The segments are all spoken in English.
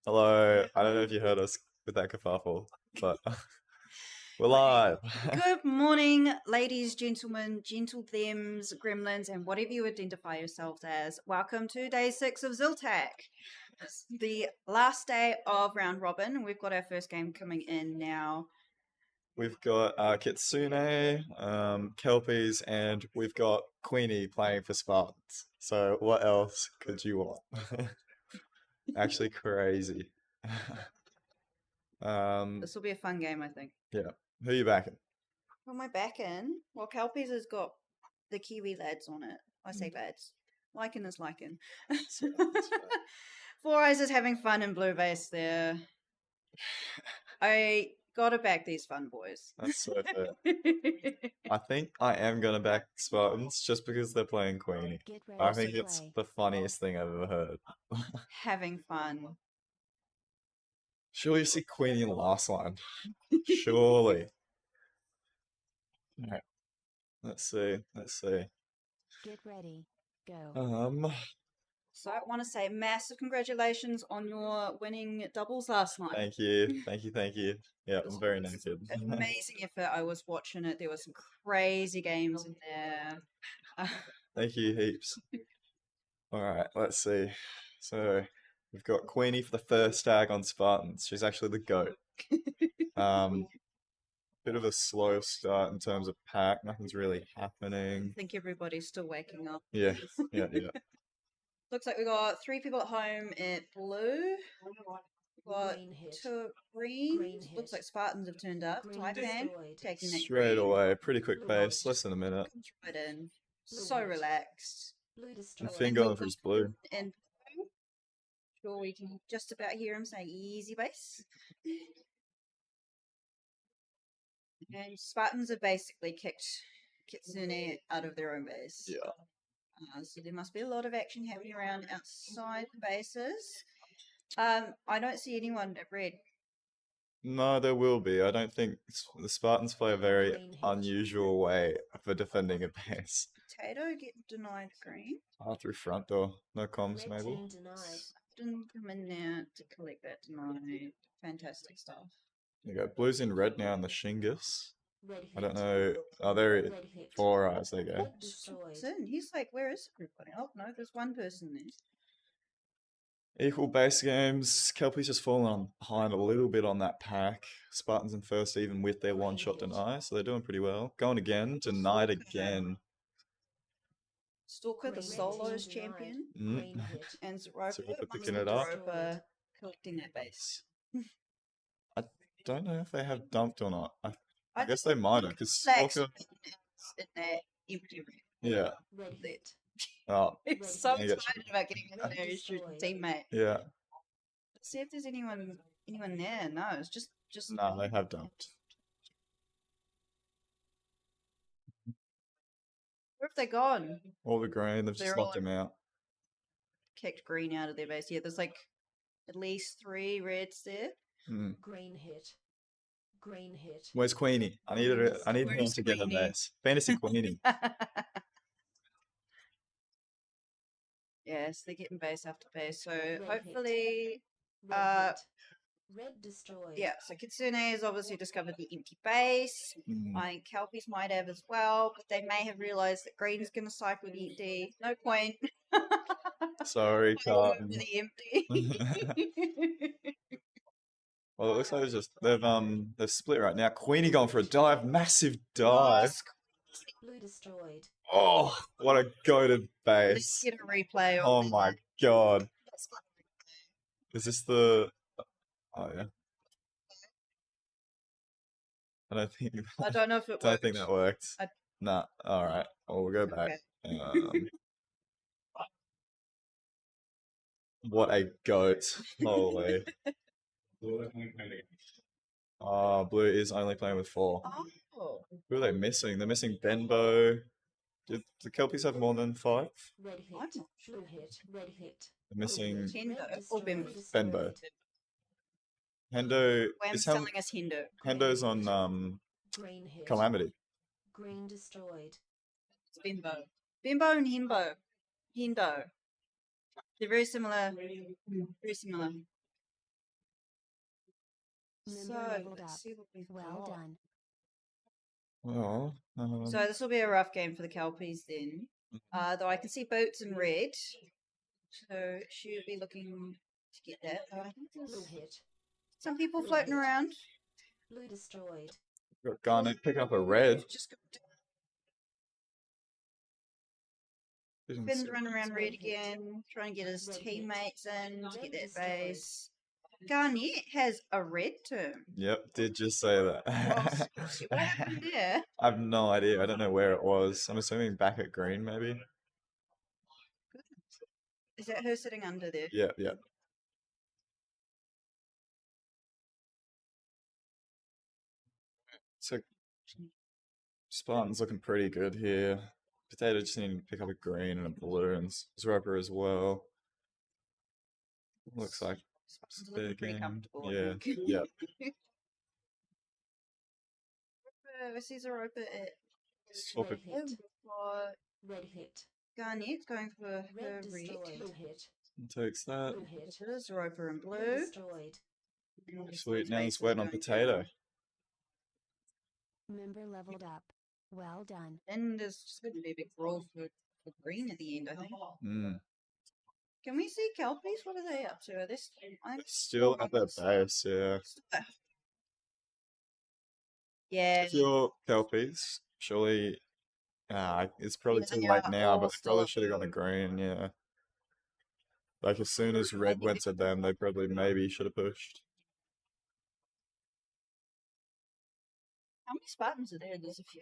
Hello. I don't know if you heard us with that kerfuffle, but we're Okay. live. Good morning, ladies, gentlemen, gentle thems, gremlins, and whatever you identify yourselves as. Welcome to day 6 of ZLTAC. It's the last day of round robin. We've got our first game coming in now. We've got Kitsune, Kelpies, and we've got Queenie playing for Spartans. So what else could you want? Actually crazy. This will be a fun game, I think. Yeah. Who are you backing? Well, my back in, well, Kelpies has got the Kiwi lads on it. I say lads. Lichen is lichen. That's fair. Four Eyes is having fun in blue base there. I gotta back these fun boys. That's so fair. I think I am gonna back Spartans just because they're playing Queenie. I think it's the funniest thing I've ever heard. Having fun. Surely you see Queenie in the last line. Surely. Alright. Let's see. Get ready. Go. So I want to say massive congratulations on your winning doubles last night. Thank you. Yeah, I'm very naked. Amazing effort. I was watching it. There were some crazy games in there. Thank you heaps. Alright, let's see. So we've got Queenie for the first tag on Spartans. She's actually the GOAT. Bit of a slow start in terms of pack. Nothing's really happening. I think everybody's still waking up. Yeah. Looks like we got 3 people at home at blue. We got Green hit. 2 green. Green hit. Looks like Spartans have turned up. Green Taipan destroyed. taking that Straight green. away. Pretty quick pace. Less than a minute. Comes right in. Blue So hit. relaxed. Blue And destroyed. Finn going for his blue. And blue. Sure, we can just about hear him say easy base. And Spartans have basically kicked Kitsune out of their own base. Yeah. So there must be a lot of action happening around outside the bases. I don't see anyone at red. No, there will be. I don't think the Spartans play a very Green hit. unusual way for defending a base. Potato get denied green. Through front door. No comms, Red maybe. team denied. Didn't come in there to collect that denied. Fantastic stuff. You go. Blue's in red now in the Shingus. Red hit. I don't know. Oh, there he is. Red hit. 4 eyes. There you go. Red destroyed. Sin. He's like, where is everybody? Oh, no, there's one person there. Equal base games. Kelpies just fallen on behind a little bit on that pack. Spartans in first, even with their one shot deny, so they're doing pretty well. Going again, denied again. Stalker, the Green solos team denied. champion. Green hit. And Zeropa, Zeropa picking it up. Zeropa collecting that base. I don't know if they have dumped or not. I I guess they might have, because Flex Stalker. in that empty red. Yeah. Red hit. Oh, He's so Yeah, you got- excited about getting in there as your teammate. yeah. Let's see if there's anyone there. No, it's just No, they have dumped. where have they gone? All the green, they've just They're locked on. him out. Kicked green out of their base. Yeah, there's like at least 3 reds there. Hmm. Green hit. Green hit. Where's Queenie? I need him Where's to get a Queenie? base. Fantasy Queenie. Yes, they're getting base after base. So hit. hopefully, Red hit. Red destroyed. yeah. So Kitsune has obviously discovered the empty base. Hmm. I think Kelpies might have as well, but they may have realised that green's going to cycle the empty. No point. Sorry, Fighting Carlton. over the empty. Well, it looks like they've split right now. Queenie going for a dive, massive dive. Blue destroyed. Oh, what a goated Let's base! get a replay. Oh my god, is this the? Oh yeah. I don't think. I don't know if it Don't worked. think that worked. I- Nah. All right. Well, we'll go back. Okay. What a goat! Holy. Oh, blue is only playing with 4. Oh. Who are they missing? They're missing Benbow. Did the Kelpies have more than 5? Red hit. What? Blue hit. Red hit. They're missing Hendo Red or destroyed. Benbow. Hendo. Wham's Is telling us Hendo. Hendo's on Green hit. Calamity. Green destroyed. It's Bimbo. Bimbo and Himbo. Hendo. They're very similar. Very similar. Member So leveled let's up. see what we've Well got. done. Well, So this will be a rough game for the Kelpies then. Though I can see Boots in red. So she'll be looking to get that. But I think Blue there's hit. some people Blue floating hit. around. Blue destroyed. got Garnet pick up a red. Just Didn't Finn's see- running around Red red hit. again, trying to get his Red hit. teammates in to get Red that destroyed. base. Garnet has a red term. Yep, did just say Oh, that. sorry. What happened there? I have no idea. I don't know where it was. I'm assuming back at green, maybe. Is that her sitting under there? Yeah, yeah. So Spartans looking pretty good here. Potato just needing to pick up a green and a blue, and Zroper as well. Looks like Spartans are looking pretty game. comfortable. I Yeah, think. yeah. This is a rope at Swap Red it. hit. for Red hit. Garnet going for her Red red. destroyed. Blue hit. Takes that. Blue hit. It is Roper and Blue blue. destroyed. And obviously Sweet, his now base he's is waiting on going Potato. down. Member leveled up. Well done. And there's just going to be a big brawl for green at the end, I think. Mm. Can we see Kelpies? What are they up to? Are they I think Still at that base, yeah. Yeah. If you're Kelpies, surely it's probably too late now, but they probably should have got a green, yeah. Like as soon as red went to them, they probably maybe should have pushed. How many Spartans are there? There's a few.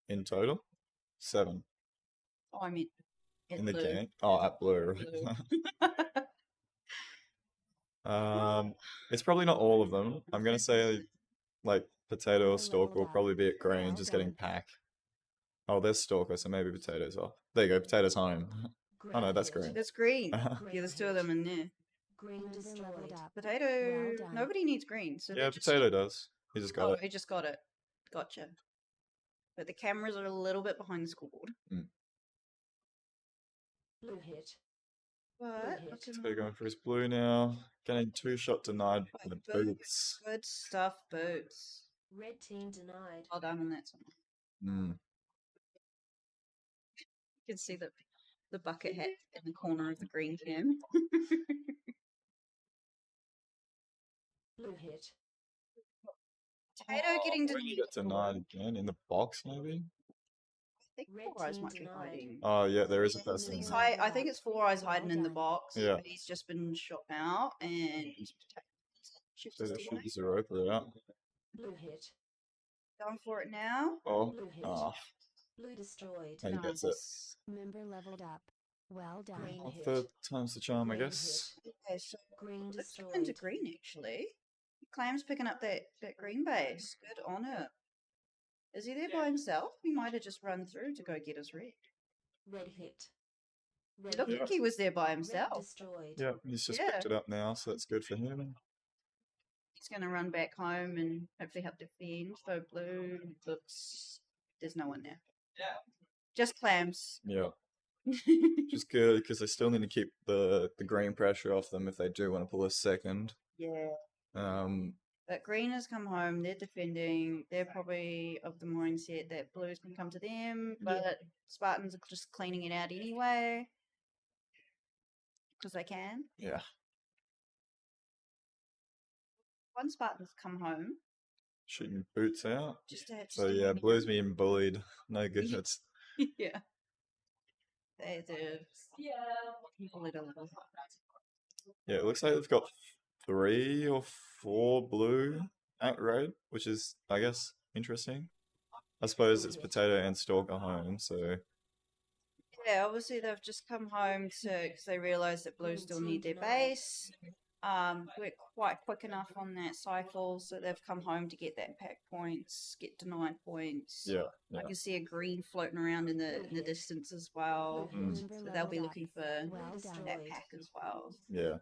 In total? 7. Oh, I mean, In the game? Oh, at blue, right? It's probably not all of them. I'm gonna say like Potato or Stalker will probably be at green, just getting pack. Oh, there's Stalker, so maybe Potato's off. There you go, Potato's home. Oh no, that's green. That's green. Yeah, there's 2 of them in there. Green destroyed. Potato. Well done. Nobody needs green. So Yeah, they just, Potato does. He just got Oh, it. he just got it. Gotcha. But the cameras are a little bit behind the scoreboard. Blue hit. But hit. Potato going for his blue now. Getting 2-shot denied by the boots. Good stuff, Boots. Red team denied. Well done on that one. Mm. You can see the bucket hat in the corner of the green cam. Blue hit. Potato getting Where did he get denied again? In the box, maybe? I think Red Four Eyes team might be denied. hiding. Oh, yeah, there is a person. He's there. I think it's Four Eyes hiding in the box. Yeah. But he's just been shot out and shifts So his that team. should be Zeroper out. Blue hit. Going for it now. Oh, Blue hit. ah, Blue destroyed. and he gets it. Nice. Member leveled up. Well done. Green Oh, hit. third time's the charm, I Green guess. Okay, so Green let's go into destroyed. green actually. Clam's picking up that green base. Good on it. Is he there by himself? He might have just run through to go get his red. Red hit. Red It looked hit. like he was there by Red himself. destroyed. Yeah, he's just Yeah. picked it up now, so that's good for him. He's going to run back home and hopefully help defend. So blue looks... There's no one there. Just clams. Yeah, just good because they still need to keep the green pressure off them if they do want to pull a second. Yeah. Um, But green has come home. They're defending. They're probably of the mindset that blue's can come to them. But Spartans are just cleaning it out anyway. Because they can. yeah, One Spartan's come home. shooting boots out. Just to have So some yeah, money. blue's being bullied. No good. It's Yeah. They deserve bullied a little. yeah. It looks like they've got 3 or 4 blue at red, which is I guess interesting. I suppose it's Potato and Stalker home, so Yeah, obviously they've just come home because they realise that blue still need their base. We're quite quick enough on that cycle, so they've come home to get that pack points, get denied points. yeah, I yeah. can see a green floating around in the distance as well. Mm. So they'll be looking for Well that done. pack as well. Yeah.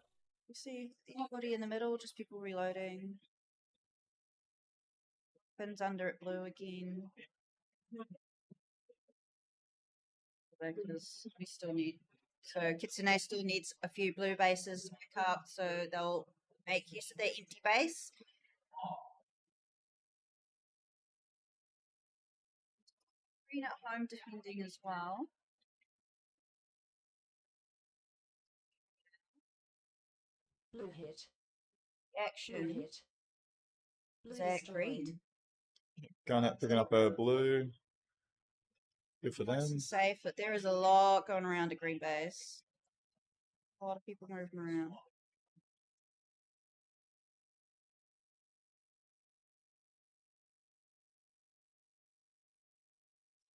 You see anybody in the middle, just people reloading. Pins under it blue again. Because we still need, so Kitsune still needs a few blue bases to pick up, so they'll make use of their empty base. Green at home defending as well. Blue hit. Blue Action. hit. Blue Zach destroyed. Green. Going out picking up a blue. Good for Nice them. and safe, but there is a lot going around a green base. A lot of people moving around.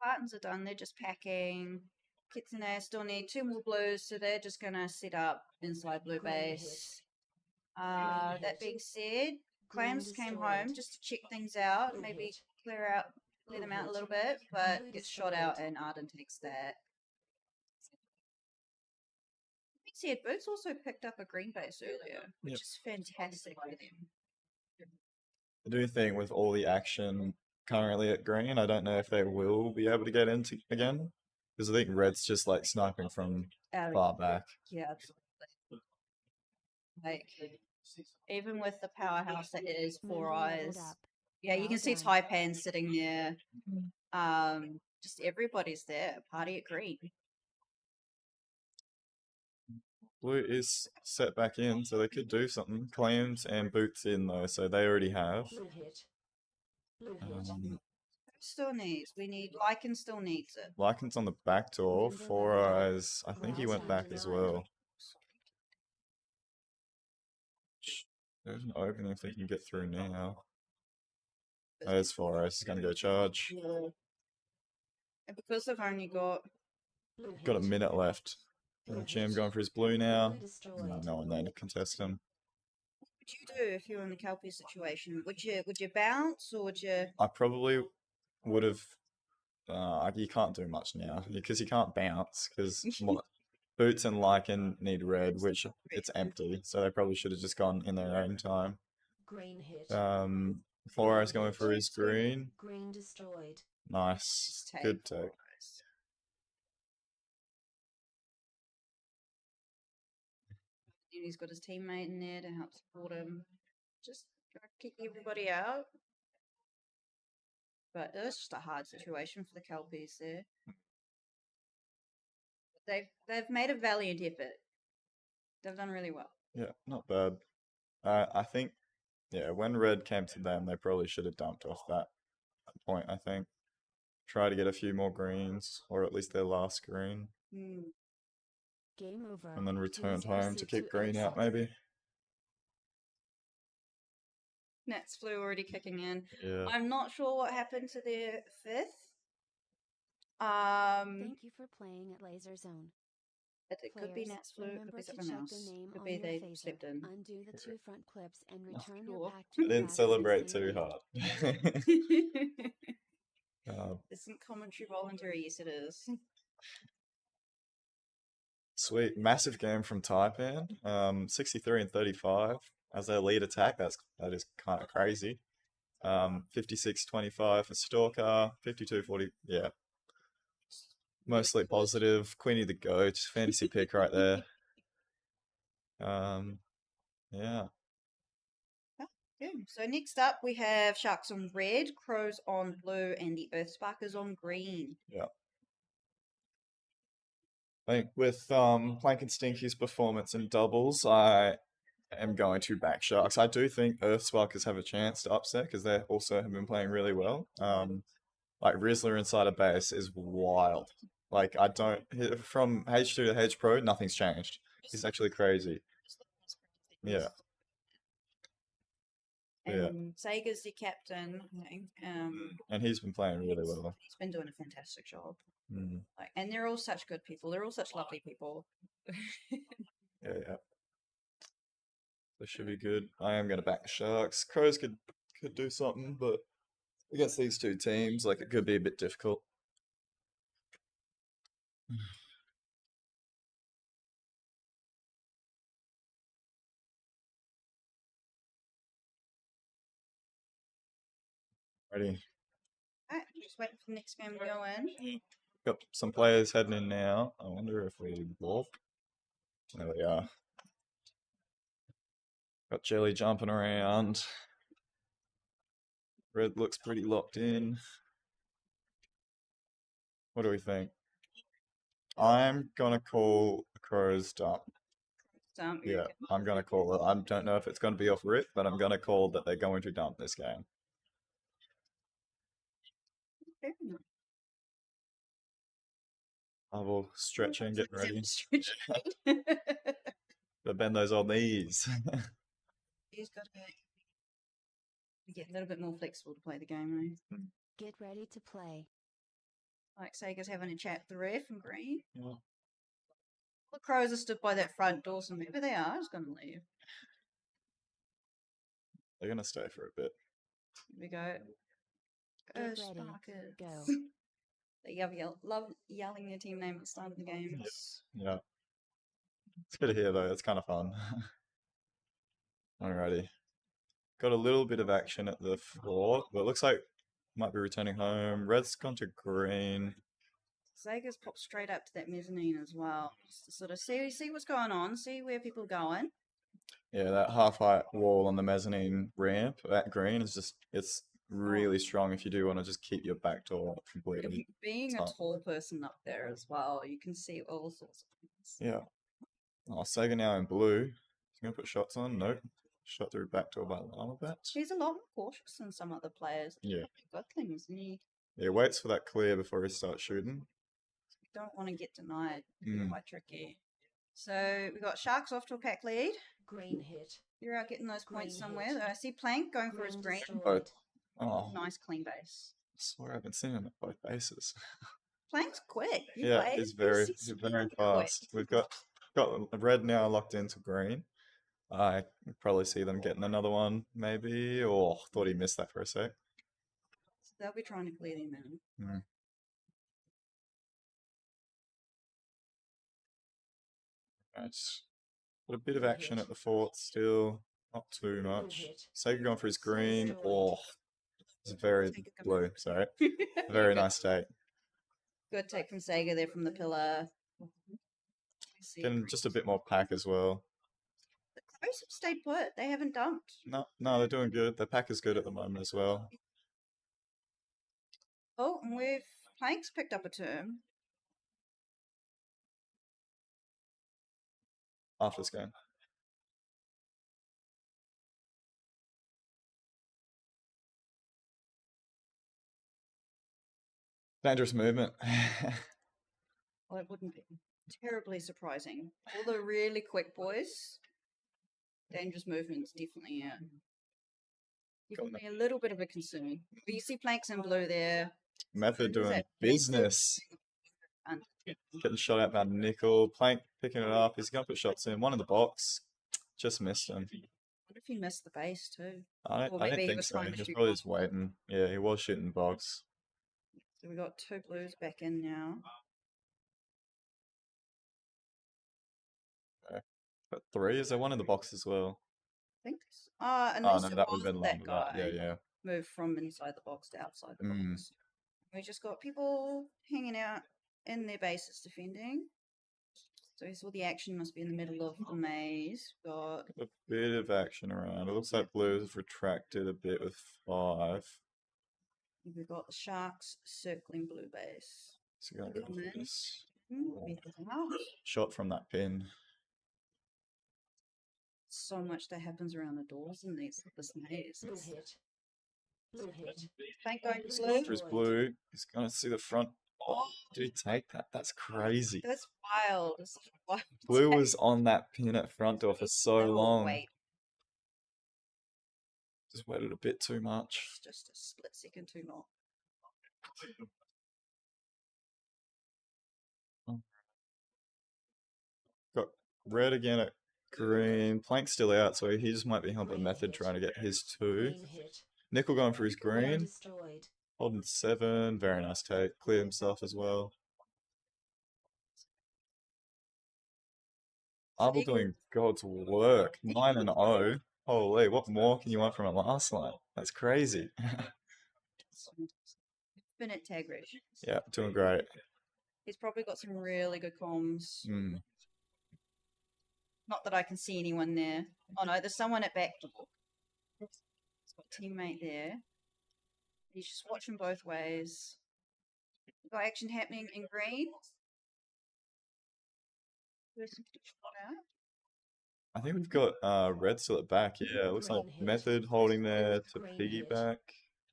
Spartans are done. They're just packing. Kitsune still need 2 more blues, so they're just going to set up inside blue Green base. Green That hit. being said, Green Clams came destroyed. home just to check things out, Blue maybe hit. clear out, clear Blue them out a hit. little bit, but Blue gets shot out destroyed. and Arden takes that. We said Boots also picked up a green base earlier, which Yep. is fantastic for them. I do think with all the action currently at green, I don't know if they will be able to get into again. Because I think red's just like sniping from Out of- far back. Yeah, absolutely. Like, even with the powerhouse that is Four Member leveled Eyes, up. yeah, you Well can see done. Taipan sitting there. Just everybody's there. Party at green. Blue is set back in, so they could do something. Claims and boots in though, so they already have. Blue hit. Blue hit. Still needs. We need. Lycan still needs it. Lycan's on the back door. Member Four leveled up. Eyes, I think he Well went back as denied. well. There's an opening if they can get through now. There's Four Eyes, he's gonna go charge. And because they've only got Blue hit. Got a minute left. Blue GM hit. going for his blue now. Blue destroyed. No one there to contest him. what would you do if you were in the Kelpie situation? Would you bounce or would you? I probably would have. You can't do much now because you can't bounce because Boots and Lycan need red, which it's empty, so they probably should have just gone in their own time. Green hit. Four Eyes going for his green. Green destroyed. Nice, Take good take. And he's got his teammate in there to help support him. Just gotta kick everybody out. But it's just a hard situation for the Kelpies there. They've made a valiant effort. They've done really well. Yeah, not bad. I think, yeah, when red came to them, they probably should have dumped off that point. I think try to get a few more greens, or at least their last green, Game over. and then returned Please home to proceed kick green out. exit. Maybe. Nats flu already kicking in. Yeah. I'm not sure what happened to their fifth. Thank you for playing at Laser Zone. It could be Players, Nats flu. Could remember be to something check else. the name Could on be your they phaser, slept in. undo the 2 front clips, and return sure. your pack I to didn't the celebrate same too name. hard. Isn't commentary voluntary? Yes, it is. Sweet, massive game from Taipan. 63 and 35 as their lead attack. That is kind of crazy. 56-25 for Stalker. 52-40. Yeah, mostly positive. Queenie the goat, fantasy pick right there. Yeah. Yeah. So next up we have Sharks on red, Crows on blue, and the Earthsparkers on green. I think with Plank and Stinky's performance in doubles, I am going to back Sharks. I do think Earthsparkers have a chance to upset because they also have been playing really well. Like Rizzler inside a base is wild. Like I don't from H2 to H Pro, nothing's changed. It's actually crazy. Yeah. Yeah. And Sega's the captain. I think. And he's been playing really well. He's been doing a fantastic job. Mm. Like, and they're all such good people. They're all such lovely people. Yeah. They should be good. I am going to back the Sharks. Crows could do something, but against these two teams, like it could be a bit difficult. Ready. Alright, just waiting for the next game to go in. Got some players heading in now. I wonder if we warp. There we are. Got Jelly jumping around. Red looks pretty locked in. What do we think? I'm gonna call the Crows dump. Yeah, I'm gonna call it. I don't know if it's gonna be off rip, but I'm gonna call that they're going to dump this game. I will stretching, get ready. But bend those old knees. He's got to get a little bit more flexible to play the game, right? Get ready to play. Like Sega's having a chat with the ref in green. Yeah. The Crows are stood by that front door, so maybe they are just going to leave. They're gonna stay for a bit. Here we go. Get ready. Spartans. Go. They love yelling their team name at the start of the game. Yeah. It's good to hear though, it's kind of fun. Alrighty. Got a little bit of action at the floor, but it looks like might be returning home. Red's gone to green. Sega's popped straight up to that mezzanine as well. Just to sort of see what's going on, see where people are going. Yeah, that half-height wall on the mezzanine ramp at green is just, it's really strong if you do want to just keep your back door completely. Being a tall person up there as well, you can see all sorts of things. Yeah. Oh, Sega now in blue. He's going to put shots on. Nope. Shot through back door by the armor bat. He's a lot more cautious than some other players. Yeah. Got things, and you Yeah, waits for that clear before he starts shooting. don't want to get denied. It's quite tricky. So we got Sharks off to a pack lead. Green hit. You're out getting those points Green somewhere. hit. I see Plank going for his green. Destroyed. Oh, Nice clean base. I swear I've been seeing him at both bases. Plank's quick. You Yeah, play. he's very quick. fast. We've got red now locked into green. I can probably see them getting another one, maybe. Or thought he missed that for a sec. They'll be trying to clear them in. Right. Got a bit of action at the fort still. Not too much. Sega going for his green. Oh, it's very blue. Sorry. Very nice take. Good take from Sega there from the pillar. Getting just a bit more pack as well. The Crows have stayed put. They haven't dumped. No, they're doing good. The pack is good at the moment as well. Oh, and Plank's picked up a term. After this game. Dangerous movement. Well, it wouldn't be terribly surprising. All the really quick boys, dangerous movements definitely, yeah. Definitely a little bit of a concern. But you see Planks in blue there. Method Who's doing that? business. And Getting shot at by Nickel. Plank picking it up. He's going to put shots in. One in the box. Just missed him. what if he missed the base too? I Or don't maybe he think was so. trying to He's shoot probably one. just waiting. Yeah, he was shooting the box. So we got two blues back in now. But three, is there one in the box as well? I think. Oh, Unless no, it that would was have been that along with that. guy Yeah. moved from inside the box to outside the Mm. box. We just got people hanging out in their bases defending. So we saw the action must be in the middle of the maze. Got A bit of action around. It looks like Blues have retracted a bit with 5. we've got the Sharks circling blue base. So going to go Come for in. this. We have out. Shot from that pin. So much that happens around the doors in this maze. Blue hit. Blue hit. Thank God for blue. For his blue. He's going to see the front. Oh, did he take that? That's crazy. That's wild. It's such a wild Blue take. was on that pin at front door for so Oh, long. wait, Just waited a bit too much. it's just a split second too long. Got red again at green. Plank's still out, so he just might be helping Method trying to get his 2. Green hit. Nickel going for his green. Destroyed. Holding 7. Very nice take. Clear himself as well. Arbel doing God's work. 9 and 0. Holy, what more can you want from a last line? That's crazy. Infinite tag reg. Yeah, doing great. He's probably got some really good comms. Mm. Not that I can see anyone there. Oh no, there's someone at back door. He's got a teammate there. He's just watching both ways. We've got action happening in green. Person to shot out. I think we've got red still at back. Yeah, it looks like Green hit. Method holding there to Green hit. piggyback.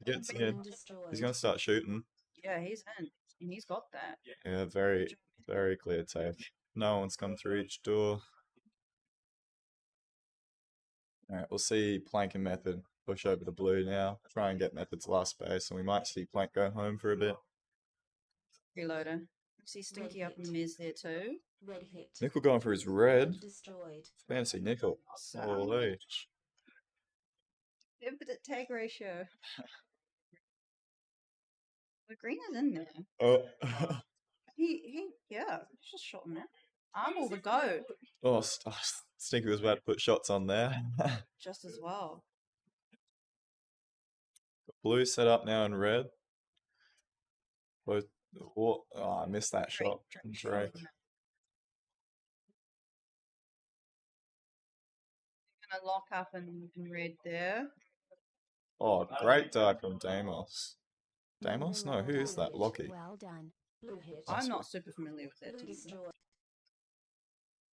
He gets in. Green He's destroyed. going to start shooting. Yeah, he's in. And he's got that. Yeah, very, very clear take. No one's come through each door. Alright, we'll see Plank and Method push over the blue now. Try and get Method's last space, and we might see Plank go home for a bit. Reloader. See Stinky up in the miz there too. Red hit. Nickel going for his red. Destroyed. Fancy Nickel. So, Holy. infinite tag ratio. The green is in there. Oh, Yeah, he's just shot him out. Armor the go, oh, Stinky was about to put shots on there. just as well. Blue set up now in red. Both. Oh, I missed that shot. Drake. Gonna lock up in red there. Oh, great dive from Deimos. Deimos? Member No, who is that? leveled up. Lockie. Well done. Blue hit. I'm not super familiar with it. Blue destroyed.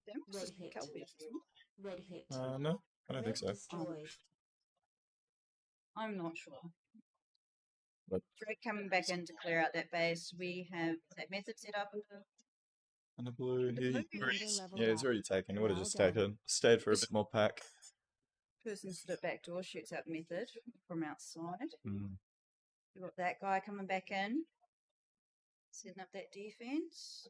Them? Red hit. Kelpies. Red hit. No, I don't think so. Destroyed. I'm not sure. But- Drake coming back in to clear out that base. We have that method set up. And the blue, The he, blue is yeah, he's already taken. He would have well just done. taken. Stayed for a bit more pack. Person stood at back door, shoots out method from outside. Mm. We've got that guy coming back in. Setting up that defense.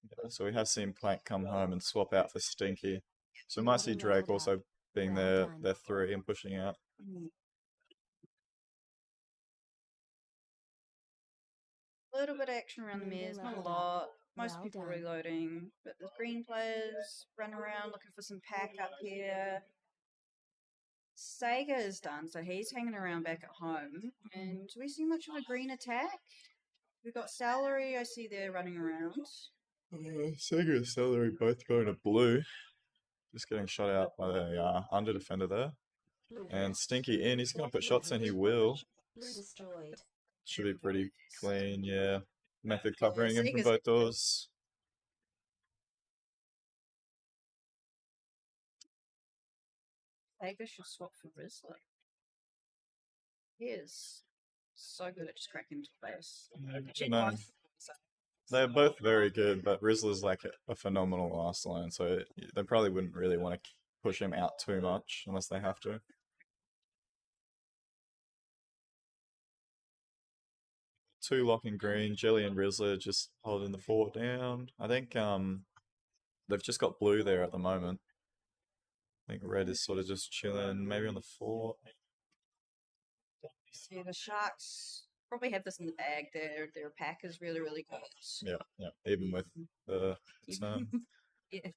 Yeah, so we have seen Plank come home and swap out for Stinky. So we might see Member Drake leveled also up. being Well their, done. their 3 and pushing out. A little bit of action around the Member maze, not a leveled up. lot. Most Well people done. reloading, but the green players run around looking for some pack up here. Sega is done, so he's hanging around back at home. And do we see much of a green attack? We've got Salary, I see there running around. Sega and Celery both going to blue. Just getting shot out by the under defender there. Blue hit. And Stinky in, he's going to put shots in, he will. Blue destroyed. Should be pretty clean, yeah. Method covering him from Sega's both doors. Sega should swap for Rizzler. He is so good at just cracking into space. No, they're both very good, but Rizzler's like a phenomenal last line, so they probably wouldn't really want to push him out too much unless they have to. Two locking green, Jelly and Rizzler just holding the fort down. I think they've just got blue there at the moment. I think red is sort of just chilling, maybe on the fort. Yeah, the Sharks probably have this in the bag. Their pack is really, really good. Yeah, even with the turn. Yeah.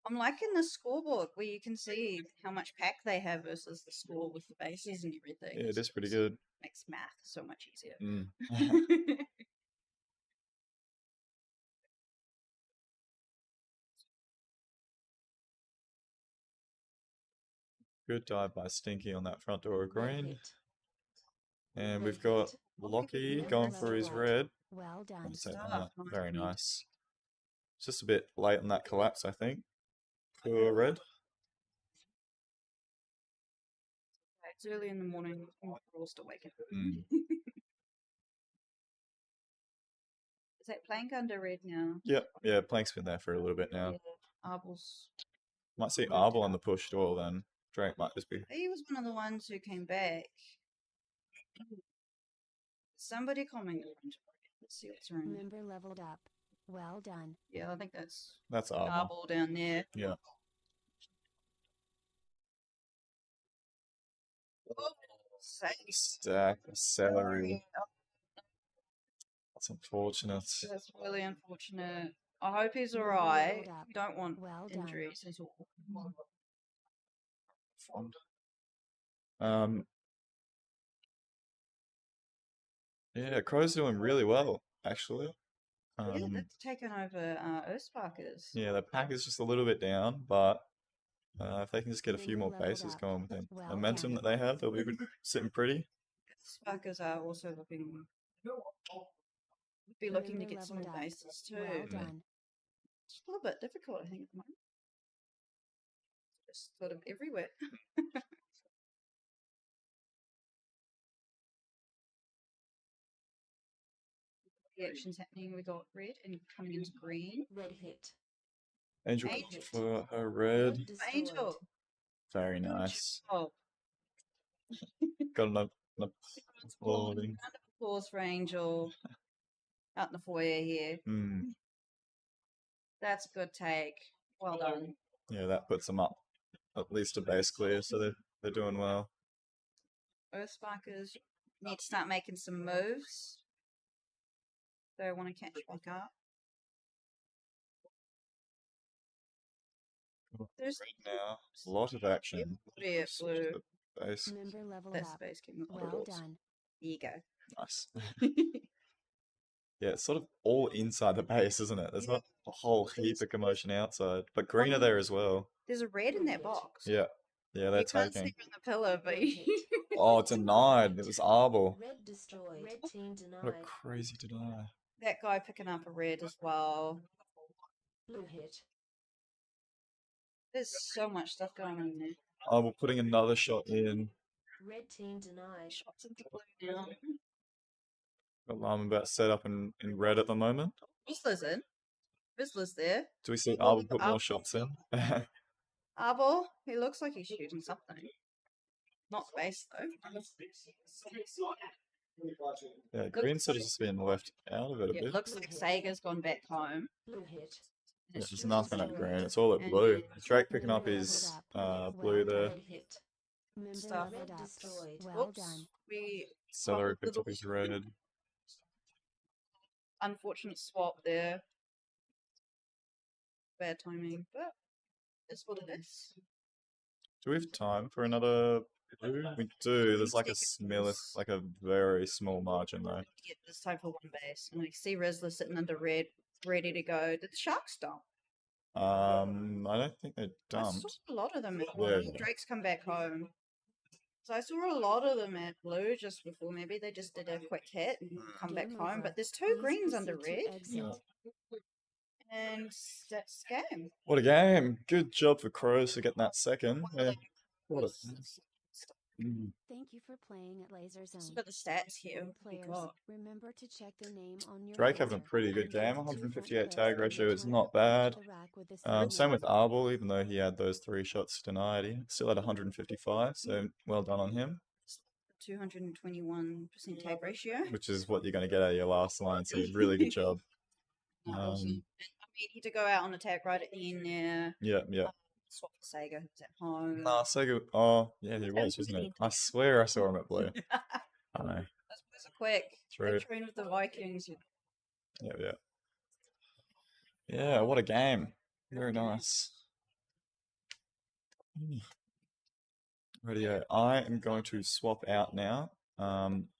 I'm liking the scoreboard where you can see how much pack they have versus the score with the bases and everything. Yeah, it is pretty good. Makes math so much easier. Mm. Good dive by Stinky on that front door of Red green. hit. And Red we've got hit. Lockie Member going for his leveled up. red. Well done. One sec, stuff, nice very move. nice. It's just a bit late on that collapse, I think, for red. It's early in the morning. We're all still waking. Mm. Is that plank under red now? Yeah, Plank's been there for a little bit now. Yeah. Arbel's. Might see Arbel on the push door then. Drake might just be. He was one of the ones who came back. Somebody commented. Let's see what's around. Member leveled up. Well done. Yeah, I think that's That's Arbel. Arbel down there. Yeah. Oh, sake. Stack of celery. That's unfortunate. That's really unfortunate. I hope he's alright. Leveled up. We don't want Well done. injuries. He's all. Yeah, Crow's doing really well, actually. Yeah, that's taken over Earthsparkers. Yeah, the pack is just a little bit down, but if they can just get a few Member more leveled bases up. going with the Well momentum done. that they have, they'll be sitting pretty. Earthsparkers are also looking Be looking to Member get some leveled more up. bases too. Well done. It's a little bit difficult, I think, at the moment. Just sort of everywhere. The action's happening. We got red and coming into green. Red hit. Angel Angel. for her red. Destroyed. Angel. Very nice. Oh, Got enough applauding. round of applause for Angel out in the foyer here. That's a good take. Well done. Yeah, that puts them up at least a base clear, so they're doing well. Earthsparkers need to start making some moves. They want to catch back up. There's Right now, a lot of action. yeah, blue. The base. Member leveled That's up. space king. Well done. There you go. Nice. Yeah, it's sort of all inside the base, isn't it? There's not a whole heap of commotion outside, but green are there as well. There's a red in that box. Yeah, they're You can't see taking. it in the pillar, but Oh, denied. It was Arbor. Red destroyed. Red team What denied. a crazy deny. that guy picking up a red as well. Blue hit. There's so much stuff going on there. Arbor putting another shot in. Red team denied. Shots into blue now. Got Llama about set up in red at the moment. Whistler's in. Whistler's there. Do we see People Arbor with put Arbor. more shots in? Arbor, he looks like he's shooting something. Not base though. Yeah, green's sort of just being left out of it a Yeah, bit. it looks like Sega's gone back home. Blue hit. Yeah, It's there's just nothing at blue. green. It's all at And blue. then Drake picking up Member his leveled up. blue Well there. done. Red hit. Member Stuff. leveled Red up. destroyed. Well Whoops. done. We Celery got a picked up little his red. unfortunate swap there. Bad timing, but it's what it is. Do we have time for another blue? We do. There's like a Seconds. like a very small margin though. Yeah, it's time for one base. And we see Rizzler sitting under red, ready to go. Did the Sharks dump? I don't think they I dumped. saw a lot of them at Yeah, blue. yeah. Drake's come back home. So I saw a lot of them at blue just before. Maybe they just did a quick hit and come back Game home. over. But there's two Please greens under proceed to red. exit. Yeah. And that's game. What a game! Good job for Crows for getting that second. Well, Yeah. like, What a. Mm. Thank you for playing at Laser just Zone. got the stats here. Players, God. remember to check their name on your Drake having a laser pretty good and get game. to 158 front tag pairs ratio and is return not bad. to the rack with the Same same with Arbor, even though he had those 3 shots denied. He still had 155, so well done on him. 221% tag ratio. Which is what you're going to get out of your last line, so really good job. Awesome. And I mean, he did go out on attack right at the end there. Yeah. Swap for Sega, who's at home. Nah, Sega. Oh, yeah, he was, wasn't he? I swear I saw him at blue. I know. That's quick. True. They train with the Vikings. Yeah. Yeah, what a game. Very nice. Radio. I am going to swap out now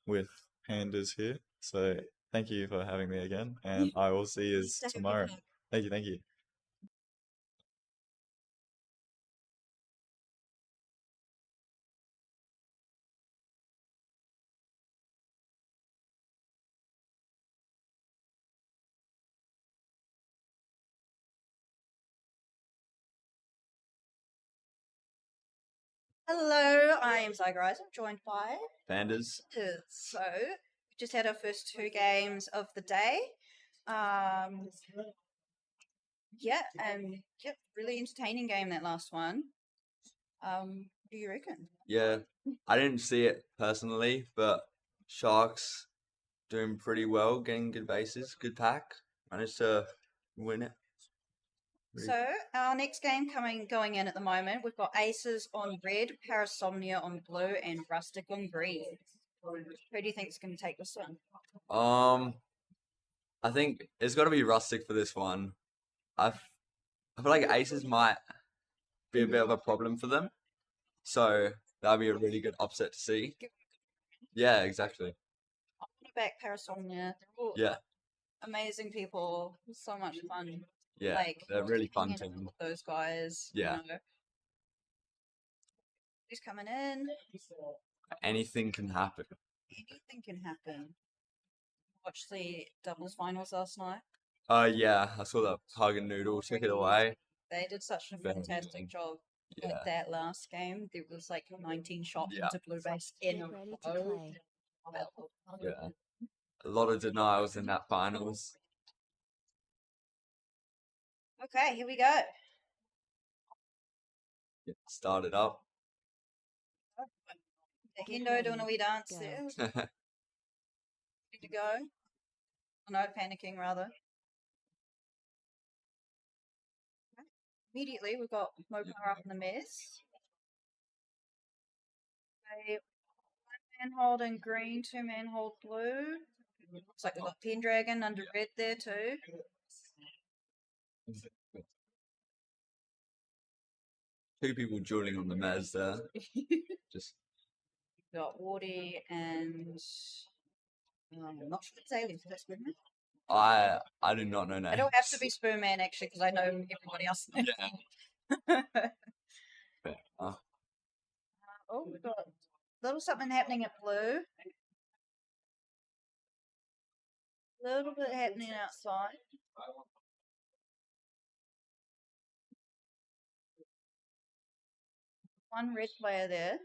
with Pandas here. So thank you for having me again, and I will see you tomorrow. Thank you. Hello, I am Zyger joined by Pandas. So we just had our first 2 games of the day. Really entertaining game, that last one. What do you reckon? Yeah, I didn't see it personally, but Sharks doing pretty well, getting good bases, good pack, managed to win it. Really- So our next game going in at the moment, we've got Aces on red, Parasomnia on blue, and Rustic on green. Who do you think is going to take this one? I think it's got to be Rustic for this one. I feel like Aces might be a bit of a problem for them, so that'll be a really good upset to see. Yeah, exactly. I'm going to back Parasomnia. They're all Yeah, amazing people. So much fun. yeah, Like, they're really fun hanging out team. with those guys. Yeah. You know. Who's coming in? Anything can happen. Anything can happen. What watch the doubles finals last night? Yeah, I saw that Pug and Noodle took it away. They did such a Very fantastic good. job. Yeah, Like that last game, there was like 19 shots Yeah. into blue base in Get a ready to row. play. yeah. A lot of denials in that finals. Okay, here we go. It started up. The Get Hendo doing a ready, wee dance go. there. Ready to go. Oh, no, panicking rather. Immediately, we've got Mopar up in the mess. A one-man hold in green, two-man hold blue. Looks like we've got Pendragon under red there too. Two people dueling on the mez there. Just We've got Wardy and I'm not sure it's aliens. Is that Spoonman? I do not know names. I don't have to be Spoonman actually because I know everybody else. Yeah. Fair enough. Oh, we've got a little something happening at blue. A little bit happening outside. One red player there.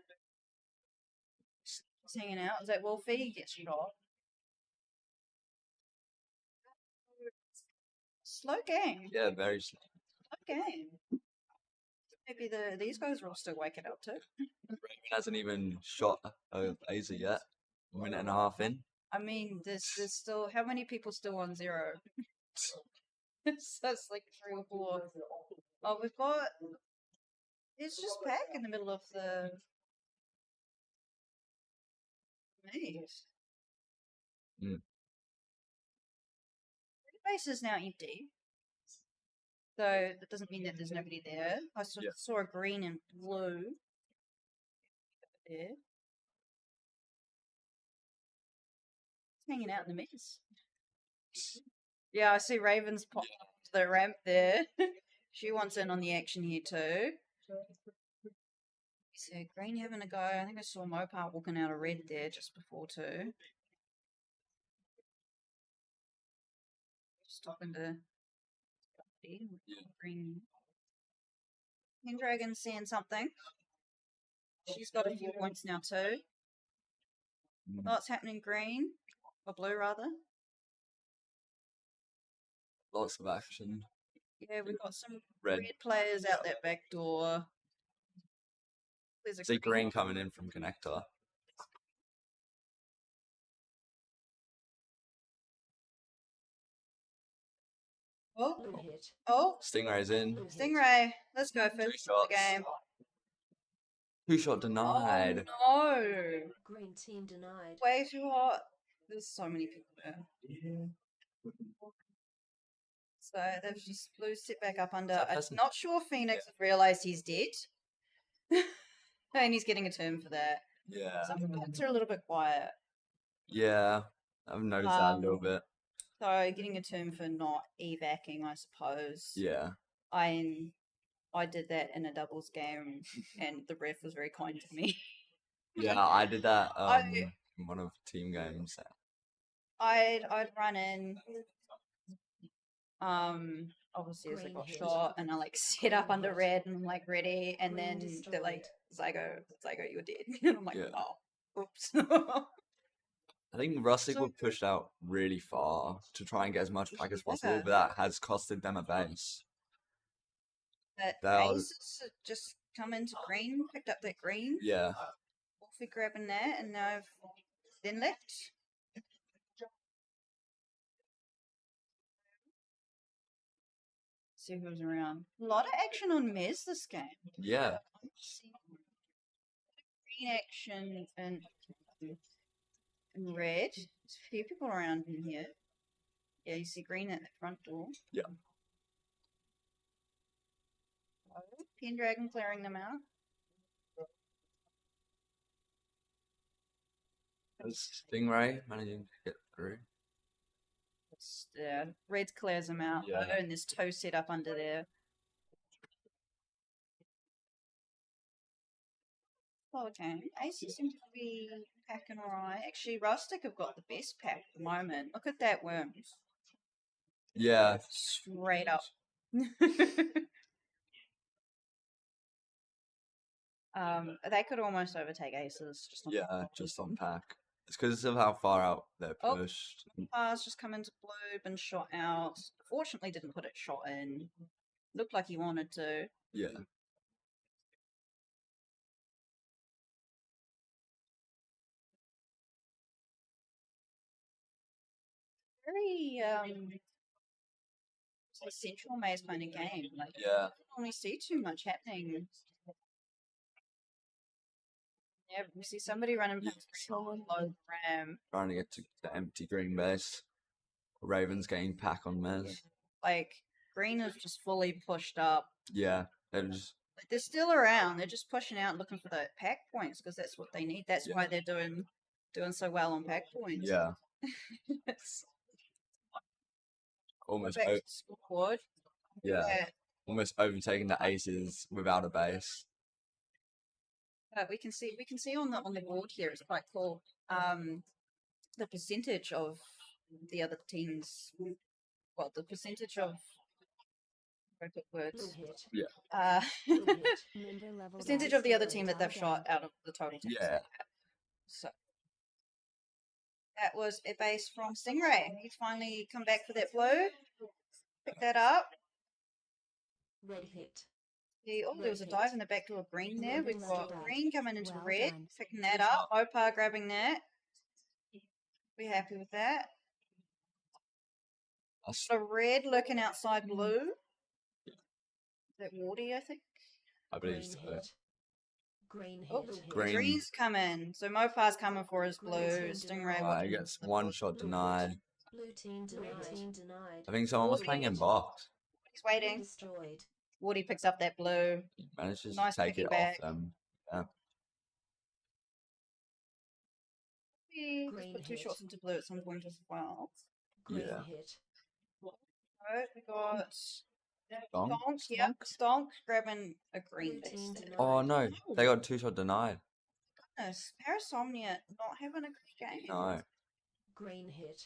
He's hanging out. Is that Wolfie? He gets shot. Slow game. Yeah, very slow. Slow game. Maybe these guys are all still waking up too. Raven hasn't even shot a laser yet. A minute and a half in. I mean, there's still how many people still on 0? So it's like 3 or 4. Oh, we've got. It's just Pack in the middle of the maze. Mm. The base is now empty. So that doesn't mean that there's nobody there. I Yeah. saw a green and blue there. It's hanging out in the mess. Yeah, I see Raven's pop up to the ramp there. She wants in on the action here too. So green having a go. I think I saw Mopar walking out of red there just before too. Just talking to green. Pendragon's seeing something. She's got a few points now too. Oh, it's happening green. Or blue rather. Lots of action. Yeah, we've got some Red. red players out that back door. There's a See green coming in from connector. Oh, Blue hit. oh, Stingray's in. Stingray. Let's go for the shots. game. 2-shot denied. Oh, no. Green team denied. Way too hot. There's so many people there. So they've just blue sit back up under. that I'm person- not sure Phoenix has realised he's dead. And he's getting a turn for that. Yeah. Some bats are a little bit quiet. Yeah. I've noticed that a little bit. So getting a turn for not evacing, I suppose. Yeah. I did that in a doubles game, and the ref was very kind to me. Yeah, I did that I- in one of team games. I'd run in. Obviously as I Green got hit. shot, and I like set up under red, and I'm like ready, and Green then they're like, Zygo, you're dead, and I'm like, Yeah. oh, oops. I think Rustic So- were pushed out really far to try and get as much pack as possible, Yeah. but that has costed them a base. But That was- Ace has just come into green, picked up that green, Yeah. Wolfie grabbing that, and now I've then left. See who's around. A lot of action on Mez this game. Yeah. Green action and red. There's a few people around in here. Yeah, you see green at the front door. Yeah. Oh, Pendragon clearing them out. That's Stingray managing to get through. Red clears them out, Yeah. though, and there's toe set up under there. Oh, okay. Aces seem to be packing alright. Actually, Rustic have got the best pack at the moment. Look at that worm. Yeah. Straight up. They could almost overtake aces. Just on Yeah, just on pack. It's because of how far out they're Oh. pushed. Pass just come into blue, been shot out. Fortunately, didn't put it shot in. Looked like he wanted to. Yeah. Very it's a central maze kind of game. Like Yeah. you don't normally see too much happening. Yeah, we see somebody running past someone low ram. Trying to get to the empty green base. Ravens getting pack on Mez. Like green is just fully pushed up. Yeah. They're just, Like, they're still around. They're just pushing out, looking for the pack points because that's what they need. That's Yeah. why they're doing so well on pack points. yeah. It's Almost, back to scoreboard. yeah. Almost overtaking the aces without a base. But we can see on the board here. It's quite cool. The percentage of the other teams. Well, the percentage of words. Blue hit. Uh, Blue hit. Member leveled percentage up. of the other team that Well they've shot done. out of the total teams. Yeah. So that was a base from Stingray. He's finally come back for that blue. Pick that up. Red hit. There was a dive in the back door green there. We've got Well green coming into Well red, done. picking that up. Opar grabbing that. Be happy with that. So red looking outside blue. Is that Wardy, I think? I believe so. hit. Green hit. Oh, Green. Green's coming. So Mopar's coming for his blue. Green Stingray. I gets one shot denied. Blue team denied. I think someone was playing in box. He's waiting. Destroyed. Wardy picks up that blue. He managed to Nice take it piggyback. off them. Yeah. Just Green put two hit. shots into blue at some point as well. Green Yeah. hit. Right, we got Donk? Stonk. Yep, Stonk grabbing a green Blue team base. denied. Oh no, they got two shot denied. Goodness, Parasomnia not having a good game. No. Green hit.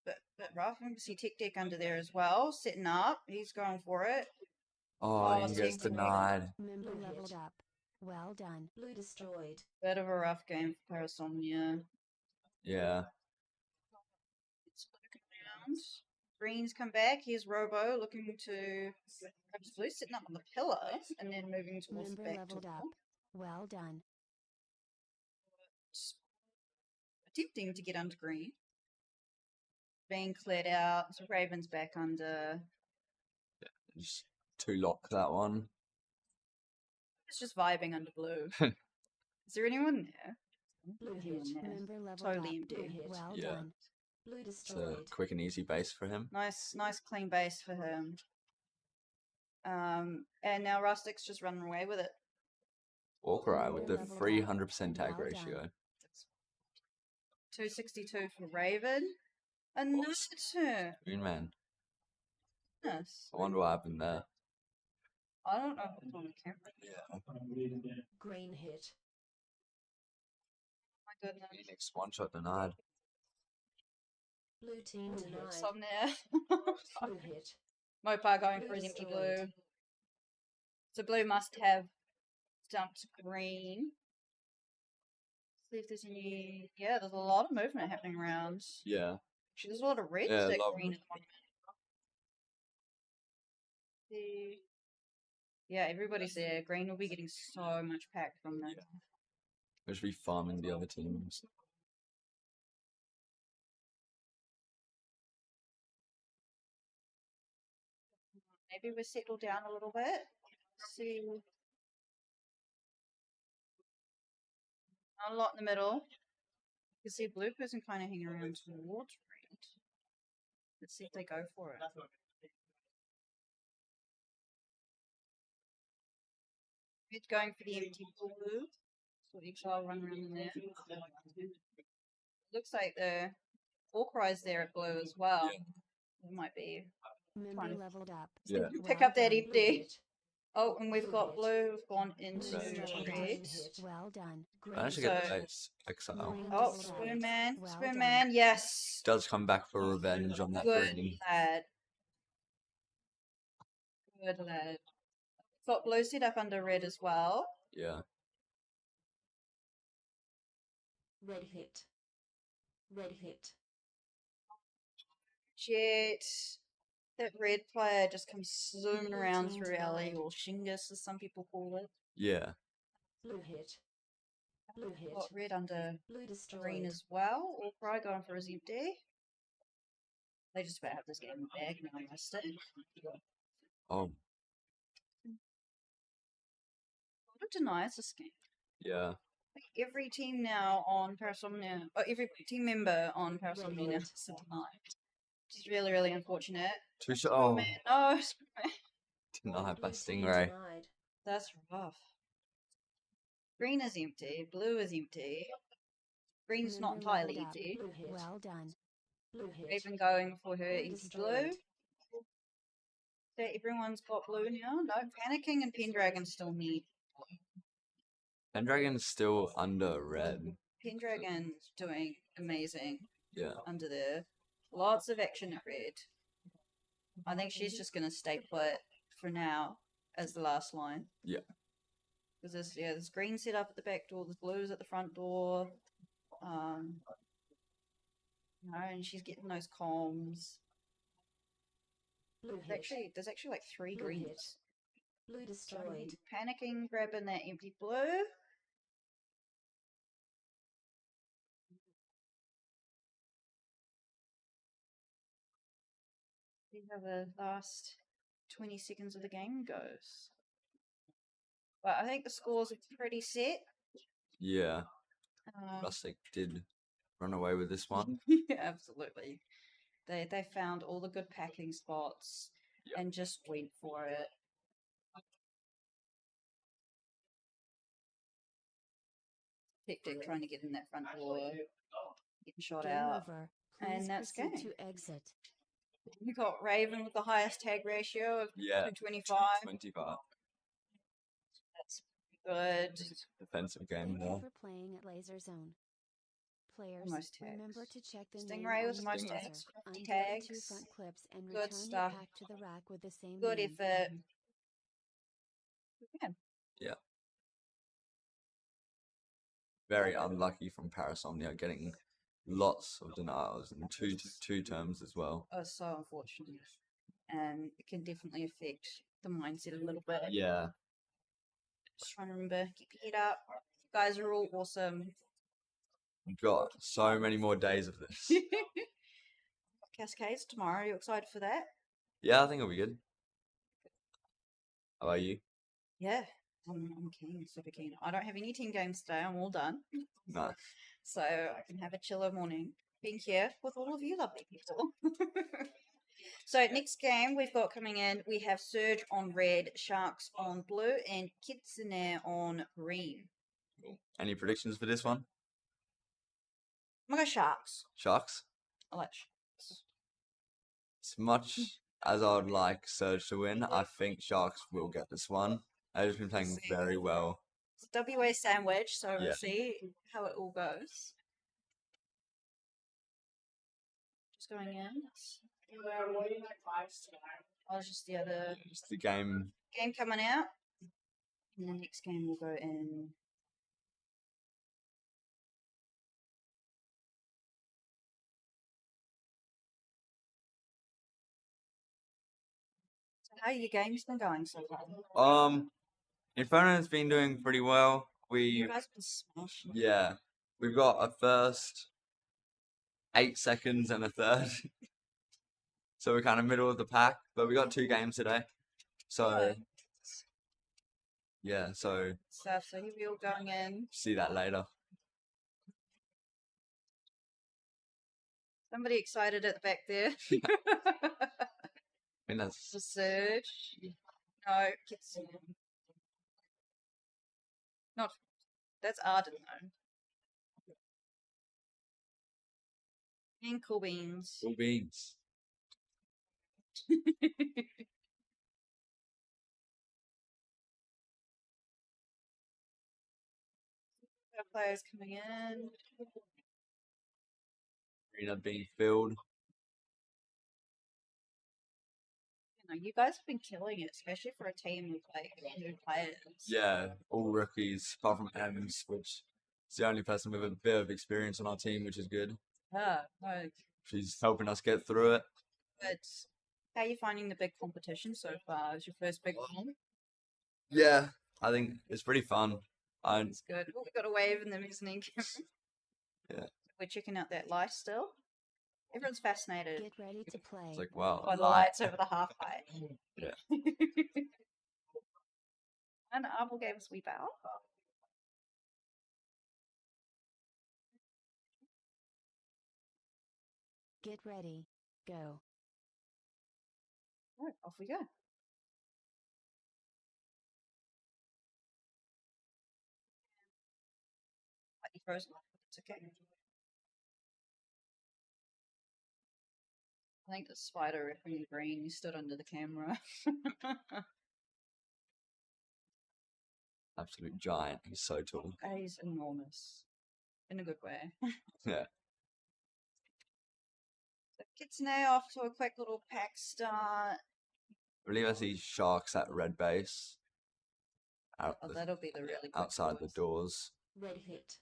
But rough. We see Tech Deck under there as well, setting up. He's going for it. Oh, Oh, he so gets he can- denied. Member leveled up. Well done. Blue destroyed. Bit of a rough game for Parasomnia. Yeah. It's looking around. Green's come back. Here's Robo looking to grab his blue, sitting up on the pillar, and then moving towards the Member back leveled door. up. Well done. Attempting to get under green. Being cleared out. So Raven's back under. Just two lock that one. It's just vibing under blue. Is there anyone there? Blue There's hit. anyone there. Member leveled Totally up. Blue empty. hit. Well Yeah. done. Blue It's a destroyed. quick and easy base for him. Nice clean base for him. And now Rustic's just running away with it. Walker with the Leveled up. 300% tag Well done. ratio. 262 for Raven. Another turn. Green man. Goodness. I wonder what happened there. I don't know if it's on the camera. Yeah. Green hit. My goodness. Phoenix one shot denied. Blue team denied. Some there. Blue hit. Mopar going for his empty blue. So blue must have dumped green. See if there's any. Yeah, there's a lot of movement happening around. Yeah. Actually, there's a lot of red Yeah, a to lot of green at the moment. Yeah, everybody's there. Green will be getting so much pack from them. We should be farming the other teams. Maybe we settle down a little bit. See. Not a lot in the middle. You can see a blue person kind of hanging around towards red. Let's see if they go for it. Red going for the empty blue. So each will run around in there. Looks like the Hawkeye's there at blue as well. It might be. Member Fine. leveled up. Yeah. Pick up that done. empty. Blue hit. Oh, and we've got blue gone into Red. red. Well done. I actually get the So- base exile. Green Oh, destroyed. Spoonman. Well Spoonman, yes. Does come back for revenge on that Good green. lad. Good lad. Got blue set up under red as well. Yeah. Red hit. Red hit. Jet. That red player just comes zooming Blue around team through alley, died. or Shingus as some people call it. Yeah. Blue hit. Blue hit. Got red under Blue destroyed. green as well. Or Cry going for his empty. They just about have this game in the bag and I missed it. Oh, I don't deny it's a scam. yeah. Like every team now on Parasomnia, or every team member on Parasomnia now is denied. Which is really, really unfortunate. Too short. Oh, Man, no, denied by Blue team Stingray. denied. that's rough. Green is empty. Blue is empty. Green's not Member entirely leveled up. empty. Blue hit. Well done. Blue hit. Raven going for her Blue empty destroyed. blue. So everyone's got blue now. No, Panicking and Pendragon still need. Pendragon's still under red. Pendragon doing amazing Yeah. under there. Lots of action at red. I think she's just going to stay put for now as the last line. Yeah. Because there's green set up at the back door, there's blues at the front door. And she's getting those comms. Blue hit. There's actually like 3 Blue hit. greens. Blue So destroyed. Panicking, grabbing that empty blue. See how the last 20 seconds of the game goes. But I think the scores are pretty set. Yeah. Um, Rustic did run away with this one. yeah, absolutely. They found all the good packing spots Yep. and just went for it. Hectic trying to get in that front door, getting shot Game out. over. And Please that's proceed game. to exit. We got Raven with the highest tag ratio of Yeah. 225. 25. That's good. Defensive game Thank you there. for playing at Laser Zone. Players, Almost tags. remember to check the Stingray name was on most the tags, buzzer. 50 Undo the 2 tags. front clips and Good return stuff. your pack to the rack with the same Good name. effort. Yeah. Very unlucky from Parasomnia getting lots of denials and two terms as well. Oh, so unfortunate. And it can definitely affect the mindset a little bit. Yeah. Just trying to remember, keep your head up. You guys are all awesome. Got so many more days of this. Cascades tomorrow. Are you excited for that? Yeah, I think it'll be good. How about you? Yeah. I'm keen, super keen. I don't have any team games today. I'm all done. Nice. So I can have a chiller morning being here with all of you lovely people. So next game we've got coming in, we have Surge on red, Sharks on blue, and Kitsune on green. Cool. Any predictions for this one? I'm gonna go Sharks. Sharks? I like Sharks. As much as I would like Surge to win, I think Sharks will get this one. They've been playing very well. It's a WA sandwich, so Yeah. we'll see how it all goes. Just going in. Oh, it's just the other It's the game. game coming out. And the next game will go in. So how are your games been going so far? Inferno has been doing pretty well. You guys have been smashing. Yeah, we've got a first 8 seconds and a third. So we're kind of middle of the pack, but we got 2 games today. So yeah, so Stuff. So here we all going in. see that later. Somebody excited at the back there. I think that's The Surge. No, Kitsune. Not. That's Arden though. And Cool Beans. cool beans. players coming in. Arena being filled. You guys have been killing it, especially for a team with like new players. Yeah, all rookies, apart from Ems, which is the only person with a bit of experience on our team, which is good. Yeah, no, She's helping us get through it. but how are you finding the big competition so far? Is your first big one? Yeah, I think it's pretty fun. And It's good. Oh, we got a wave in the mezzanine camera. Yeah. We're checking out that light still. Everyone's fascinated Get ready to play. it's like, wow, by the light. lights over the half height. Yeah. And Arbel gave us a wee bow. Get ready. Go. Right, off we go. Slightly frozen. It's okay. I think the spider in green stood under the camera. Absolute giant. He's so tall. He's enormous. In a good way. Yeah. So Kitsune off to a quick little pack start. I believe I see sharks at red base. Out Oh, the, that'll be the really quick outside the ones. doors. Red hit.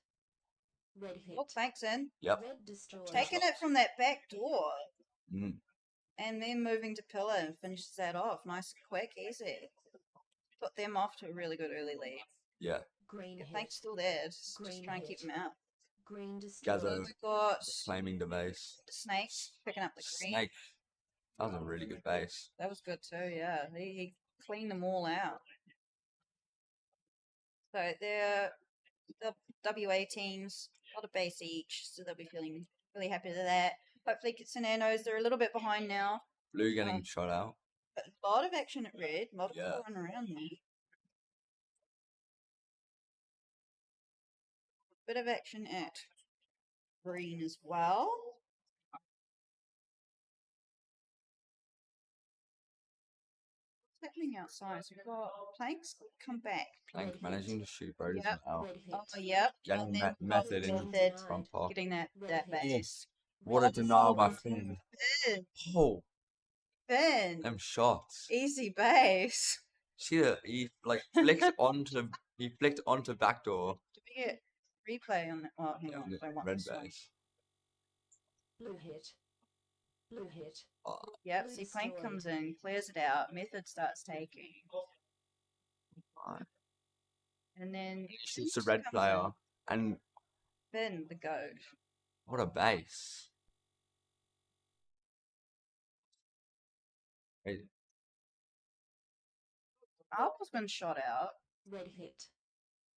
Red hit. Oh, Plank's in. Yep. Red destroyed. Taking it from that back door. Mm. And then moving to pillar and finishes that off. Nice, quick, easy. Put them off to a really good early lead. Yeah. Green hit. Plank's still there. Just Green try and keep hit. them out. Green destroyed. Gazo We've got claiming the base. Snake picking up the green. Snake. That was a really good base. That was good too, yeah. He cleaned them all out. So they're the WA teams, a lot of base each, so they'll be feeling really happy with that. Hopefully Kitsune knows they're a little bit behind now. Blue getting shot out. But a lot of action at red, a lot of Yeah. people running around there. Bit of action at green as well. What's happening outside? So we've got Planks come back. Plank Red managing hit. to shoot Brody's Yep. out. Red hit. Oh, yep. Getting And then method in Method front part. getting that Red hit. base. What a denial by Finn. Finn, Oh, Finn, them shots. easy base. See that he flicked onto backdoor. Did we get replay on that? Well, hang Yeah, on. I want red this one. base. Blue hit. Blue hit. Oh, Yep, Blue see, Plank destroyed. comes in, clears it out, Method starts taking. my. And then Shoots the Finn red comes player. in. And Finn, the goat. what a base. Hey, Alpha's been shot out. Red hit.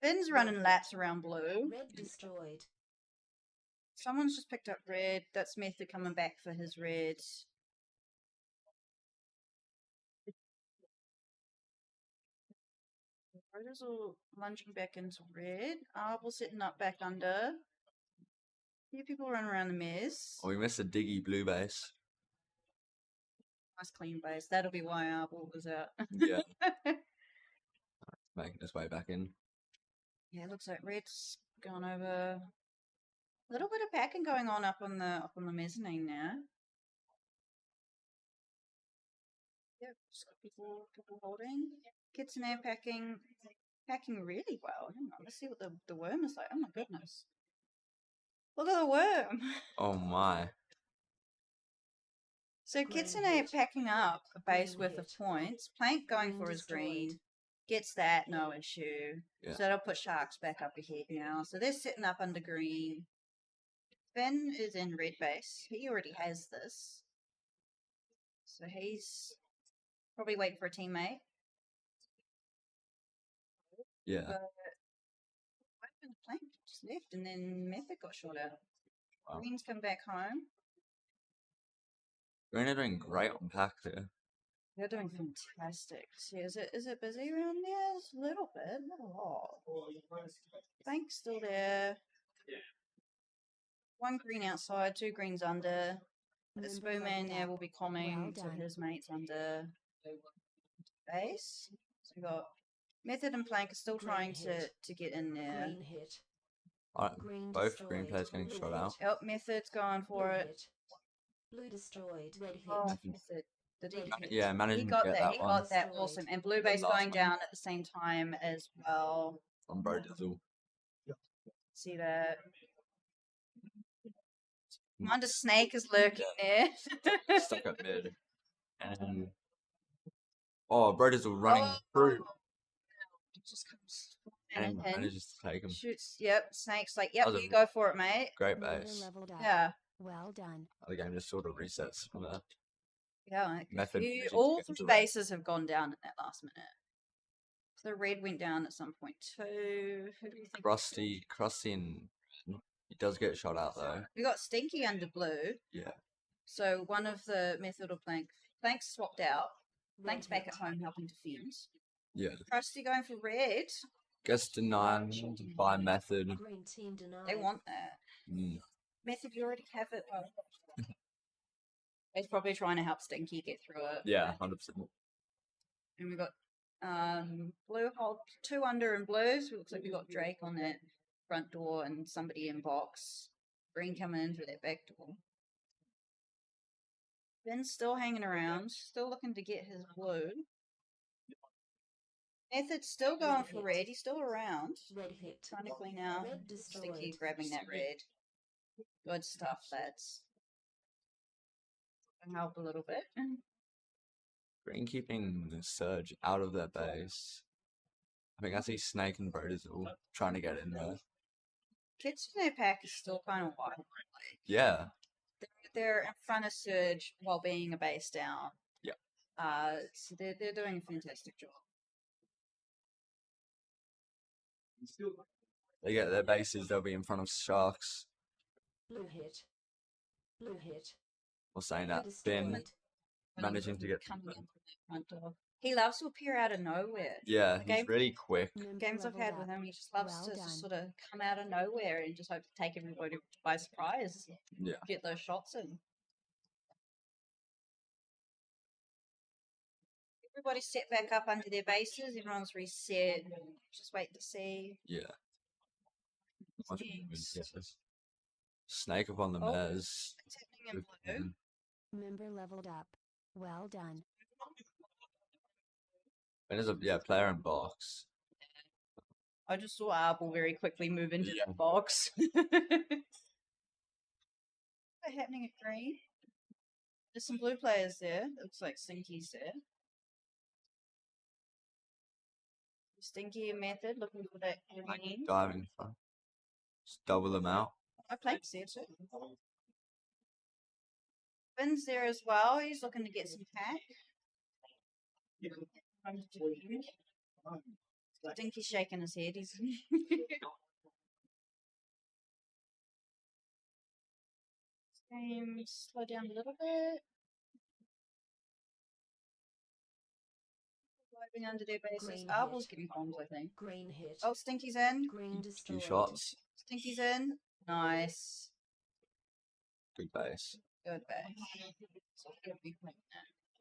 Finn's running laps around blue. Red destroyed. Someone's just picked up red. That's Method coming back for his red. Rotors all lunging back into red. Arbel sitting up back under. Few people running around the mess. oh, we missed a diggy blue base. Nice clean base. That'll be why Arbel was out. Yeah. Making his way back in. Yeah, it looks like red's gone over. A little bit of packing going on up on the mezzanine now. Yep, just got people holding. Kitsune packing really well. Hang on, let's see what the worm is like. Oh my goodness. Look at the worm. Oh my. So Green Kitsune hit. packing up a base Green worth of hit. points. Plank going Green for his green. destroyed. Gets that, no issue. Yeah. So that'll put Sharks back up ahead now. So they're sitting up under green. Finn is in red base. He already has this. So he's probably waiting for a teammate. Yeah. But what happened to Plank? Just left and then Method got shot out. Wow. Green's come back home. Green are doing great on pack there. They're doing fantastic. See, is it busy around there? It's a little bit, not a lot. Plank's still there. One green outside, two greens under. The Members spoon of man the there app. will be coming Well to done. his mates under base. So we got Method and Plank are still Green trying hit. to get in there. Green hit. Alright, Green both destroyed. green players getting Blue shot hit. out. Yep, Method's going Blue for it. hit. Blue destroyed. Red hit. Oh, Method. Method. Did he? Red hit. Yeah, He managing to got get that. that He one got that. Destroyed. Awesome. And blue The base last going one. down at the same time as well. on Brodizzle. See that. Commander Snake is lurking there. Stuck up mid. And Brodizzle running Oh. through Just comes and in. manages to take him. Shoots. Yep. Snake's like, yep, That was you a go for it, mate. Great Member base. leveled up. Yeah. Well done. The game just sort of resets from there. Yeah. Like Method you, managing to all get three into it. bases have gone down in that last minute. So the red went down at some point too. Who do you think? Crusty and he does get shot out though. We got Stinky under blue. Yeah. So one of the Method or Planks swapped out. Red Planks back hit. at home helping defend. Yeah. Krusty going for red. Gets denied by Method. Green team denied. They want that. Method, you already have it. Well, he's probably trying to help Stinky get through it. Yeah, 100%. And we got blue hold 2 under in blue. So it looks like we got Drake on that front door and somebody in box. Green coming in through that back door. Ben's still hanging around, still looking to get his blue. Method's still going for red. He's still around. Red hit. Trying to clean out. Red destroyed. Stinky grabbing that red. Good stuff, lads. Help a little bit. Green keeping the Surge out of their base. I think I see Snake and Brodizzle trying to get in there. Kitsune pack is still kind of wild. Yeah. They're in front of Surge while being a base down. Yeah. So they're doing a fantastic job. They get their bases, they'll be in front of Sharks. Blue hit. Blue hit. Or saying Blue that. Ben destroyed. managing to get Coming in from that front door. He loves to appear out of nowhere. Yeah, The he's game- really quick. Member Games I've leveled had up. with him, he just loves Well to done. just sort of come out of nowhere and just hope to take everybody by surprise. Yeah. Get those shots in. Everybody's set back up under their bases. Everyone's reset. Just wait to see. Yeah. Much Next. yes. Snake up on the Oh, Mez. What's happening in blue? Member leveled up. Well done. And there's a player in box. I just saw Arbel very quickly move into Yeah. the box. What's happening at green? There's some blue players there. Looks like Stinky's there. Stinky and Method looking for that green. Diving front. Just double them out. I played there too. Finn's there as well. He's looking to get some pack. Stinky's shaking his head. He's slow down a little bit. Driving under their bases. Green Arbel's hit. getting bombs, I think. Green hit. Oh, Stinky's in. Green Few destroyed. shots. Stinky's in. Nice. Good base. Good back.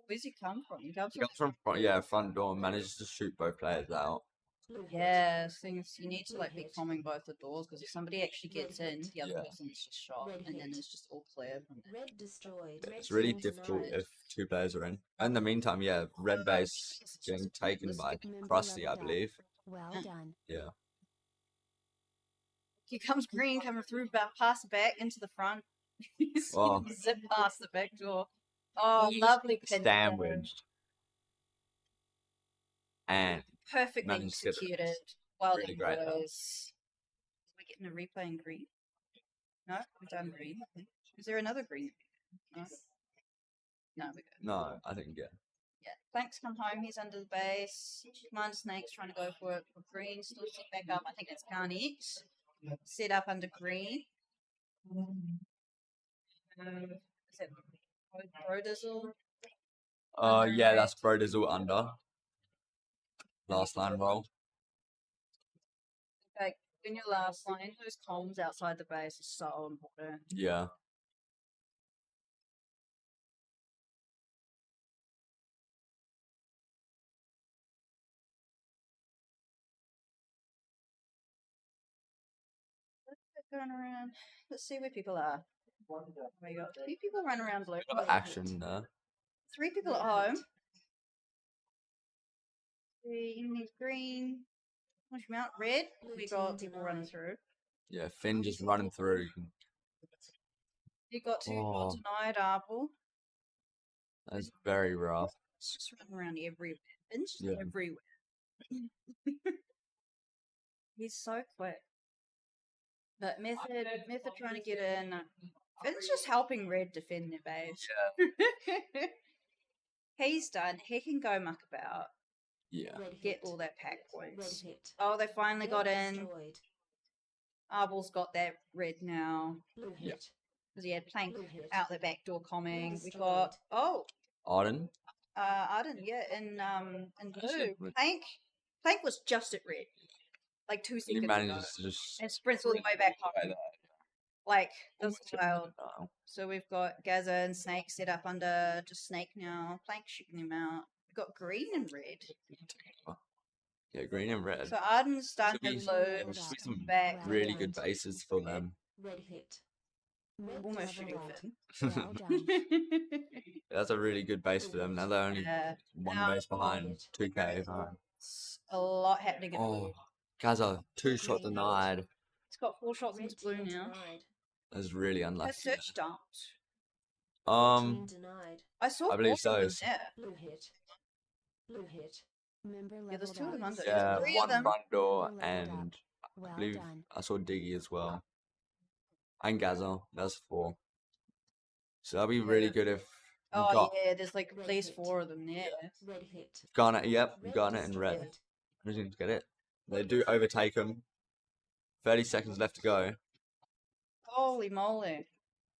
Where's he come from? He comes He comes from front door and manages to shoot both players out. Blue hit. Yeah, things you need to like be combing both the doors because if somebody actually gets in, the other Yeah. person's just shot, Red and then hit. it's just all clear from there. Red destroyed. Red It's really team difficult denied. if 2 players are in. In the meantime, red base getting taken by Member Krusty, I leveled up. believe. Well done. Yeah. Here comes Green coming through, past the back into the front. He's Oh. zip past the back door. Oh, lovely pin. Sandwiched. And Perfectly managed to get it. executed. Well Really done, great, though. boys. Are we getting a replay in green? No, we've done green. I think. Is there another green? No, no, we're good. no, I think Yeah. Planks come home. He's under the base. Commander Snake's trying to go for it. For green, still set back up. I think that's Garnet. Set up under green. Is that Brodizzle? yeah, that's Brodizzle under. Last line roll. Like when your last line, those comms outside the base are so important. Yeah. Going around. Let's see where people are. We got 2 people running around blue. Bit of action there. 3 people at home. 3 enemies green. Push them out. Red. We got people running through. Yeah, Finn just running through. You got 2 Oh. denied apple. That's very rough. It's just running around everywhere. Finn's just Yeah. everywhere. He's so quick. But Method trying to get in. Finn's just helping Red defend their base. Yeah. He's done. He can go muck about. Yeah. Get all that pack points. Red hit. Oh, they finally got in. Destroyed. Arbel's got that red now. Blue Yeah. hit. Because he had Plank Blue hit. out the back door coming. We Destroyed. got Arden? Arden, yeah, in blue. Red. Plank was just at red. Like 2 He seconds ago. manages to just. And sprints all the way back home. Way there. Like, that's Almost hit wild. him now. So we've got Gaza and Snake set up under just Snake now. Plank shooting him out. We've got green and red. Yeah, green and red. So Arden's starting Should to be- load. should be Come some back. Really good bases for them. Red hit. Red Almost level shooting up. Finn. Well done. That's a really good base for them. Now they're only Yeah, one now- base behind 2K. it's a lot happening in blue. Oh, Gaza, 2-shot denied. It's got 4 shots Red into blue team now. denied. That's really Has unlucky. search dumped? Um, Team denied. I saw I believe 4 of them so. there. Blue hit. Blue hit. Member Yeah, there's leveled 2 of them up. under. yeah, 3 of one them. run door Leveled up. and I Well believe done. I saw Diggy as well. And Gaza, that's 4. So that'd be really Yeah. good if we Oh got yeah, there's like at Red least hit. 4 of them there. Red hit. Garnet, yep, Red Garnet and red. destroyed. I just need to get it. They do overtake them. 30 seconds left to go. Holy moly.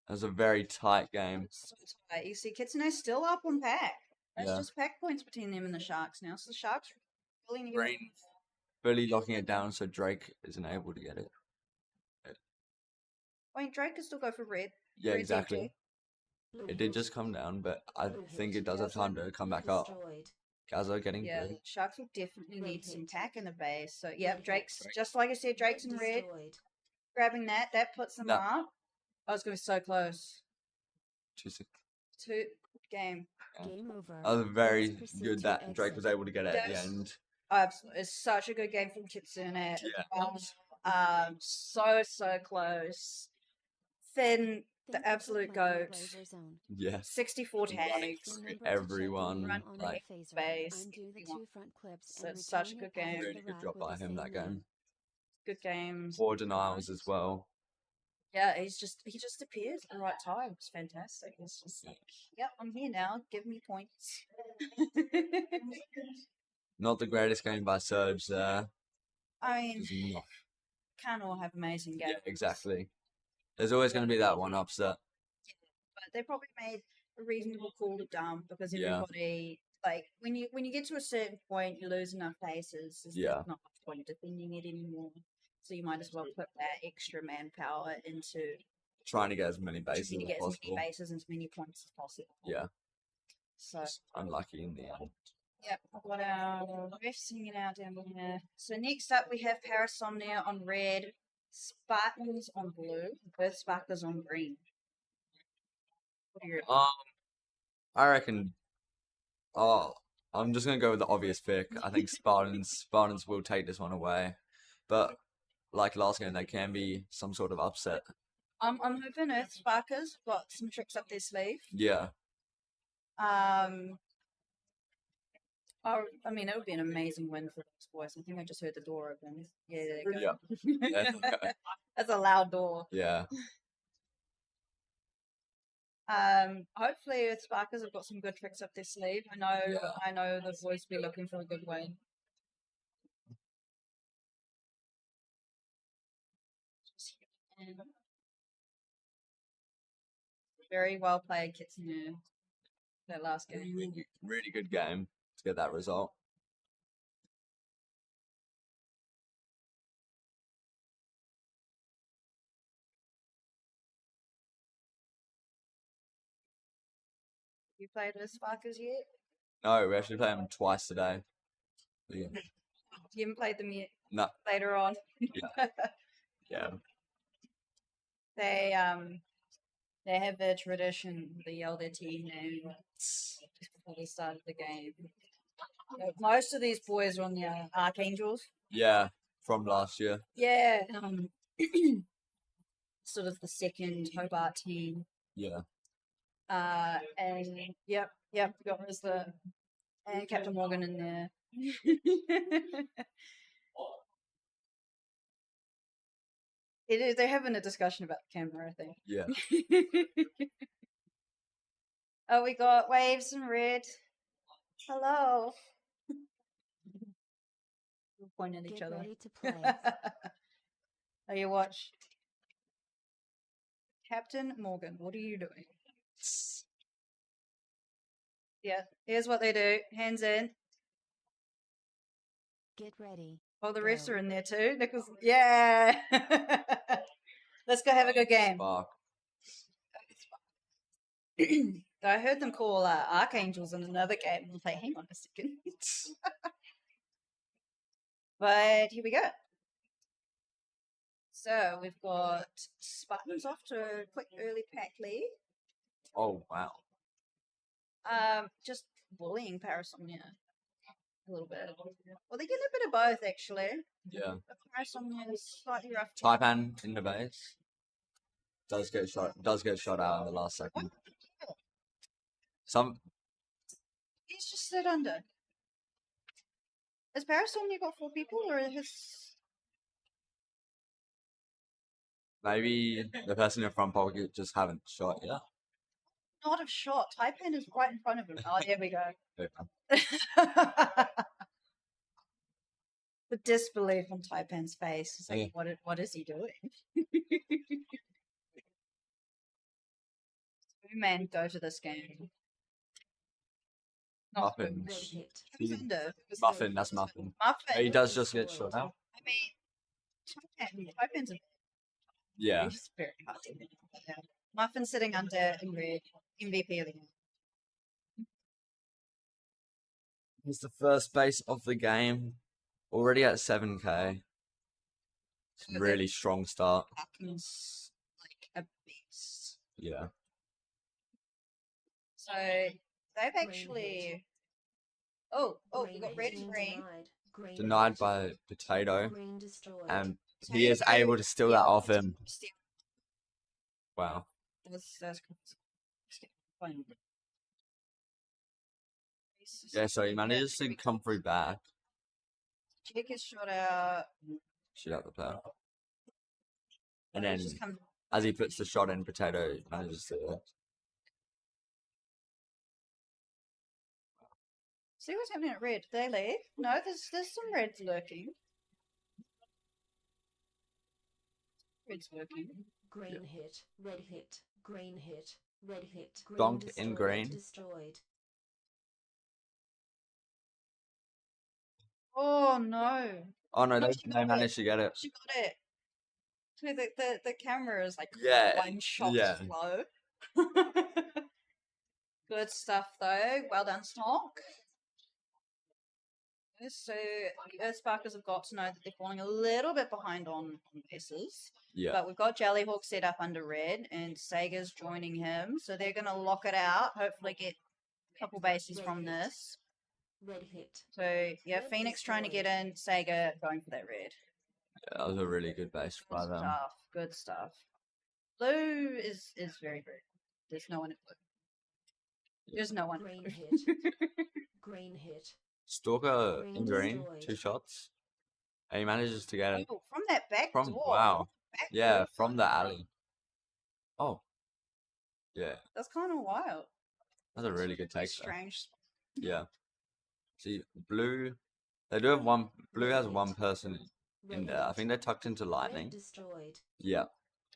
That was a very tight game. So tight. You see Kitsune's still up on pack. It's Yeah. just pack points between them and the Sharks now. So the Sharks really need Green fully locking it down so Drake isn't able to get it. I mean, Drake can still go for red. Yeah, Red's exactly. empty. Blue It did hit. just come down, but I Blue think hit. it does have time to come back up. Destroyed. Gaza getting Yeah, through. Sharks will definitely Red need some hit. pack in the base. So yeah, Red Drake's hit. just like I said, Drake's in red. Destroyed. Grabbing that, that puts them No. up. I was going to be so close. 2-6. 2 game. Game over. That was very Let's proceed good to that Drake was exit. able to get it at the That's- end. Absolutely, it's such a good game from Kitsune. Yeah. So close. Finn, the Thank you for absolute playing goat. Blazer Zone. Yes. 64 Running tags. through Remember to check everyone, the run on like, the phaser, base, undo the everyone. 2 front clips, So and it's such a return good your pass game. to Really the good rack job with by the him same that name. game. Good games. 4 denials as well. Yeah, he just appears at the right time. It's fantastic. It's just like, yep, I'm here now. Give me points. Not the greatest game by Surge there. I mean, Just not. can't all have amazing games. Yeah, exactly. There's always going to be that one upset. But they probably made a reasonable call to dump because Yeah. everybody like when you get to a certain point, you lose enough bases. There's Yeah. not much point defending it anymore. So you might as well put that extra manpower into Trying to get as many bases trying to as get as many possible. bases and as many points as possible. Yeah. So Just unlucky in the end. yeah, I've got our refs hanging out down here. So next up we have Parasomnia on red, Spartans on blue, Earth Sparkers on green. What are your I reckon. Oh, I'm just gonna go with the obvious pick. I think Spartans will take this one away, but like last game, they can be some sort of upset. I'm hoping Earth Sparkers got some tricks up their sleeve. Yeah, I mean, it would be an amazing win for those boys. I think I just heard the door open. Yeah, there you yeah, go. yeah, That's a loud door. yeah. Hopefully Earth Sparkers have got some good tricks up their sleeve. Yeah. I know the boys will be looking for a good win. Very well played, Kitsune. That last game. Really good game to get that result. You played Earth Sparkers yet? No, we actually played them twice today. Yeah. You haven't played them yet? No. Later on? Yeah. They have a tradition. They yell their team name just before they started the game. Most of these boys are on the Archangels. Yeah, from last year. Yeah. Sort of the second Hobart team. Yeah. And yep, we got Rizla and Captain Morgan in there. They're having a discussion about the camera, I think. Yeah. Oh, we got Waves and Red. Hello. We're pointing at each Get other. ready to play. Oh, you watch. Captain Morgan, what are you doing? Yeah, here's what they do. Hands in. Get ready. Oh, the refs Go. are in there too. Nichols. Yeah. Let's go have a good game. Spark. I heard them call Archangels in another game. I was like, hang on a second. But here we go. So we've got Spartans off to a quick early pack lead. Oh, wow. Just bullying Parasomnia a little bit. Well, they get a bit of both actually. Yeah. But Parasomnia is slightly rough. Taipan in the base. Does get shot out in the last second. He's just slid under. Has Parasomnia got 4 people or has... Maybe the person in front pocket just haven't shot yet. Not a shot. Taipan is right in front of him. Oh, there we go. Okay. The disbelief on Taipan's face. It's like, Yeah. what is he doing? Two men go to this game. Not Muffin. Red hit. Thunder. Muffin, that's Muffin. Muffin. He does just get shot out. I mean, Taipan's Yeah. he's very hard to hit. Yeah. Muffin sitting under in red. MVP of the game. He's the first base of the game. Already at 7k. It's a really strong start. Falcons like a beast. Yeah. So they've actually. Oh, we got red and green. Denied by Potato. Green destroyed. And he is able to steal that off him. Wow. That's fun. Yeah, so he manages to come through back. Jake is shot out. Shoot out the player. And then Just come. as he puts the shot in, Potato manages to. See what's happening at red. Did they leave? No, there's some reds lurking. Red's lurking. Green hit. Red hit. Green hit. Red hit. Green Donk in destroyed. green. Destroyed. Oh no! Oh no, she they got managed to get it. She got it. So the camera is like Yeah, one shot yeah. slow. Good stuff though. Well done, Stonk. So the Earthsparkers have got to know that they're falling a little bit behind on bases. Yeah. But we've got Jellyhawk set up under red and Sega's joining him. So they're going to lock it out, hopefully get a couple bases from this. Red hit. So yeah, Red Phoenix trying to get in, Sega going for that red. Yeah, that was a really good base by them. Good stuff. Blue is very good. There's no one in blue. There's no one. Green in hit. blue. Green hit. Stalker Green in green, destroyed. 2 shots. And he manages to get it Oh, from that back from door. wow. Back Yeah, door. from the alley. Oh. Yeah. That's kind of wild. That's a really good take there. Strange. Yeah. See, blue they do have one blue has one person in Red there. I hit. think they're tucked into Red lightning. destroyed. Yeah.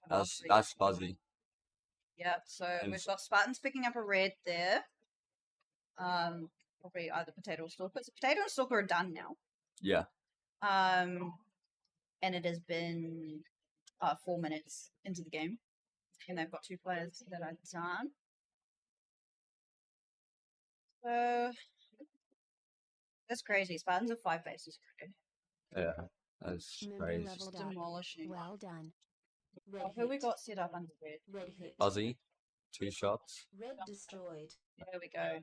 That's fuzzy. Yeah, so And we've got Spartans picking up a red there. Probably either Potato or Stalker. So Potato and Stalker are done now. Yeah. And it has been 4 minutes into the game. And they've got 2 players that are done. So that's crazy. Spartans have 5 bases already. Yeah. That's Member crazy. leveled Just up. demolishing. Well done. Red Who we hit. got set up under red? Red hit. Aussie, 2 shots. Red destroyed. There we go.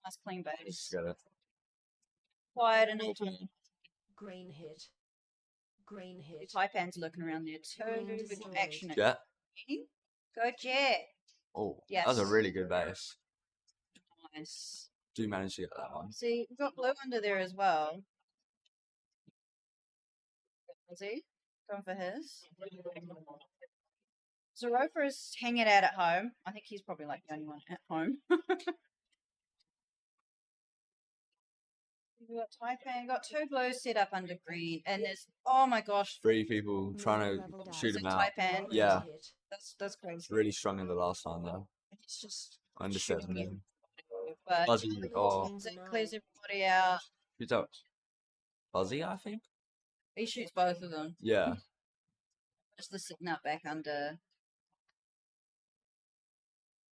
Nice clean Let's base. get it. Quiet and open. Green hit. Green The hit. Taipan's looking around there too. Green We've got destroyed. action at Jet. green. Go Jet. Oh, that was a Yes. really good base. Nice. Do manage to get that one. See, we've got blue under there as well. Is he? Going for his. Zeropa is hanging out at home. I think he's probably like the only one at home. We've got Taipan, got 2 blues set up under green, and there's, oh my gosh, 3 people trying Leveled to up. shoot is him it out. Taipan? Yeah. Red hit. That's crazy. It's really strong in the last time though. It's just Under shooting 7 me. in. But Aussie, oh, it clears everybody out. who's that? Aussie, I think? He shoots both of them. Yeah. Just the sitting up back under.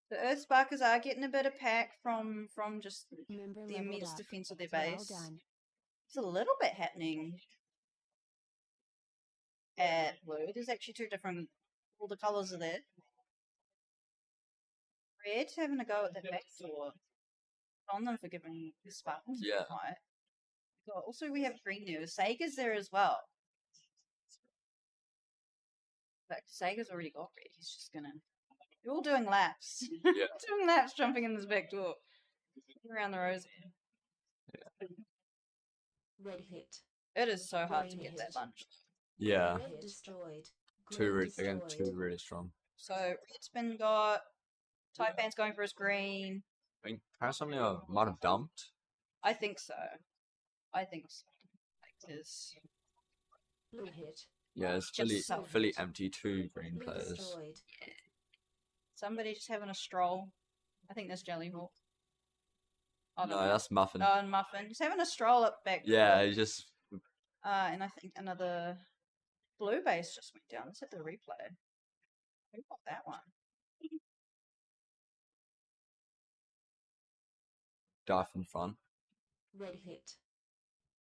The Earth Sparkers are getting a bit of pack from just Member the leveled immense up. defense of their Well base. done. There's a little bit happening at blue. There's actually 2 different, all the colours are there. Red having a go at that back door. On them for giving the Spartans a Yeah. fight. Also, we have green there. Sager's there as well. In fact, Sager's already got red. He's just gonna. They're all doing laps. Yeah. Doing laps, jumping in this back door. Around the rosy. Red hit. It is so hard to Green get that hit. bunch. Yeah. Red destroyed. 2 Green really, again, destroyed. 2 really strong. So Red's been got. Taipan's going for his green. I think Parasomnia might have dumped. I think so. I think so. Because Blue hit. Yeah, it's Just fully, so- fully empty 2 green Blue players. destroyed. somebody just having a stroll. I think that's Jellyhawk. I don't No, know. that's Muffin. Oh, and Muffin. Just having a stroll up back. Yeah, he just And I think another blue base just went down. Let's hit the replay. Who got that one? dive in front. Red hit.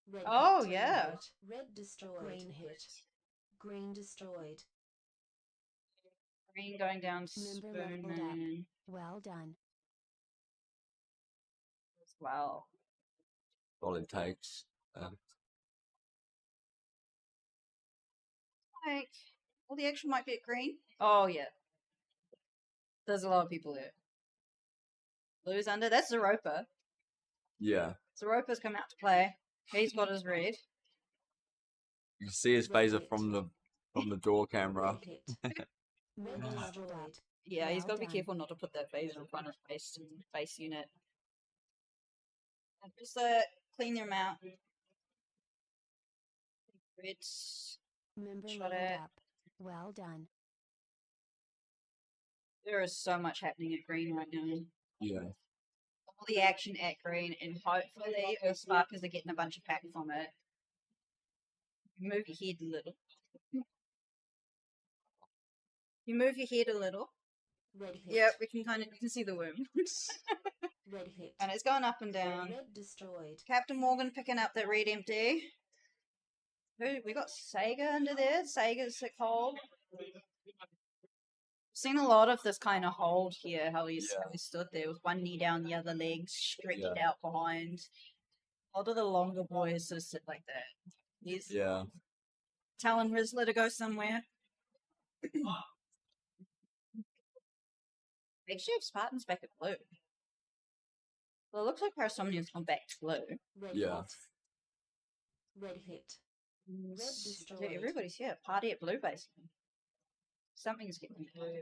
Red Oh, hit. yeah. Red, red destroyed. Green hit. Green destroyed. Green going down to Member leveled up. Spoonman Well done. as well. All it takes. Like, all the action might be at green. Oh, yeah. There's a lot of people there. Blue's under. That's Zeropa. Yeah. Zeropa's come out to play. He's got his red. You can see his Red phaser hit. from the door camera. Red hit. Red destroyed. Yeah, he's Well got to be done. careful not to put that phaser in front of his base unit. And just to clean them out. Reds. Member Shot leveled it. up. Well done. There is so much happening at green right now. Yeah. All the action at green, and hopefully Earth Sparkers are getting a bunch of pack from it. Move your head a little. You move your head a little. Red hit. Yep, we can you can see the worm. Red hit. And it's going up and down. Red destroyed. Captain Morgan picking up that red empty. Who we got Sega under there. Sega's sick hold. Seen a lot of this kind of hold here, how he stood there with one knee down, the other leg stretched out behind. A lot of the longer boys sort of sit like that. He's Yeah. telling Rizzler to go somewhere. They actually have Spartans back at blue. Well, it looks like Parasomnia's gone back to blue. Red Yeah. hit. Red hit. Red Yeah, destroyed. everybody's here. Party at blue, basically. Something's getting blue.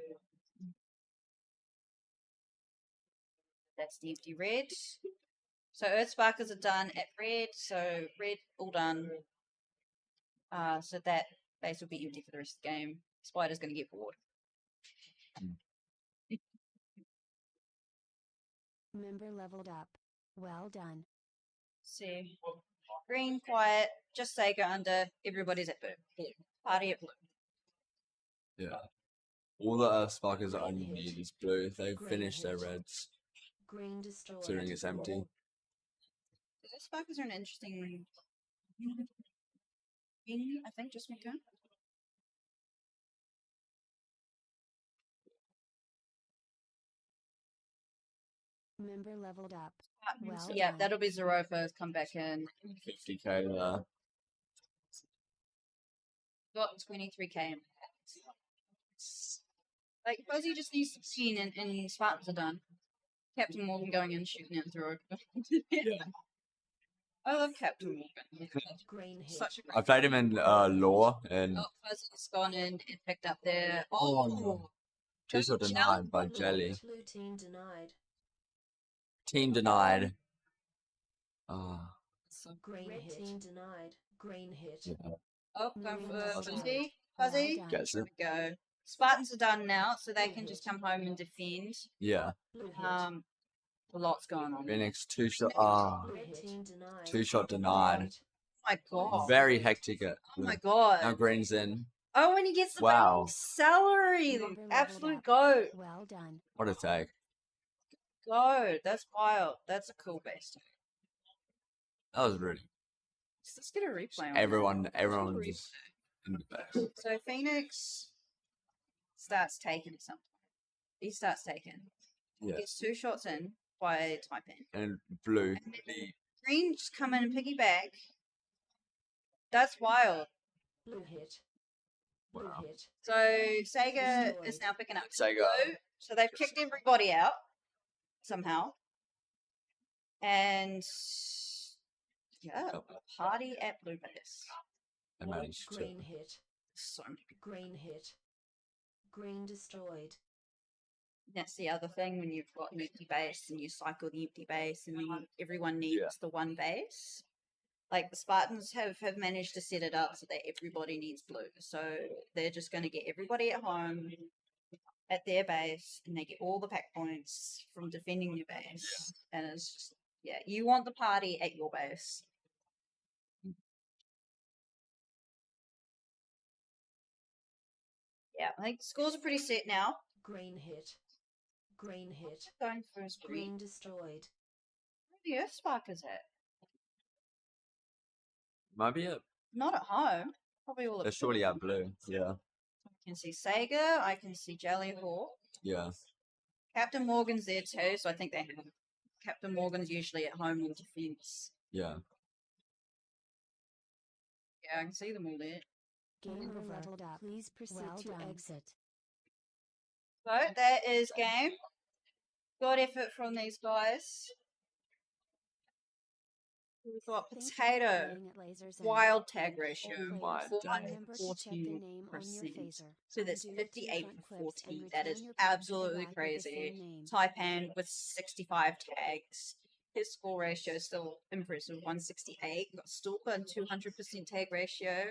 That's the empty red. So Earth Sparkers are done at red. So red all done. So that base will be empty for the rest of the game. Spider's going to get bored. Member leveled up. Well done. See, green quiet. Just Sega under. Everybody's at blue. Party at blue. Yeah. All the Sparkers that only need is blue. They've finished their reds, Green destroyed. considering it's empty. Earth Sparkers are an interesting. Green, I think, just went down. Member leveled up. Well Yeah, done. that'll be Zeropa's come back in. 50k there. Got 23k. Like, Fuzzy just needs to see and Spartans are done. Captain Morgan going in, shooting at Zeropa. Yeah. I love Captain Morgan. Green hit. Such a great. I played him in lore and Oh, Fuzzy's gone in and picked up there. Oh, two shot denied by Jelly. Blue team denied. Team denied. Ah, Green hit. Team denied. Green hit. yeah. Oh, going for Well Fuzzy. done. Fuzzy. Well done. Gets There it. we go. Spartans are done now, so they can just come home and defend. Yeah. Blue hit. A lot's going on. Phoenix two shot. Ah, Red team denied. two shot denied. Oh my god. Very hectic. Oh my god. Now Green's in. Oh, and he gets the Wow. big salary. Number leveled Absolute up. goat. Well done. What a take. Goat. That's wild. That's a cool base. That was really. Let's get a replay on Everyone that. was just in the best. So Phoenix starts taking something. He starts taking. Yeah. Gets 2 shots in by typing. And blue. Green just come in and piggyback. That's wild. Blue hit. Blue Wow. hit. So Sega is now picking up Sega. blue. So they've kicked everybody out somehow. And yeah, Yep. party at Blue Base. They managed to. Green hit. So many people. Green hit. Green destroyed. That's the other thing when you've got an empty base and you cycle the empty base and then everyone needs Yeah. the one base. Like the Spartans have managed to set it up so that everybody needs blue. So they're just going to get everybody at home at their base and they get all the pack points from defending your base. And it's just, yeah, you want the party at your base. Yeah, I think scores are pretty set now. Green hit. Green hit. Going first green. Green destroyed. Where the Earth Spark is at? Might be it. Not at home. Probably all They're at surely out blue. Yeah. I can see Sega. I can see Jellyhawk. Yeah. Captain Morgan's there too, so I think they have. Captain Morgan's usually at home on defense. Yeah. Yeah, I can see them all there. Game over. Leveled up. Please proceed to exit. So that is game. Good effort from these guys. We've got Thank you for Potato. playing at Lasers and Wild tag ratio. My Players, day. remember to check their name on your 14%. phaser. So that's Undo 58 front for clips and 14. That return is your card to the absolutely rack with the crazy. same name. Taipan with 65 tags. His score ratio is still impressive, 168. Got Stalker and 200% tag ratio.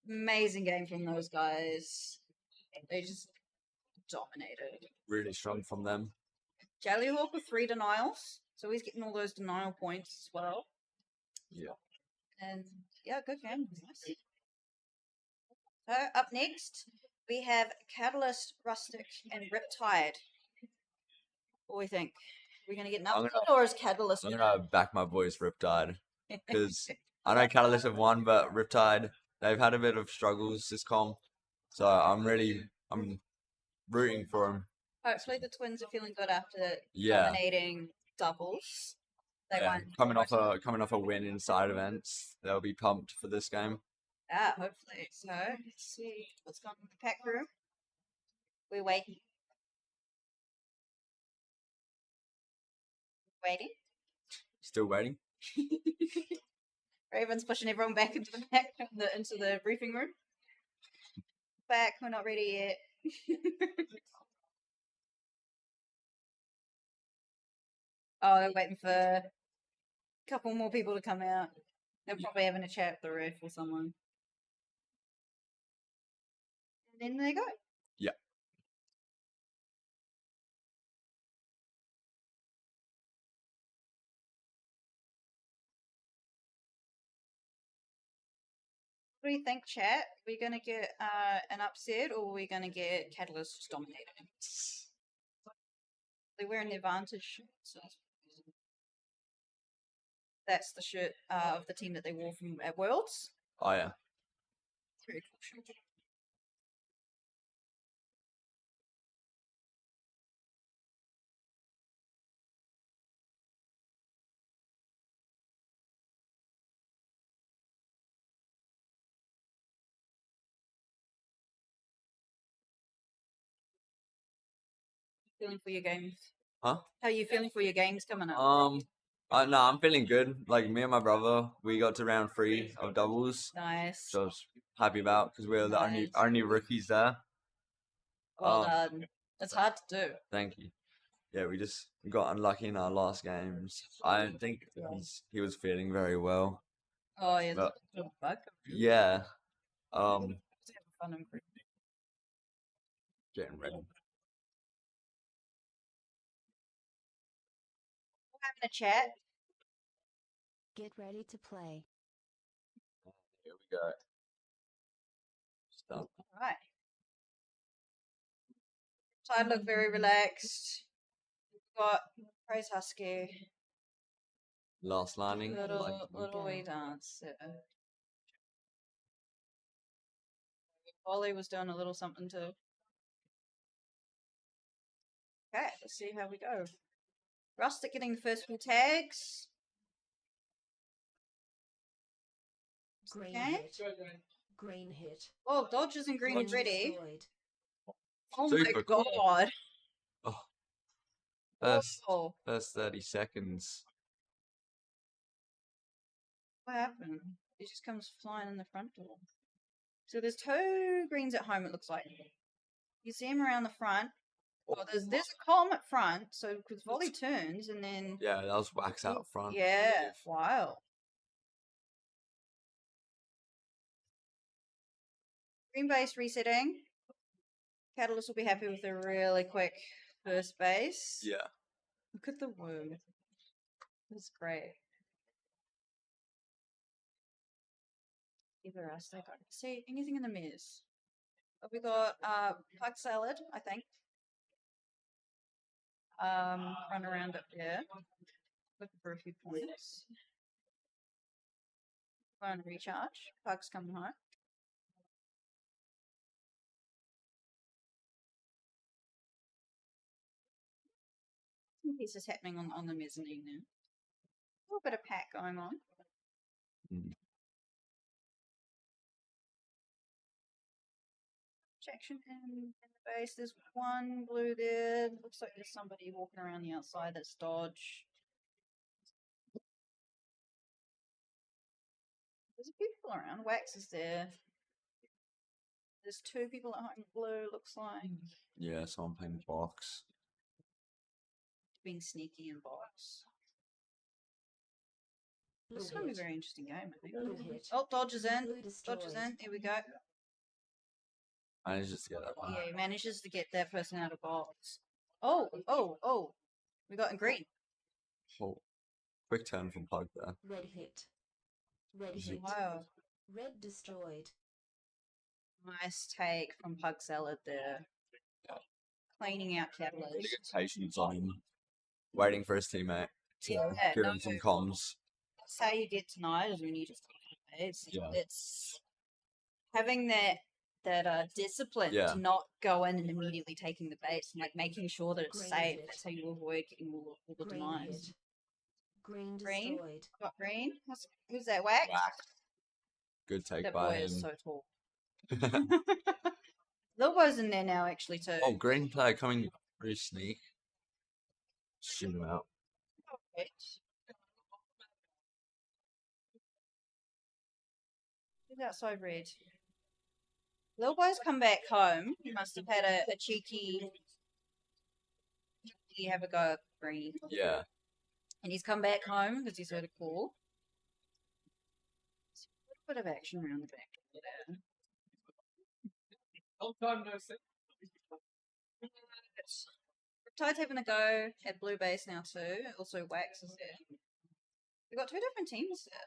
Amazing game from those guys. They just dominated. Really strong from them. Jellyhawk with 3 denials. So he's getting all those denial points as well. Yeah. And yeah, good game. Nice. So up next, we have Catalyst, Rustic, and Riptide. What do we think? We're going to get an I'm upset or is Catalyst I'm winning? gonna back my boys Riptide because I know Catalyst have won, but Riptide they've had a bit of struggles this comp, so I'm rooting for them. Hopefully the Twins are feeling good after Yeah. dominating doubles. They Yeah, won. coming off a win in side events, they'll be pumped for this game. Ah, hopefully. So let's see what's going on in the pack room. We're waiting. Waiting. Still waiting. Raven's pushing everyone back into the back into the briefing room. Back, we're not ready yet. Oh, they're waiting for a couple more people to come out. They're probably having a chat with the ref or someone. And then they go. Yeah. What do you think, chat? We're going to get an upset or are we going to get Catalyst just dominating? They're wearing the Vantage shirt. So that's the shirt of the team that they wore from at Worlds. Oh yeah. Very cool shirt. Feeling for your games? Huh? How are you feeling for your games coming up? No, I'm feeling good. Like me and my brother, we got to round 3 of doubles, Nice. so I was happy about because we were the Nice. only rookies there. Well done. It's hard to do. Thank you. Yeah, we just got unlucky in our last games. I don't think he was feeling very well. Oh yeah, But- that's a little bug. Yeah. Let's have fun and free. Getting ready. We're having a chat. Get ready to play. Here we go. Stop. Right. So I look very relaxed. We've got Praise Husky. Last lining. Little wee dance. Ollie was doing a little something too. Okay, let's see how we go. Rustic getting the first few tags. Green Okay. hit. Green hit. Oh, dodges and green Green ready. destroyed. Oh Super my cool. god. First Oh, 30 seconds. what happened? It just comes flying in the front door. So there's 2 greens at home, it looks like. You see him around the front. Oh, there's a column at front, so because volley turns and then Yeah, that was wax out front. yeah, wow. Green base resetting. Catalyst will be happy with a really quick first base. Yeah. Look at the woo. That's great. Either us, they don't see anything in the mirrors. Oh, we got pug salad, I think. Run around up there. Looking for a few points. Go and recharge. Pug's coming home. Some pieces happening on the mezzanine now. A little bit of pack going on. Mm. Action in the base. There's one blue there. Looks like there's somebody walking around the outside that's dodge. There's a few people around. Wax is there. There's 2 people at home. Blue looks like Yeah, someone playing box. being sneaky in box. Blue This is going to be a hit. very interesting game, I think. Blue hit. Oh, dodges in. Blue destroyed. Dodges in. Here we go. I just to get that one. Yeah, he manages to get that person out of box. Oh. We got in green. Oh, quick turn from Pug there. Red hit. Red hit. Wow. Red destroyed. Nice take from Pug Salad there. Cleaning out Pretty Catalyst. good patience on him. Waiting for his teammate to Yeah, give no, him some comms. That's how you get tonight is when you just it's Yeah. it's having that discipline Yeah. to not go in and immediately taking the base and like making sure that it's Green safe. hit. That's how you avoid getting all the Green denies. hit. Green Green? destroyed. Got green. Who's that? Wax. Good take That by boy him. is so tall. Little boy's in there now actually too. Oh, green player coming through sneak. Shoot him out. Who's outside red? Little boy's come back home. He must have had a cheeky have a go at green. Yeah. And he's come back home because he's heard a call. There's a little bit of action around the back. there. Riptide's having a go at blue base now too. Also Wax is there. We've got 2 different teams there.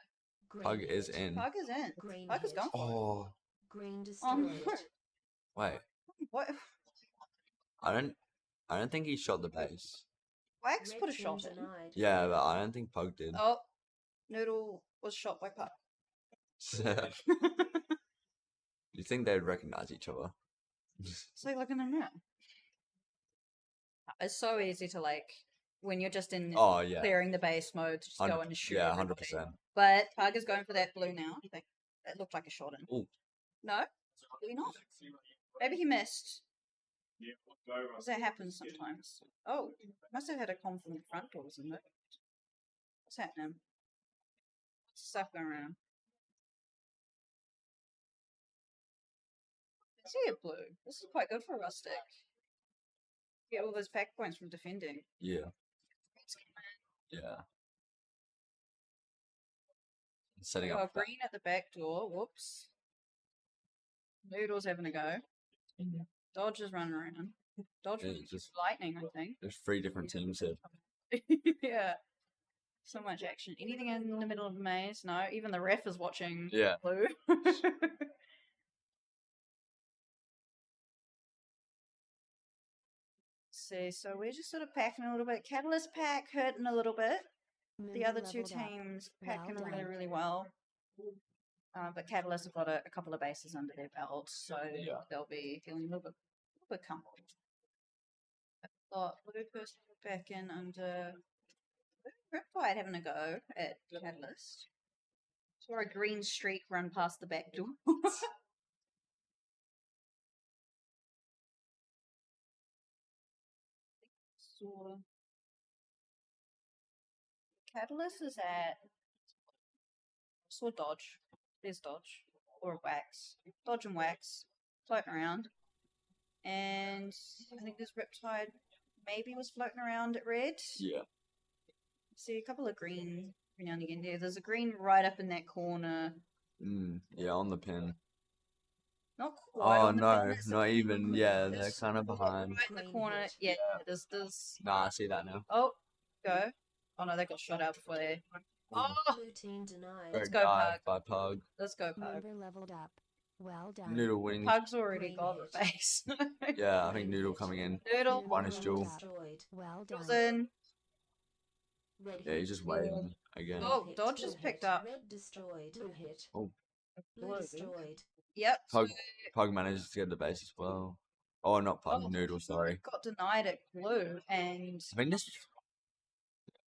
Green Pug hit. is in. Pug is in. Green Pug is hit. gone. Oh, Green Oh, no. destroyed. wait. What? I don't think he shot the base. Wax Red put a team shot in. denied. Yeah, but I don't think Pug did. Oh, Noodle was shot by Pug. You think they'd recognize each other? So looking at that. It's so easy to like when you're just in Oh yeah. clearing the base mode to just go in and shoot. Yeah, everybody. 100%. But Pug is going for that blue now. I think that looked like a shot in. Ooh. No, maybe not. Maybe he missed. Does that happen sometimes? Oh, must have had a con from the front doors, isn't it? What's happening? Stuff going around. I see it blue. This is quite good for Rustic. Get all those pack points from defending. Yeah. Yeah. Setting Oh, up. green at the back door. Whoops. Noodle's having a go. Dodge is running around. Dodge Yeah, with just- lightning, I think. There's 3 different teams here. Yeah. So much action. Anything in the middle of the maze? No. Even the ref is watching Yeah. blue. See, so we're just sort of packing a little bit. Catalyst pack hurting a little bit. The Member other two leveled up. teams Well packing done. really, really well. But Catalyst have got a couple of bases under their belt, so Yeah. they'll be feeling a little bit comfortable. Got blue person back in under Riptide having a go at Catalyst. Saw a green streak run past the back door. Saw Catalyst is at saw Dodge. There's Dodge. Or Wax. Dodge and Wax. Floating around. And I think this Riptide maybe was floating around at red. Yeah. See a couple of green every now and again there. There's a green right up in that corner. Yeah, on the pin. Not quite. Oh on the no, pin, it's not even. Yeah, they're it's kind of behind. right in the Green corner. hit. Yeah, there's. Nah, I see that now. Oh, go. Oh no, they got shot out before they. Oh, Blue team denied. Let's Great go, dive Pug. by Pug. let's go, Pug. Member leveled up. Well done. Noodle winning. Pug's already Green got hit. the base. Yeah, I think Noodle coming in. Noodle Member One is leveled Jewel. up. Destroyed. Well goes done. in. Red Yeah, hit. he's just waiting again. Oh, Hit. Dodge Blue has picked hit. up. Red destroyed. Blue hit. Oh. Blue destroyed. Yep. Pug, Pug manages to get the base as well. Oh, not Pug, Oh. Noodle, sorry. Got denied at blue, and I think this.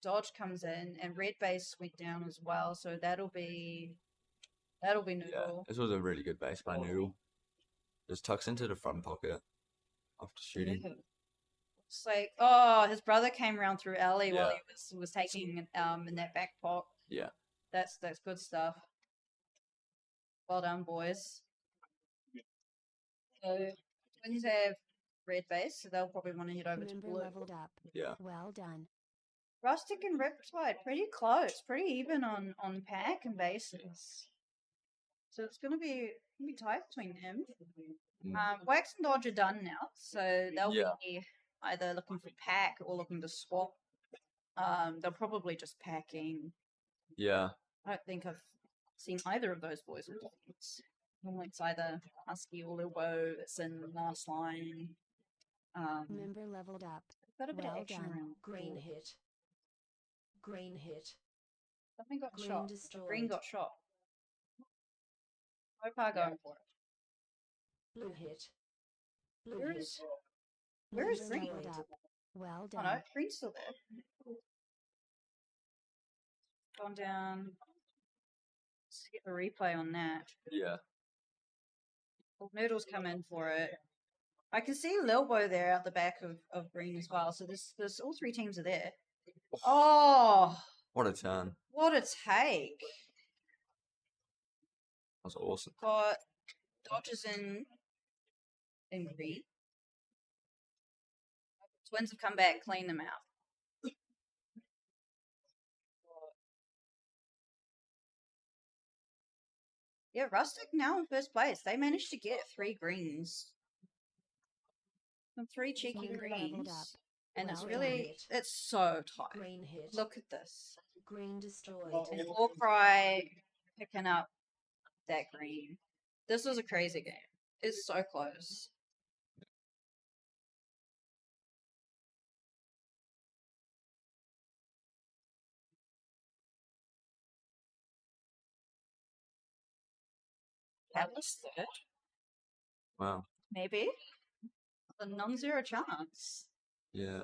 Dodge comes in, and red base went down as well. So that'll be Noodle. Yeah, this was a really good base by Noodle. Just tucks into the front pocket after shooting. Yeah. It's like, oh, his brother came around through alley while Yeah. he was taking in that back pot. Yeah. That's good stuff. Well done, boys. So twins have red base, so they'll probably want to head over to Member blue. leveled up. Yeah. Well done. Rustic and Riptide, pretty close, pretty even on pack and bases. So it's gonna be tight between them. Wax and Dodge are done now, so they'll Yeah. be either looking for pack or looking to swap. They're probably just packing. Yeah. I don't think I've seen either of those boys with defense. Normally it's either Husky or Lilbo that's in last line. Member leveled up. Got a bit Well of action done. around. Green hit. Green hit. Something got Green shot. destroyed. Green got shot. Hopar going for it. Blue hit. Blue Where hit. is- where is Member green? leveled up. Well Oh done. no, Green's still there. Gone down. Let's get the replay on that. Yeah. Well, Noodles come in for it. I can see Lilbo there out the back of Green as well. So there's all three teams are there. Oh, What a turn. what a take! That's awesome. Got Dodgers in Green. Twins have come back, clean them out. Yeah, Rustic now in first place. They managed to get 3 greens. Some 3 cheeky Member leveled greens. up. And it's Well really, done. it's so tight. Green hit. Look at this. Green destroyed. And Warcry picking up that green. This was a crazy game. It's so close. Atlas third, Wow. maybe. A non-zero chance. Yeah.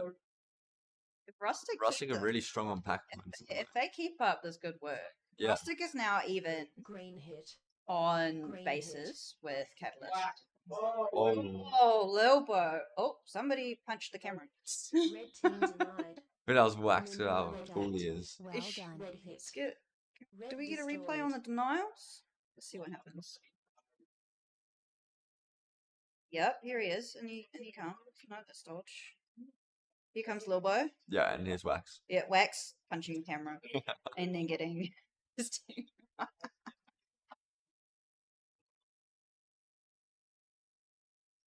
If Rustic, Rustic are really strong on pack points. if they keep up this good work, Yeah. Rustic is now even Green hit. on Green bases with Catalyst. Oh, Oh, Lilbo. Oh, somebody punched the camera. Red team denied. but that was whacked to Member how red cool he out. is. Well Ish. done. Red hit. Let's get. Red Do we get a replay destroyed. on the denials? Let's see what happens. Yep, here he is, and he comes. No, that's dodge. Here comes Lilbo. Yeah, and here's wax. Yeah, Wax punching the camera, and then getting his team.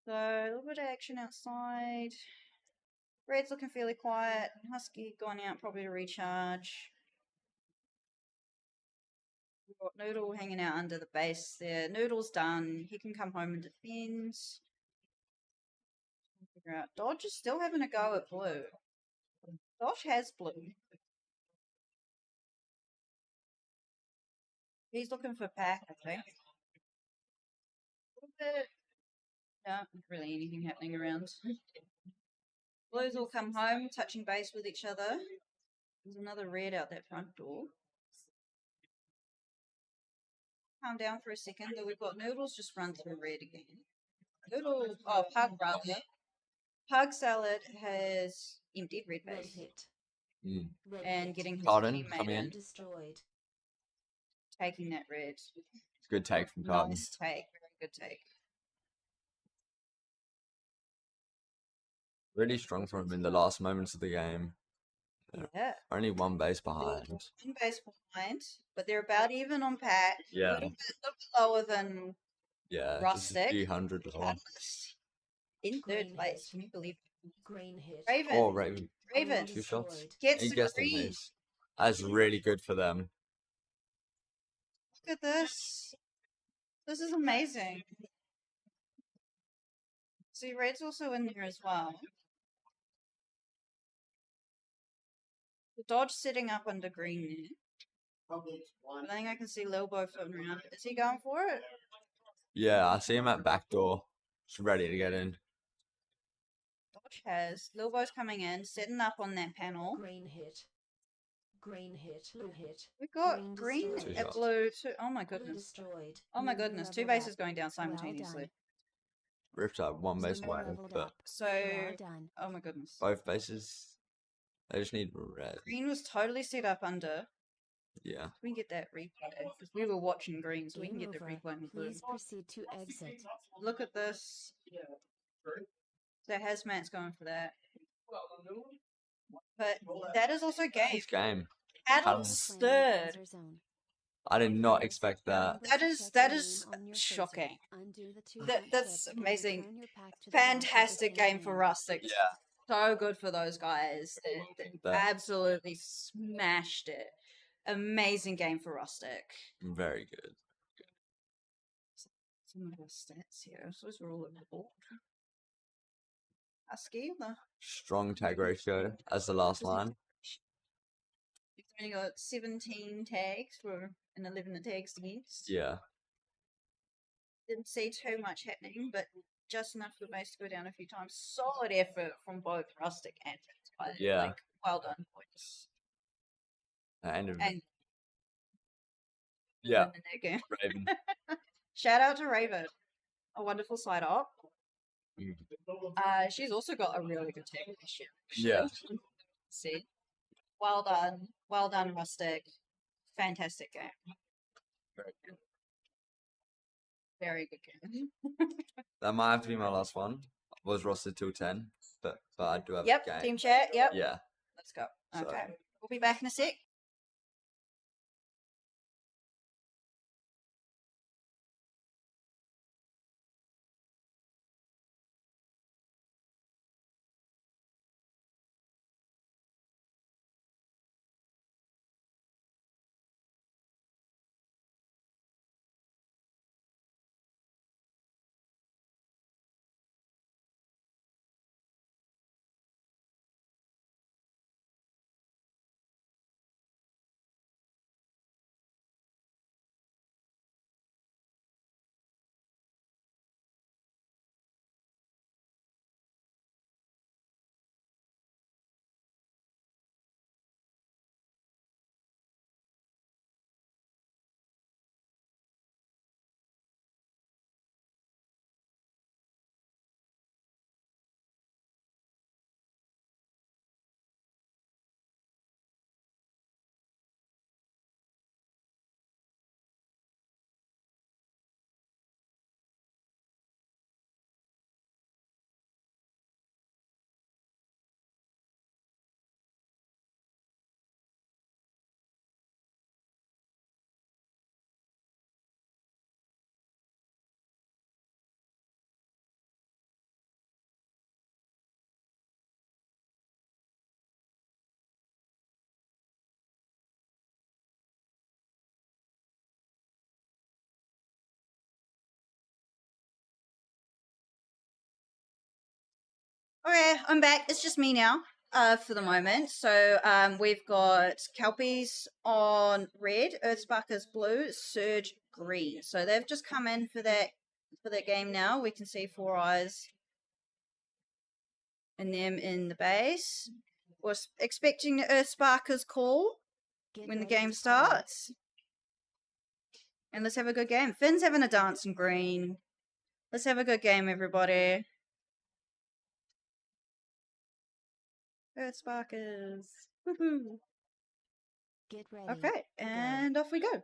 So a little bit of action outside. Red's looking fairly quiet. Husky gone out probably to recharge. We've got Noodle hanging out under the base there. Noodle's done. He can come home and defend. Figure out. Dodge is still having a go at blue. Dodge has blue. He's looking for pack, I think. A little bit. No, not really anything happening around. Blues all come home, touching base with each other. There's another red out that front door. Calm down for a second, though we've got Noodles just run through red again. Noodle, oh, Pug rather. Pug Salad has emptied red Red base hit. Mm. Red and hit. getting his Garden teammate coming in, in. Destroyed. taking that red. Good take from Carlton. Nice take, very good take. Really strong from him in the last moments of the game. Yeah. Only one base behind. One base behind, but they're about even on pack. Yeah. A little bit lower than Yeah, just a Rustic. few hundred lower. In third Green place. hit. Can you believe Green hit. Raven. Oh, Raven. Raven Two shots. gets He the gets the green. base. That's really good for them. Look at this. This is amazing. See, red's also in there as well. The dodge sitting up under green there. I think I can see Lilbo floating around. Is he going for it? Yeah, I see him at back door. Just ready to get in. Dodge has. Lilbo's coming in, sitting up on that panel. Green hit. Green hit. Blue hit. We've got Green green destroyed. at blue too. Oh my Blue goodness. destroyed. Oh my Member goodness. Two leveled bases up. going down Well simultaneously. done. Riptide one base Member away, leveled but up. So, Well done. oh my goodness. both bases, they just need red. Green was totally set up under. Yeah. We can get that replay because we were watching green, so we can Game get the over. replay in blue. Please proceed to exit. Look at this. So Hazmat's going for that. But that is also game. It's game. Adams Planning third. buzzer zone. I did not expect that. That is shocking. That's amazing. Fantastic game for Rustic. Yeah. So good for those guys. They That- absolutely smashed it. Amazing game for Rustic. Very good. Some of our stats here. So those were all over the board. Husky, the Strong tag ratio as the last line. We've only got 17 tags for and 11 tags against. Yeah. Didn't see too much happening, but just enough for the base to go down a few times. Solid effort from both Rustic and Riptide. Yeah. Like, well done, boys. And And yeah, in that game. Raven. Shout out to Raven. A wonderful side op. Mm. She's also got a really good tag ratio. Yeah. See. Well done. Well done, Rustic. Fantastic game. Very good. Very good game. That might have to be my last one. I was rostered till 10, but I do have Yep, a game. team chat. Yep. Yeah. Let's go. So- Okay. We'll be back in a sec. Okay, I'm back. It's just me now, for the moment. So, we've got Kelpies on red, Earthsparkers blue, Surge green. So they've just come in for that game now. We can see Four Eyes and them in the base. We're expecting the Earthsparkers call Get when the ready game to fight. starts. And let's have a good game. Finn's having a dance in green. Let's have a good game, everybody. Earthsparkers. Woohoo. Get ready. Okay, Go. and off we go.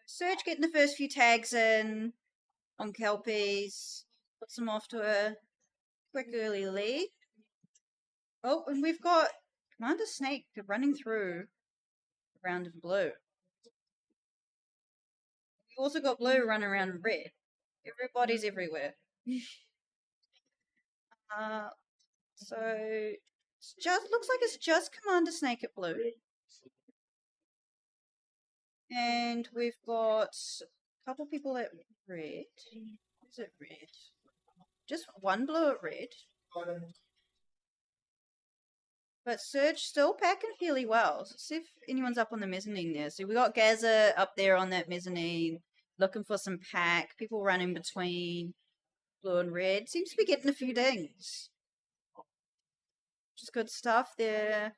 Surge getting the first few tags in on Kelpies. Puts them off to a quick early lead. Oh, and we've got Commander Snake running through the round in blue. We've also got blue running around in red. Everybody's everywhere. So it's just looks like it's just Commander Snake at blue. And we've got a couple people at red. Is it red? Just one blue at red. But Surge still packing fairly well. So see if anyone's up on the mezzanine there. So we got Gaza up there on that mezzanine, looking for some pack. People running between blue and red. Seems to be getting a few dings. Which is good stuff there.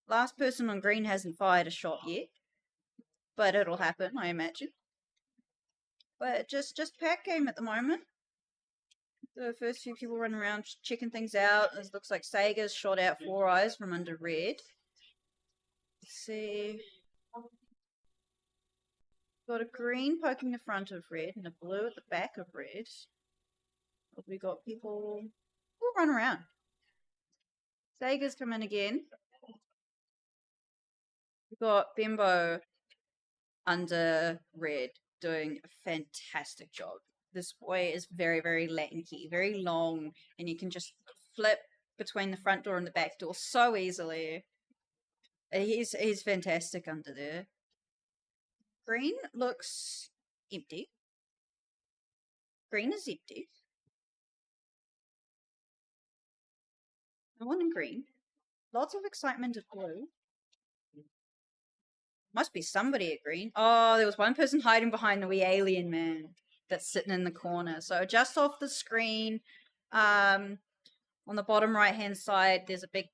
Last person on green hasn't fired a shot yet. But it'll happen, I imagine. But just pack game at the moment. The first few people running around checking things out. It looks like Sega's shot out Four Eyes from under red. Let's see. Got a green poking the front of red and a blue at the back of red. We got people all run around. Sega's come in again. We've got Bimbo under red doing a fantastic job. This boy is very, very lanky, very long, and you can just flip between the front door and the back door so easily. He's fantastic under there. Green looks empty. Green is empty. No one in green. Lots of excitement at blue. Must be somebody at green. Oh, there was one person hiding behind the wee alien man that's sitting in the corner. So just off the screen, on the bottom right-hand side, there's a big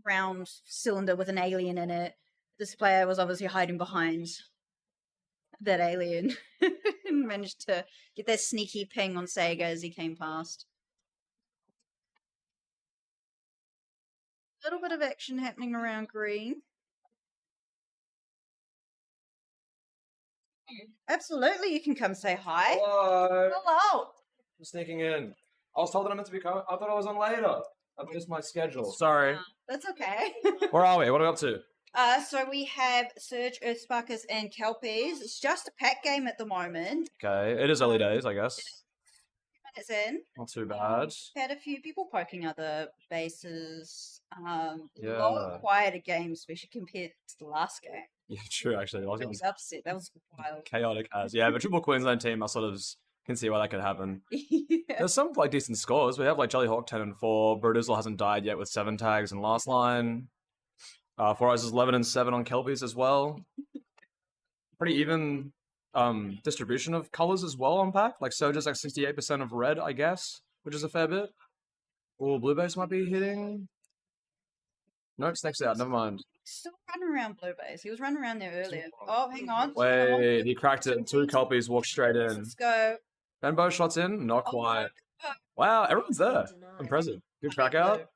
round cylinder with an alien in it. This player was obviously hiding behind that alien and managed to get that sneaky ping on Sega as he came past. A little bit of action happening around green. Absolutely, you can come say hi. Hello. Hello. I'm sneaking in. I was told that I meant to be coming. I thought I was on later. I missed my schedule. Sorry. That's okay. Where are we? What are we up to? So we have Surge, Earthsparkers, and Kelpies. It's just a pack game at the moment. Okay, it is early days, I guess. Minutes in. Not too bad. Had a few people poking other bases. A lot Yeah. quieter games, especially compared to the last game. Yeah, true, actually. I was upset. That was wild. Chaotic as. Yeah, but Triple Queensland team, I sort of can see why that could happen. Yeah. There's some like decent scores. We have like Jellyhawk 10-4. Brudizzle hasn't died yet with 7 tags in last line. Four Eyes is 11-7 on Kelpies as well. Pretty even distribution of colors as well on pack. Like Surge is like 68% of red, I guess, which is a fair bit. Oh, Blue Base might be hitting. Nope, Snake's out. Never mind. Still running around Blue Base. He was running around there earlier. Oh, hang on. Wait, he cracked it. 2 Kelpies walked straight in. Let's go. Benbow shots in. Not quite. Wow, everyone's there. Impressive. Good crack out.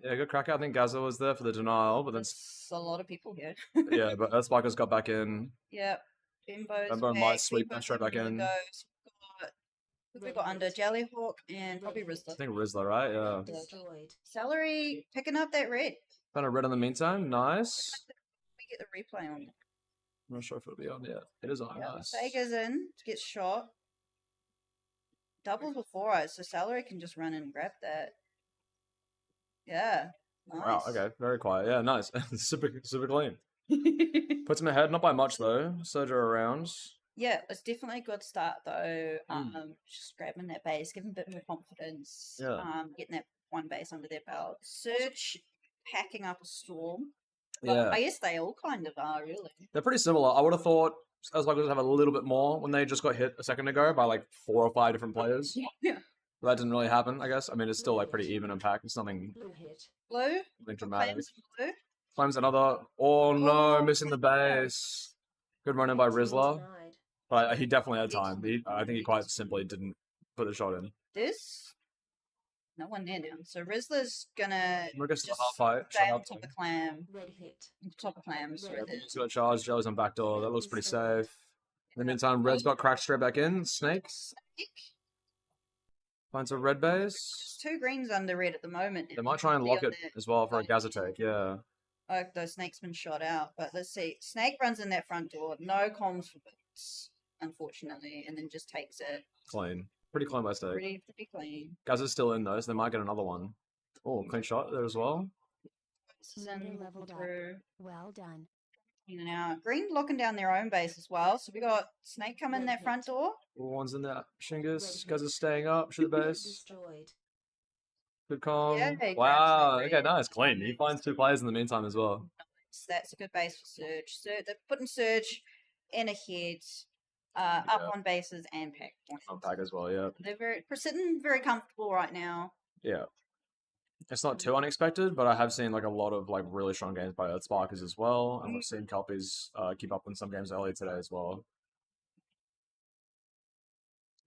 Yeah, good crack out. I think Gaza was there for the denial, but then There's a lot of people here. yeah, but Earthsparkers got back in. Yep. Bimbo's Bimbo back. might sweep Bimbo's straight back ready to in. go. So we got under Jellyhawk and probably I Rizzler. think Rizzler, right? Yeah. Destroyed. Celery picking up that red. Kind of red in the meantime. Nice. We get the replay on. I'm not sure if it'll be on yet. It is on. Yep. Nice. Sega's in, gets shot. Doubles with Four Eyes, so Celery can just run in and grab that. Yeah. Nice. Wow. Okay. Very quiet. Yeah. Nice. Super clean. Puts him ahead, not by much though. Surger around. Yeah, it's definitely a good start though. Mm. Just grabbing that base, giving a bit more confidence. Yeah. Getting that one base under their belt. Surge packing up a storm. But Yeah. I guess they all kind of are really. They're pretty similar. I would have thought as long as have a little bit more when they just got hit a second ago by like 4 or 5 different players. Yeah. But that didn't really happen, I guess. I mean, it's still like pretty even in pack. It's nothing, Blue hit. Blue. nothing dramatic. Flames blue. Flames another. Oh no, Oh, missing the base. Good run in by 18 Rizzler. denied. But he definitely had time. I think he quite simply didn't put the shot in. This. No one there now. So Rizzler's gonna We're going to the just half fight. stay Shut on up. top of clam. Red hit. Top of clams. Red Right there. He's got charge. Jelly's on backdoor. That looks pretty safe. In the meantime, Red's got cracked straight back in. Snake Snake. finds a red base. There's 2 greens under red at the moment. They might try and Be lock on it there. as well for a Gazatake, yeah. Oh, the snake's been shot out. But let's see. Snake runs in that front door. No comms for boots, unfortunately, and then just takes it. Clean. Pretty clean by stake. Pretty clean. Gaz is still in though, so they might get another one. Oh, clean shot there as well. This is Member in leveled up. through. Well done. In and out. Green locking down their own base as well. So we got Snake coming in that front door. All one's in there. Shingus. Gaz is staying up. Shoot the Blue base. destroyed. Good calm. Yeah, he Wow. grabs Okay, that nice. Clean. He finds 2 players in the meantime as well. So that's a good base for Surge. So they're putting Surge in ahead, up Yeah. on bases and pack points. On pack as well, yeah. They're sitting very comfortable right now. Yeah. It's not too unexpected, but I have seen like a lot of like really strong games by Earth Sparkers as well, and we've seen Kelpies keep up in some games earlier today as well.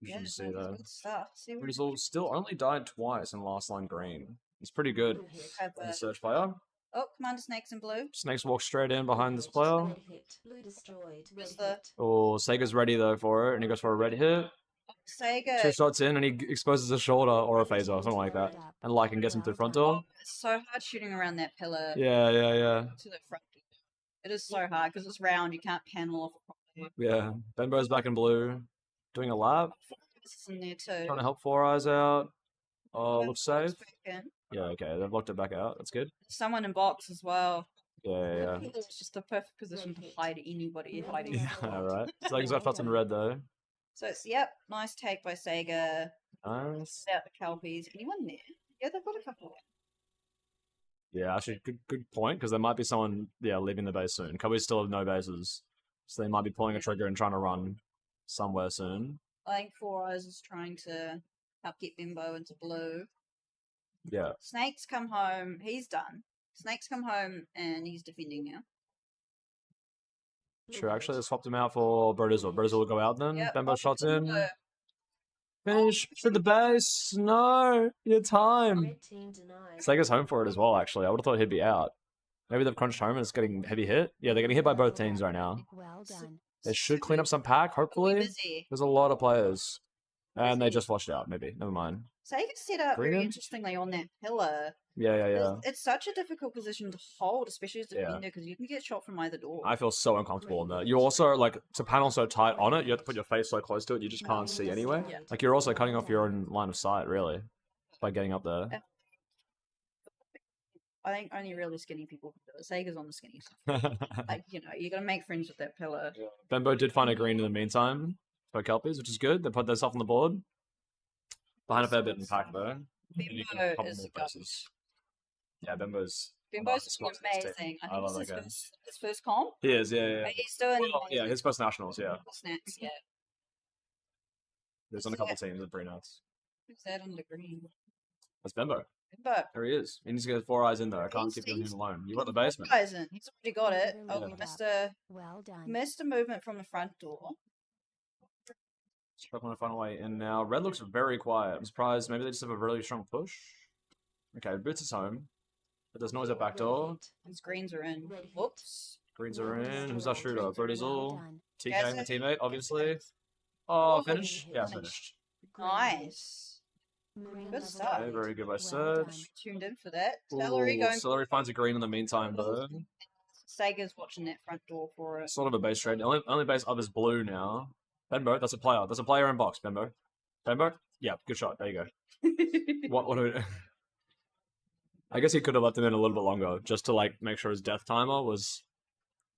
You should see that's that. good stuff. See what Rizzle still only died twice in last line green. It's pretty good Blue hit. have for the a, search player. oh, Commander Snakes in blue. Snakes walk straight in behind this player. Red hit. Blue destroyed. Red Is the- hit. Oh, Sega's ready though for it, and he goes for a red hit. 2 Sega. shots in, and he exposes a shoulder or a phaser, something like that. Powered up. And Lycan gets him through front door. It's so hard shooting around that pillar Yeah. to the front door. It is so hard because it's round. You can't panel off it properly. Yeah. Benbo's back in blue, doing a lap, This is in there too. trying to help Four Eyes out. Oh, looks safe. Back in. Yeah, okay, they've locked it back out. That's good. Someone in box as well. Yeah. It's just the perfect position to hide anybody hiding. Yeah, alright. So he's got shots in red though. So it's yep, nice take by Sega. Nice. Out the Kelpies. Anyone there? Yeah, they've got a couple. Yeah, actually, good point, because there might be someone, leaving the base soon. Kelpies still have no bases, so they might be pulling a trigger and trying to run somewhere soon. I think Four Eyes is trying to help get Bimbo into blue. Yeah. Snake's come home. He's done. Snake's come home and he's defending now. Blue Sure, hit. actually, they swapped him out for Brodizzle. Brodizzle will go out then. Yep, Bembo oh, shots Bimbo. in. Finish for the base. No, your time. Red team denied. Sega's home for it as well, actually. I would have thought he'd be out. Maybe they've crunched home and it's getting heavy hit. Yeah, they're getting hit by both teams right now. Well done. They should clean up some pack, We're hopefully. busy. There's a lot of players. And they just washed out, maybe. Never mind. Sega set up very Green? interestingly on that pillar. Yeah. It's such a difficult position to hold, especially as a Yeah. defender, because you can get shot from either door. I feel so uncomfortable in that. You also, like, to panel so tight on it, you have to put your face so close to it, you just can't see anyway. Yeah. Like, you're also cutting off your own line of sight, really, by getting up there. I think only really skinny people can do it. Sega's on the skinny side. Like, you got to make friends with that pillar. Bembo did find a green in the meantime for Kelpies, which is good. They put their stuff on the board. Behind a fair bit in pack, though. And you can Bimbo cover is more a gun. places. Yeah, Bembo's... Bimbo's Spartans team. amazing. I I think love this that guy. is his first comp. He is, yeah. But he's doing Well, yeah, his first nationals, yeah. snacks. Yeah. There's on a couple teams that are pretty nuts. Who's that on the green? That's Bembo. Bimbo. There he is. He needs to get 4 eyes in there. I can't He's- keep him he's- alone. You got the basement. Guys in. He's already got it. Yeah. Oh, Well done. missed a movement from the front door. Struggling to find a way in now. Red looks very quiet. I'm surprised. Maybe they just have a really strong push. Okay, Boots is home. But there's noise at back door. His greens are in. Red hit. Whoops. Greens are in. Who's our shooter? Well Brodizzle. done. TKing the Yes, teammate, obviously. Oh, Oh, finish? Yeah, finish. finished. Nice. Green Good leveled stuff. Okay, very good by Well Surge. done. Tuned in for that. Celery going. Celery finds a green in the meantime, though. Sega's watching that front door for it. Sort of a base trade. Only base up is blue now. Benbo, that's a player. That's a player in box, Benbo. Benbo? Yeah, good shot. There you go. What do we... I guess he could have left him in a little bit longer, just to like make sure his death timer was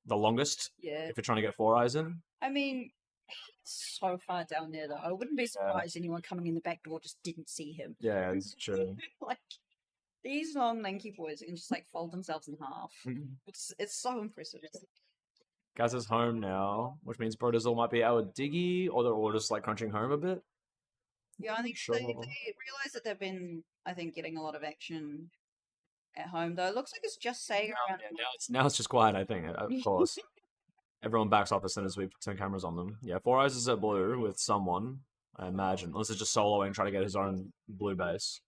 the longest Yeah. if you're trying to get 4 eyes in. I mean, So far down there, though. I wouldn't be surprised anyone coming in the back door just didn't see him. Yeah, it's true. Like, these long, lanky boys can just, like, fold themselves in half. It's so impressive. Gaz is home now, which means Brodizzle might be out with Diggy, or they're all just like crunching home a bit. Yeah, I think Sure. they realise that they've been, I think, getting a lot of action at home, though. It looks like it's just Sega around. Now it's just quiet, I think, of course. Everyone backs off as soon as we turn cameras on them. Yeah, Four Eyes is at blue with someone, I imagine. Unless it's just soloing, trying to get his own blue base.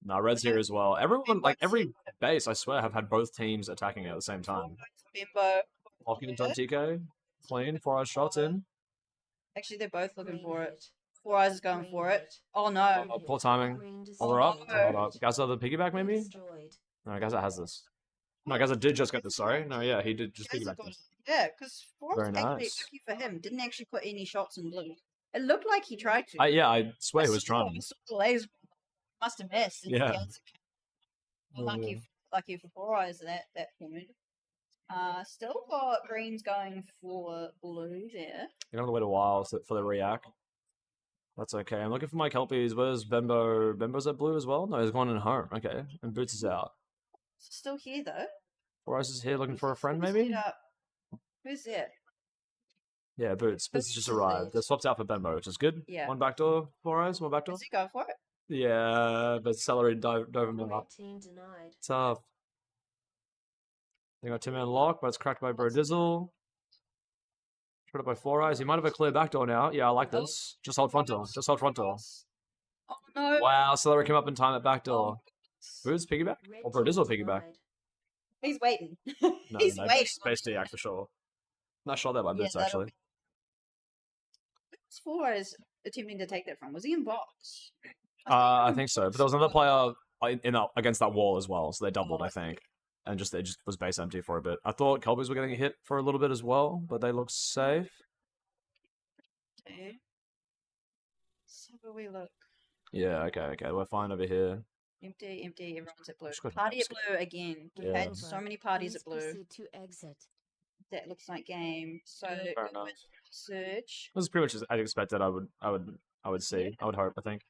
No, Red's here as well. Everyone, like every base, I swear, have had both teams attacking at the same time. Bimbo. Locking into TK. Clean, Four Eyes shots in. Actually, they're both looking Green for it. hit. 4 Eyes is going Green for it. hit. Oh no. Oh, poor timing. Green Hold her up. destroyed. Hold up. Gaza the piggyback, maybe? Destroyed. No, Gaza has this. No, Gaza did just get this, sorry. No, yeah, he did just Guys piggyback have got this. it. Yeah, because 4 Very Eyes actually, nice. lucky for him, didn't actually put any shots in blue. It looked like he tried to. Yeah, I swear he I was saw- trying. I saw the laser. Must have missed. and Yeah. the answer came. Lucky for 4 Eyes at that point. Still got greens going for blue there. You're gonna wait a while for the react. That's okay. I'm looking for my Kelpies. Where's Bembo? Bembo's at blue as well? No, he's gone in home. Okay. And Boots is out. Still here though. Four Eyes is here looking for a friend, Who's maybe? lit up? Who's there? Yeah, Boots. Boots just arrived. They're swapped out for Bembo, which is good. Yeah. One back door, Four Eyes, one back door. Is he going for it? Yeah, but Celery dove him Red up. team denied. Tough. They got two-man lock, but it's cracked by Brodizzle. Put up by Four Eyes. He might have a clear back door now. Yeah, I like this. Just hold front door. Just hold front door. Oh no. Wow, Celery came up in time at back door. Oh, Boots piggyback? Red Or team Brodizzle piggyback? denied. he's waiting. No, he's no, waiting. Space DX for sure. Nice shot there by Boots, that'll actually. be- Who's 4 Eyes attempting to take that from? Was he in box? I think so. But there was another player against that wall as well, so they doubled, I think. And it just was base empty for a bit. I thought Kelpies were getting hit for a little bit as well, but they look safe. Okay. So where we look. Yeah, okay. We're fine over here. Empty. Everyone's at blue. Just got- Party at blue again. We've Yeah. had so many parties at Please blue. proceed to exit. That looks like game. So Fair enough. search. This is pretty much as I'd expected. I would see. I would hope. I think.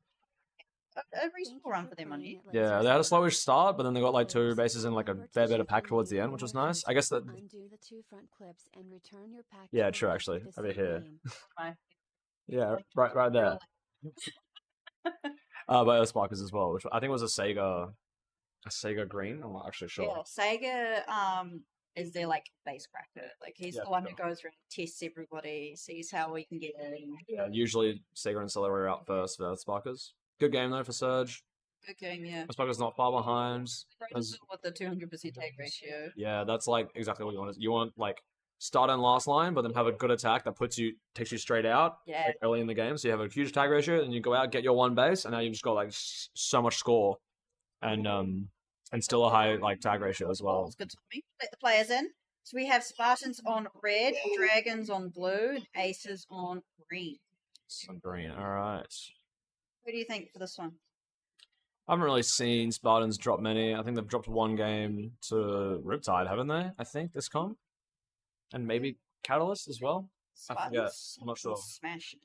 A reasonable run for their money. Yeah, they had a slowish start, but then they got like two bases in like a fair bit of pack towards the end, which was nice. I guess that. Undo the two front clips and return your pack Yeah, to true, the actually. left Over this here. game. Yeah, right there. But Sparkers as well, which I think was a Sega green. I'm not actually sure. Yeah, Sega is their like base cracker. Like he's Yeah, the one sure. who goes around, tests everybody, sees how we can get in. Yeah, usually Sega and Celery are out first for Sparkers. Good game though for Surge. Good game, yeah. Sparkers not far behind. Brodizzle with the 200% take ratio. Yeah, that's like exactly what you want. You want like start and last line, but then have a good attack that takes you straight out Yeah. like, early in the game. So you have a huge tag ratio, and you go out, get your one base, and now you've just got like so much score, and still a high like tag ratio as well. It's good to me. Let the players in. So we have Spartans on red, Dragons on blue, and Aces on green. Some green. All right. What do you think for this one? I haven't really seen Spartans drop many. I think they've dropped one game to Riptide, haven't they? I think this comp, and maybe Catalyst as well. I forget. Spartans I'm not sure. Smash.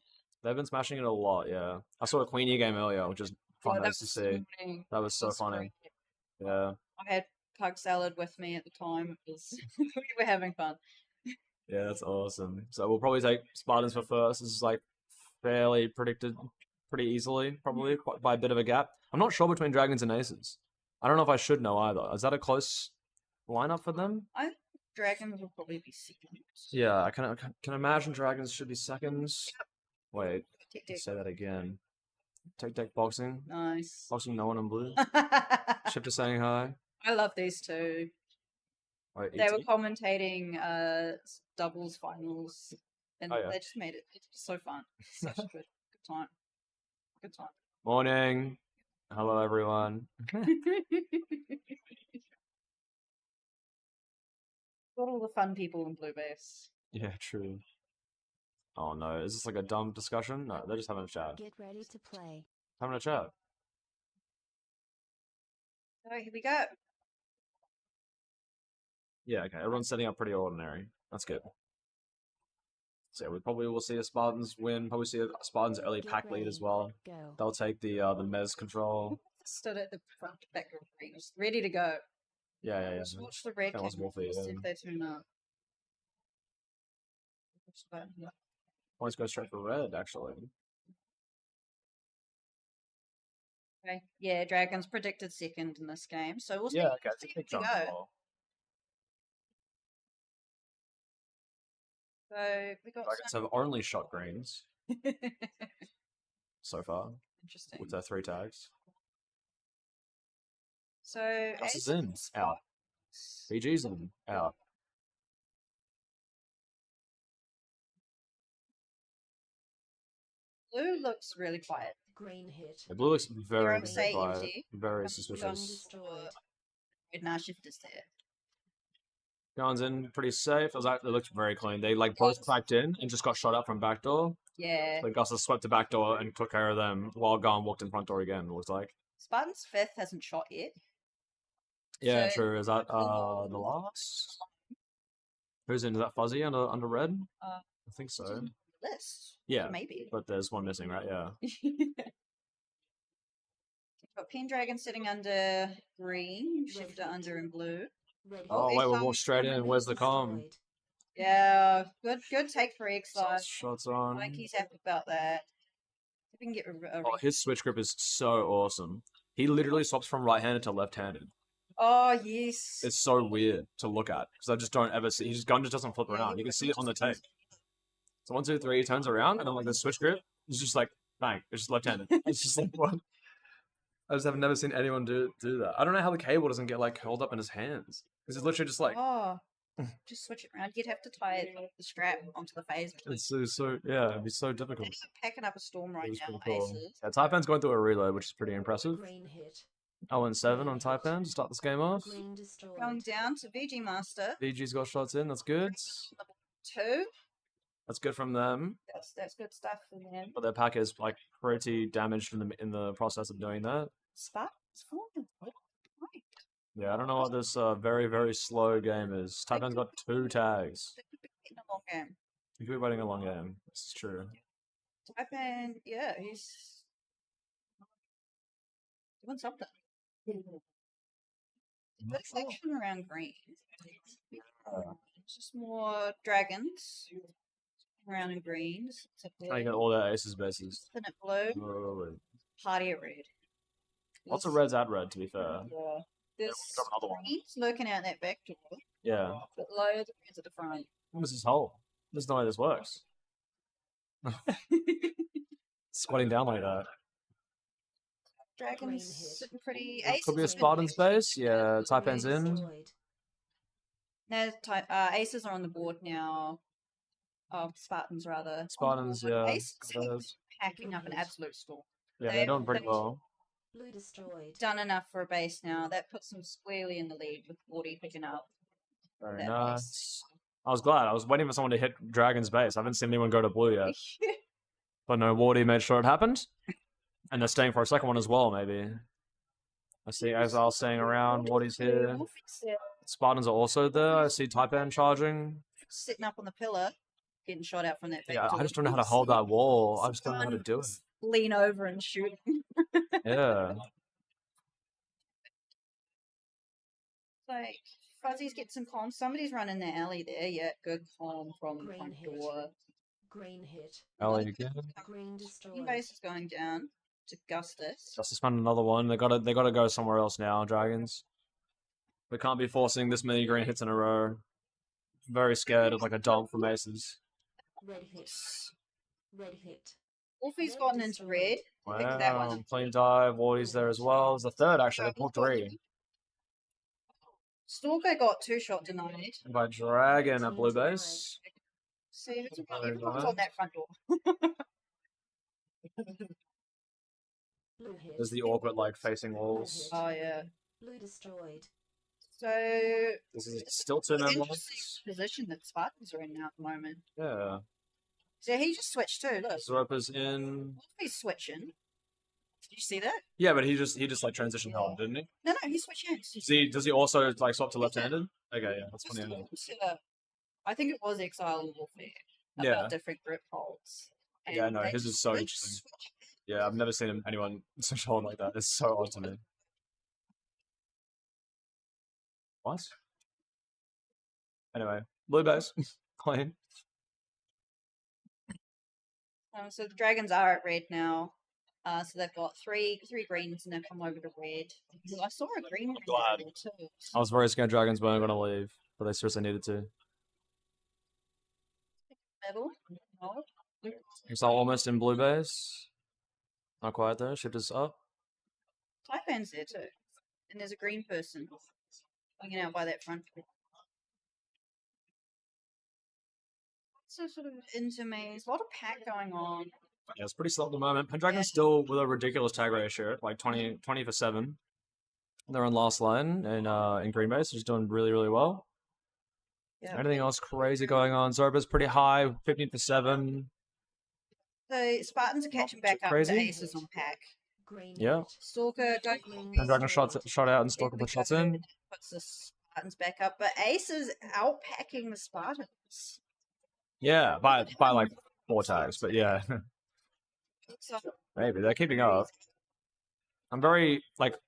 They've been smashing it a lot. Yeah, I saw a Queenie game earlier, which is fun Oh, that nice to was see. funny. That was so That's funny. great. Yeah, I had pug salad with me at the time. It was we were having fun. yeah, that's awesome. So we'll probably take Spartans for first. This is like fairly predicted, pretty easily, probably quite by a bit of a gap. I'm not sure between Dragons and Aces. I don't know if I should know either. Is that a close lineup for them? Dragons will probably be second. Yeah, I can imagine Dragons should be seconds. Wait, Tick, let's tick. say that again. Take deck boxing. Nice. Boxing no one in blue. I Ship to saying hi. love these two. Wait, They were ET? commentating doubles finals, and Oh, yeah. they just made it. It's so fun. Such a good time. Good time. Morning. Hello, everyone. Got all the fun people in blue base. Yeah, true. Oh no, is this like a dumb discussion? No, they're just having a chat. Get ready to play. Having a chat. Alright, here we go. Yeah, okay. Everyone's setting up pretty ordinary. That's good. So yeah, we probably will see a Spartans win. Probably see a Spartans early Get pack lead as ready. well. Go. They'll take the Mez control. Stood at the front back of the ring, just ready to go. Yeah. Just watch the red That was kick off, Wolfie, see yeah. if they turn up. Always go straight for red, actually. Okay. Yeah, Dragons predicted second in this game, so we'll see. Yeah, okay, it's a see big how jump. we as go. well. So we got Dragons have only shot greens some... so far Interesting. with their 3 tags. So Gus Ace is in, out. BG's in, out. Blue looks really quiet. Green hit. The blue looks very, Zero say quiet, empty. very Gun suspicious. destroyed. Red Nah shifters there. Guns in pretty safe. It looked very clean. They like both cracked in and just got shot up from back door. Yeah. Like Gus has swept the back door and took care of them while Gon walked in front door again, it looks like. Spartan's fifth hasn't shot yet. Yeah, So- true. Is that the last? Who's in? Is that Fuzzy under red? Uh, I think so. List. Yeah, Maybe. but there's one missing, right? Yeah. Got Pendragon sitting under green, shifter under in blue. Red Oh, hit. wait, we'll walk straight in. Where's the comm? Destroyed. Yeah, good take for Exile. Shots I on. think he's happy about that. If we can get a Oh, his switch grip is so awesome. He literally swaps from right-handed to left-handed. Oh yes. It's so weird to look at because I just don't ever see. His gun just doesn't flip Yeah, around. he You can see it just on the tape. doesn't. So 1, 2, 3, he turns around and then like the switch grip is just like bang. It's just left-handed. It's just like what? I just have never seen anyone do that. I don't know how the cable doesn't get like curled up in his hands because it's literally just like Oh, just switch it around. You'd have to tie the strap onto the phase. it's so yeah. It'd be so difficult. They're packing up a storm right It was now, pretty cool. Aces. Yeah, Taipan's going through a reload, which is pretty impressive. Green hit. 0-7 on Taipan to start this game off. Green destroyed. Going down to VG Master. VG's got shots in. That's good. 2. That's good from them. That's good stuff for them. But their pack is like pretty damaged in the process of doing that. Spartans falling. Right. Yeah, I don't know what this very, very slow game is. Taipan's got 2 tags. They could be getting a long game. You could be waiting a long game. This is true. Taipan, yeah, he's doing something. Good section around green. It's just more dragons around in greens. Trying to get all their aces bases. Infinite blue, Oh, party at red. lots of reds at red, to be fair. Yeah. There's drop another one. greens lurking out that back door, Yeah. but loads of reds at the front. What is this hole? There's no way this works. Squatting down like that. Dragons Green hit. sitting pretty. Could Aces be a are Spartan space. Yeah, Taipan's Green in. destroyed. No, aces are on the board now. Oh, Spartans rather. Spartans, yeah. Aces Uh, packing up an absolute storm. Yeah, they're doing pretty well. Blue destroyed. Done enough for a base now. That puts them squarely in the lead with 40 picking up. Very that nice. I was glad. I was waiting for someone to hit Dragon's base. I haven't seen anyone go to blue yet. But no, Wardy made sure it happened. And they're staying for a second one as well, maybe. I see Exile staying around. Wardy's here. Wolfie's there, Spartans are also there. I see Taipan charging. sitting up on the pillar, getting shot out from that back Yeah, door. I just don't know how to hold that wall. I just don't know how to do it. Lean over and shoot. Yeah. Like, Fuzzies get some comms. Somebody's running the alley there. Yeah, good comm from the Green front hit. door. Green hit. Ellie again. Green Team destroyed. base is going down to Gustus. Just found another one. They gotta go somewhere else now, Dragons. We can't be forcing this many green hits in a row. Very scared of like a dog from aces. Red hit. Red hit. Wolfie's gotten into red. I think that Wow, one. clean dive. Wardy's there as well. It's the third actually. They pulled 3 Stalker got 2 shot denied. by Dragon at blue base. See, it's Very everyone's nice. on that front door. Blue hit. There's the awkward like facing walls. Oh yeah. Blue destroyed. So This is still 2 the men interesting left. position that Spartans are in now at the moment. Yeah. So he just switched too. Look, Zropa's in. Wolfie's switching. Did you see that? Yeah, but he just like transitioned home, didn't he? No, he switched hands. Does he also like swap to left-handed? Okay, yeah, that's funny enough. I think it was Exile and Wolfie. Yeah. about different grip holds. Yeah, And no, they his is just so switch- interesting. switch. Yeah, I've never seen anyone switch hold like that. It's so odd to me. What? Anyway, blue base. Clean. So the dragons are at red now. So they've got three greens and they've come over to red. I saw a green one Glad. there too. I was very scared dragons weren't going to leave, but they seriously needed to. Middle. No. It's almost in blue base. Not quite though. Shift is up. Taipan's there too. And there's a green person hanging out by that front. So sort of intermaze, a lot of pack going on. Yeah, it's pretty slow at the moment. Pendragon's still with a ridiculous tag ratio, like 20 for 7. They're on last line in green base, just doing really, really well. Yeah. Anything else crazy going on? Zorba's pretty high, 15 for 7. So Spartans are catching back up crazy. to aces on pack. Green Yeah. hit. Stalker goes Pendragon shot out and Stalker put shots in. puts the Spartans back up, but Ace is outpacking the Spartans. Yeah, by like 4 tags, but yeah. So Maybe they're keeping up. I'm very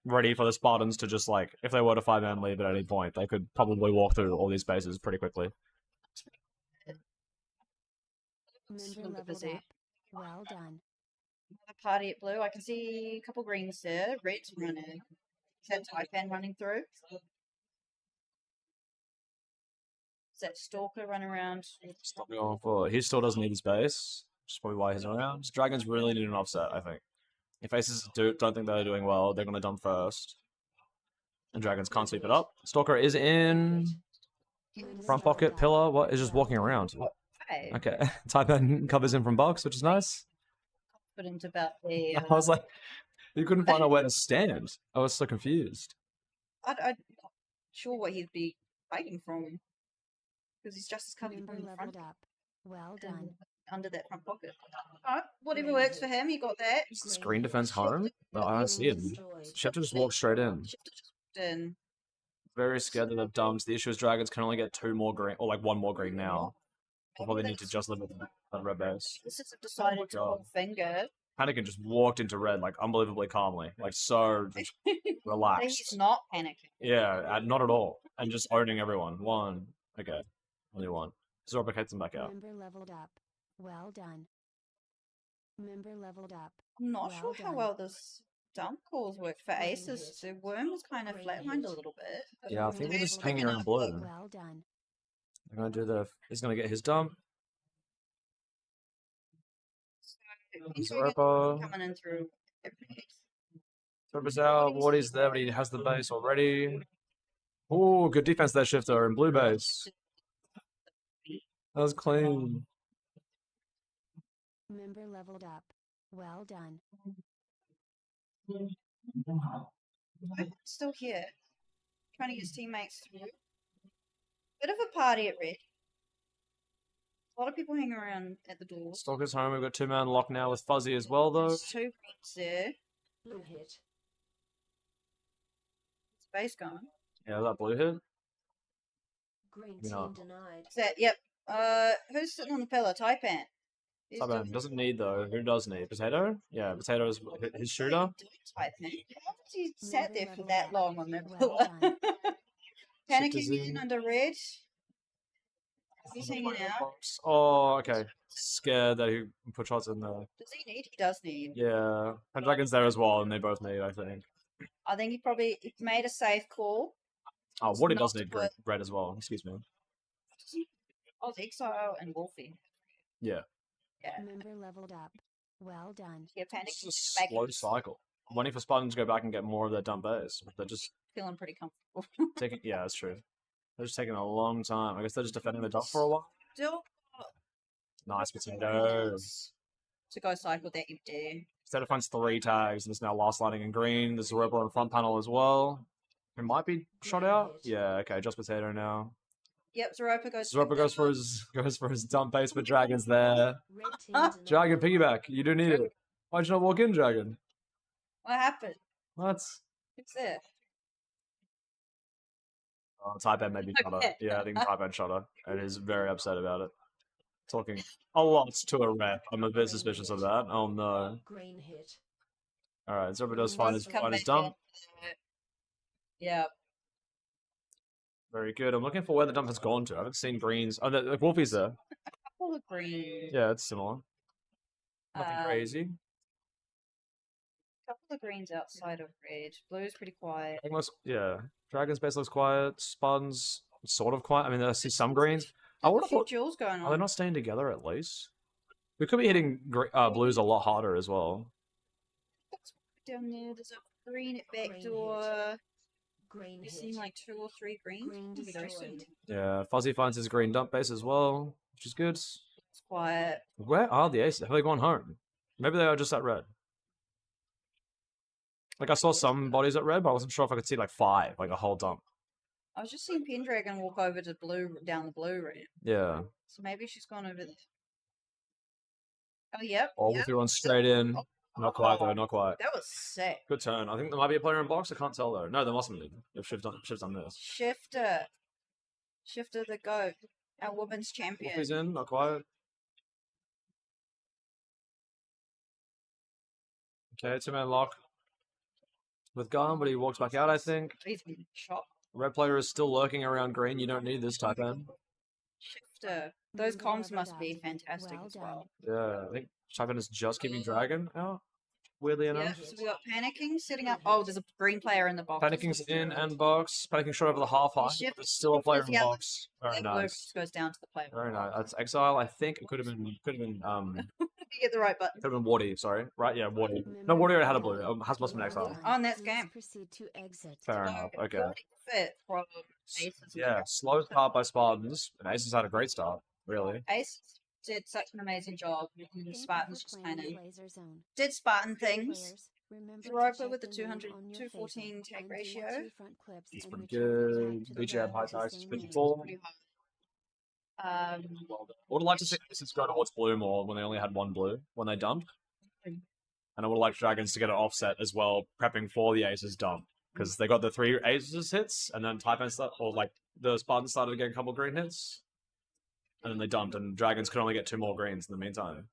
ready for the Spartans to just if they were to 5-man leave at any point, they could probably walk through all these bases pretty quickly. Member Super leveled busy. up. Well done. Another party at blue. I can see a couple greens there. Red's running. Is that Taipan running through? Is that Stalker running around? Stop going for. He still doesn't need his base, which is probably why he's around. Dragons really need an offset, I think. If Aces don't think they're doing well, they're going to dump first. And Dragons can't sweep it up. Stalker is in. Front pocket, pillar. What? Is just walking around. Hey, Okay. Taipan covers in from box, which is nice. confident about the. I was like, you couldn't find out where to stand. I was so confused. I'm not sure what he'd be fighting from. Because he's just as covered Member from the front leveled up. Well and done. under that front pocket. Alright, whatever works for him, he got that. Is the screen defense home? No, I don't see him. Schefter just walked straight in. Shifted just in. Very scared that they've dumped. The issue is Dragons can only get 2 more green, or 1 more green now. Before they need to just live with the red base. This has decided to God. hold finger. Panikin just walked into red, unbelievably calmly. So just But relaxed. he's not panicking. Yeah, not at all. And just owning everyone. 1. Okay. Only 1. Zorba gets him back out. Member leveled up. Well done. Member leveled up. I'm not Well sure how done. well this dump calls worked for Green aces. hit. The worm was kind of Green flatlined a hit. little bit. but Yeah, I think they're he's just hanging picking around up blue. Well done. They're going to do the... He's going to get his dump. Intrigue Zorba. coming in through everything. Zorba's out. Wardy's there, but he has the base already. Oh, good defense there, Shifter, in blue base. That was clean. Member leveled up. Well done. Still here. Trying to get his teammates through. Bit of a party at red. A lot of people hanging around at the doors. Stalker's home. We've got 2-man lock now with Fuzzy as well, though. There's 2 greens there. Blue hit. Space going. Yeah, that blue hit. Green You know. team denied. Is that, yep. Who's sitting on the pillar? Taipan. He's Taipan doing- doesn't need, though. Who does need? Potato? Yeah, Potato is his shooter. Taipan. How has he sat there for that long on that Well pillar? done. Panicking Shifter's in under red. He's hanging out. Oh, okay. Scared that he put shots in there. Does he need? He does need. Yeah. Pendragon's there as well, and they both need, I think. I think he probably made a safe call. Oh, Wardy Not does to need put- red as well. Excuse me. Oh, Exile and Wolfie. Yeah. Yeah. Member leveled up. Well done. Yeah, panic. It's a slow cycle. I'm waiting for Spartans to go back and get more of their dump base. They're just Feeling pretty comfortable. taking... Yeah, that's true. They're just taking a long time. I guess they're just defending the dump for a while. Still Nice potato. to go cycle that you do. Potato finds 3 tags, and it's now last lighting in green. There's a rebel on the front panel as well. It might be shot out. Yeah, okay, just Potato now. Yep, Zeropa goes. Zeropa goes for his dump base, but Dragon's there. Red team denied. Dragon piggyback. You do need it. Why'd you not walk in, Dragon? What happened? What? What's there? Oh, Taipan maybe shot her. Okay. Yeah, I think Taipan shot her. And is very upset about it. talking a lot to a rep. I'm a bit suspicious of that. Oh no. Green hit. Alright, Zerba does find his Come back dump. in. Yeah. Very good. I'm looking for where the dump has gone to. I haven't seen greens. Oh, the Wolfie's there. Couple of green. Yeah, it's similar. Nothing Um, crazy. Couple of greens outside of red. Blue's pretty quiet. Almost, yeah. Dragon's base looks quiet. Spartans sort of quiet. I mean, I see some greens. I would A have few thought. duels going Are they on. not staying together at least? We could be hitting blues a lot harder as well. Down there, there's a green at back Green door. Green We've hit. seen like 2 or 3 greens. Green Could be very soon. destroyed. Yeah, Fuzzy finds his green dump base as well, which is good. It's quiet. Where are the aces? Have they gone home? Maybe they are just at red. Like, I saw some bodies at red, but I wasn't sure if I could see like 5, like a whole dump. I was just seeing Pendragon walk over to blue, down the blue ramp. Yeah. So maybe she's gone over there. Oh, yep. All yep. through one straight in. Not quite though, not quite. That was sick. Good turn. I think there might be a player in box. I can't tell though. No, there mustn't be. If Shiv's done this. Shifter. Shifter the GOAT. Our women's champion. Wolfie's in, not quite. Okay, 2-man lock with Gun, but he walks back out, I think. He's been shot. Red player is still lurking around green. You don't need this type end. Shifter. Those Member comms leveled must up. be fantastic Well as done. well. Yeah, I think type end is just keeping Dragon out. Weirdly Yeah, enough. so we got Panicking setting up. Oh, there's a green player in the box. Panicking in and box. Panicking short over the half height. Shift- There's still a player in yeah, box. Very That blue nice. just goes down to the player. Very nice. That's Exile. I think it could have been You get the right button. could have been Wardy, sorry. Right, yeah, Wardy. No, Wardy already had a blue. Has must have been Exile. Oh, and that's Please game. Proceed to exit. Fair enough. Okay. Fit from Aces. Yeah, slow start by Spartans. And Aces had a great start, really. Ace did such an amazing job. And the Thank you Spartans for just playing kind of Laser Zone. did Spartan Players, things. remember to Europa check with the name 200 on your 214 face tag and ratio. watch your front clips He's and pretty return the good. tag to the BGM right high with the tax, same 54. name. Pretty high. Well done. I would have liked to see Aces go towards blue more when they only had one blue when they dumped. And I would have liked Dragons to get an offset as well, prepping for the Aces dump. Because they got the 3 Aces hits, and then Taipan or like the Spartans started getting a couple green hits. And then they dumped, and Dragons could only get 2 more greens in the meantime.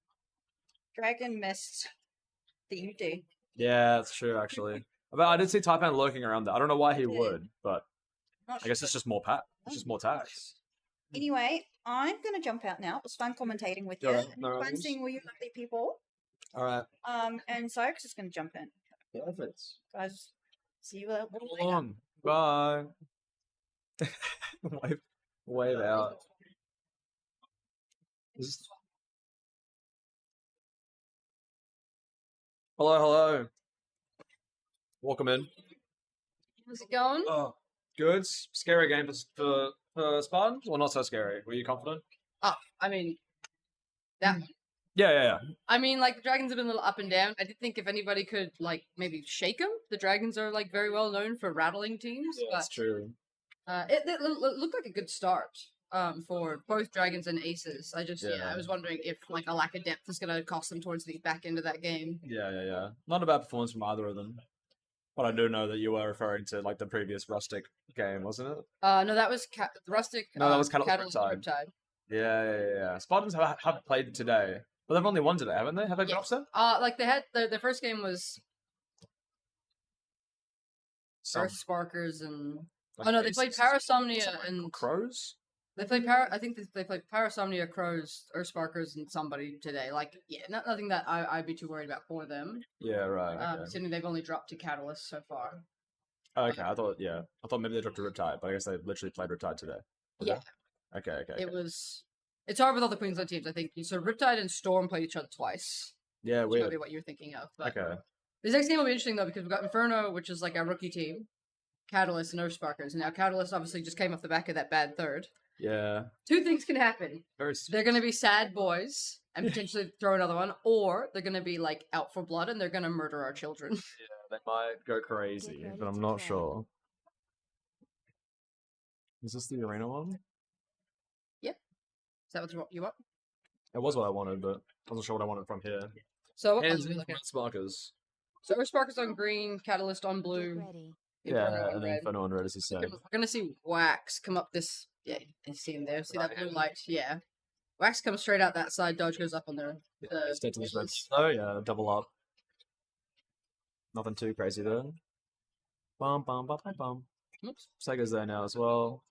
Dragon missed the empty. Yeah, that's true, actually. But I did see Taipan lurking around there. I don't know why he Yeah. would, but Not I guess sure. it's just more it's just more tax. Anyway, I'm gonna jump out now. It was fun commentating with you. Alright, no Fun worries. seeing all you lovely people. Alright. And Sykes is gonna jump in. Perfect. Guys, see you a little Hold later. on. Bye. wave out. Is- Hello, hello. Welcome in. How's it going? Oh, good. Scary game for Spartans? Well, not so scary. Were you confident? I mean, that. Yeah. I mean, like the dragons have been a little up and down. I did think if anybody could like maybe shake them, the dragons are like very well known for rattling teams. Yeah, that's true. It looked like a good start. For both dragons and aces. Yeah. I was wondering if like a lack of depth is going to cost them towards the back end of that game. Yeah. Not a bad performance from either of them. But I do know that you were referring to like the previous Rustic game, wasn't it? No, that was Rustic. No, that was Catalyst Riptide. Riptide. Yeah. Spartans have played today. But they've only won today, haven't they? Have they been Yeah. upset? Like they had their first game was Some, Earth Sparkers and like, oh no, they played aces? Parasomnia Something like and Crows? they played I think they played Parasomnia, Crows, Earth Sparkers, and somebody today. Like, yeah, nothing that I'd be too worried about for them. Yeah, right. Okay. Considering they've only dropped to Catalyst so far. Okay, I thought maybe they dropped a Riptide, but I guess they literally played Riptide today. Did Yeah. they? Okay. It was. It's hard with all the Queensland teams, I think. So Riptide and Storm played each other twice. Yeah, That's weird. probably what you're thinking of. But Okay. this next game will be interesting though because we've got Inferno, which is like our rookie team, Catalyst and Earth Sparkers. And now Catalyst obviously just came off the back of that bad third. Yeah. Two things can happen. Very They're going to be sad boys and potentially throw another one, or they're going to be like out for blood and they're going to murder our children. They might go crazy, ready but I'm to not play. sure. Is this the arena one? Is that what you want? It was what I wanted, but I wasn't sure what I wanted from here. So what Hands colors are we in looking at? Sparkers. So Earth Sparkers on green, Catalyst on Get blue, ready. Inferno Yeah, on and then red. Inferno and red, as you said. We're gonna see Wax come up this. Yeah, you see him there. See that blue light? Yeah. Wax comes straight out that side, dodge goes up on their. Stay to this red. Oh yeah, double up. Nothing too crazy though. Bum bum bum bum bum. Oops. Sega's there now as well.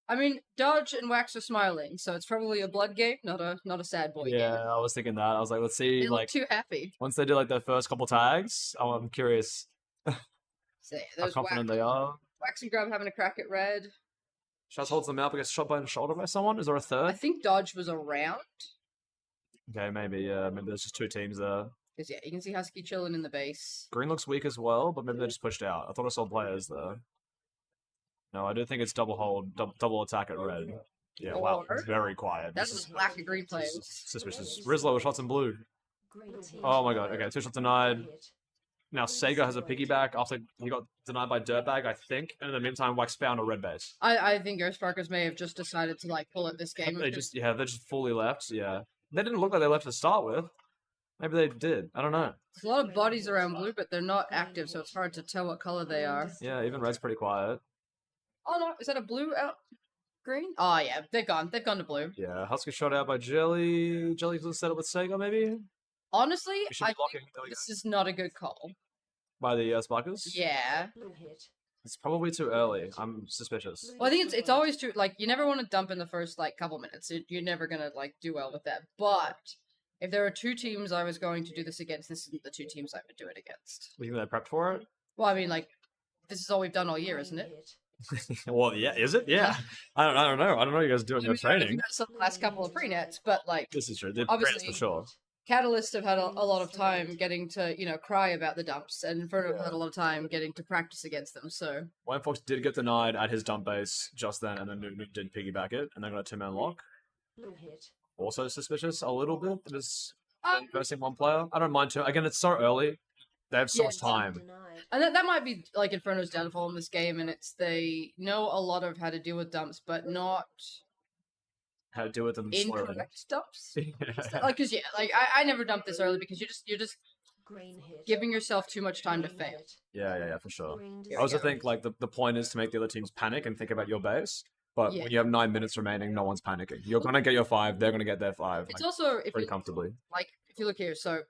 I mean, Dodge and Wax are smiling, so it's probably a blood game, not a sad boy Yeah, game. I was thinking that. I was like, let's see, They look like too happy. once they do like their first couple tags, I'm curious So, how there's confident Wax. they are. Wax and Grub having a crack at red. Shaz holds them out, but gets shot by the shoulder by someone. Is there a I third? think Dodge was around. Okay, maybe. Yeah, maybe there's just two teams there. Because, yeah, you can see Husky chilling in the base. Green looks weak as well, but maybe they just pushed out. I thought I saw players there. No, I do think it's double hold, double attack at red. Yeah, wow, Or- very quiet. That's This just lack of green is players. suspicious. Rizlo with shots in blue. Oh my god, okay, 2 shots denied. Now Sega has a piggyback after he got denied by Dirtbag, I think. And in the meantime, Wax found a red base. I think Ghost Sparkers may have just decided to, like, pull at this game. They just fully left. Yeah, they didn't look like they left to start with. Maybe they did. I don't know. There's a lot of bodies around blue, but they're not active, so it's hard to tell what color they are. Yeah, even red's pretty quiet. Oh no, is that a blue out green? Oh yeah, they're gone. They've gone to blue. Yeah, Husky shot out by Jelly. Jelly set up with Sega, maybe. Honestly, He should I be blocking. think There we go. this is not a good call. By the Sparkers. Yeah. It's probably too early. I'm suspicious. Well, I think it's always true. Like, you never want to dump in the first, like, couple minutes. You're never gonna, like, do well with that. But if there are two teams I was going to do this against, this isn't the two teams I would do it against. You think they prepped for it? Well, I mean, like, this is all we've done all year, isn't it? Well, yeah, is it? Yeah. I don't know. I don't know what you guys are doing I your mean, I don't know if training. you guys saw the last couple of pre-nets, but, like, This is true. They're Obviously- for sure. Catalyst have had a lot of time getting to, cry about the dumps, and Inferno have had a lot of time getting to practice against them, so... Wayne Fox did get denied at his dump base just then, and then Newton did piggyback it, and they got a 2-man lock. Also suspicious a little bit. Just versing one player. I don't mind too. Again, it's so early. They have so Yeah, much time. And that might be, like, Inferno's downfall in this game, and it's they know a lot of how to deal with dumps, but not How to deal with them slowly. incorrect dumps. Like, cause I never dump this early because you're just giving yourself too much time to fail. Yeah, for sure. Here I also we go. think like the point is to make the other teams panic and think about your base. But Yeah. when you have 9 minutes remaining, no one's panicking. You're gonna get your 5. They're gonna get their 5. It's Like, also if pretty you, comfortably. like if you look here, so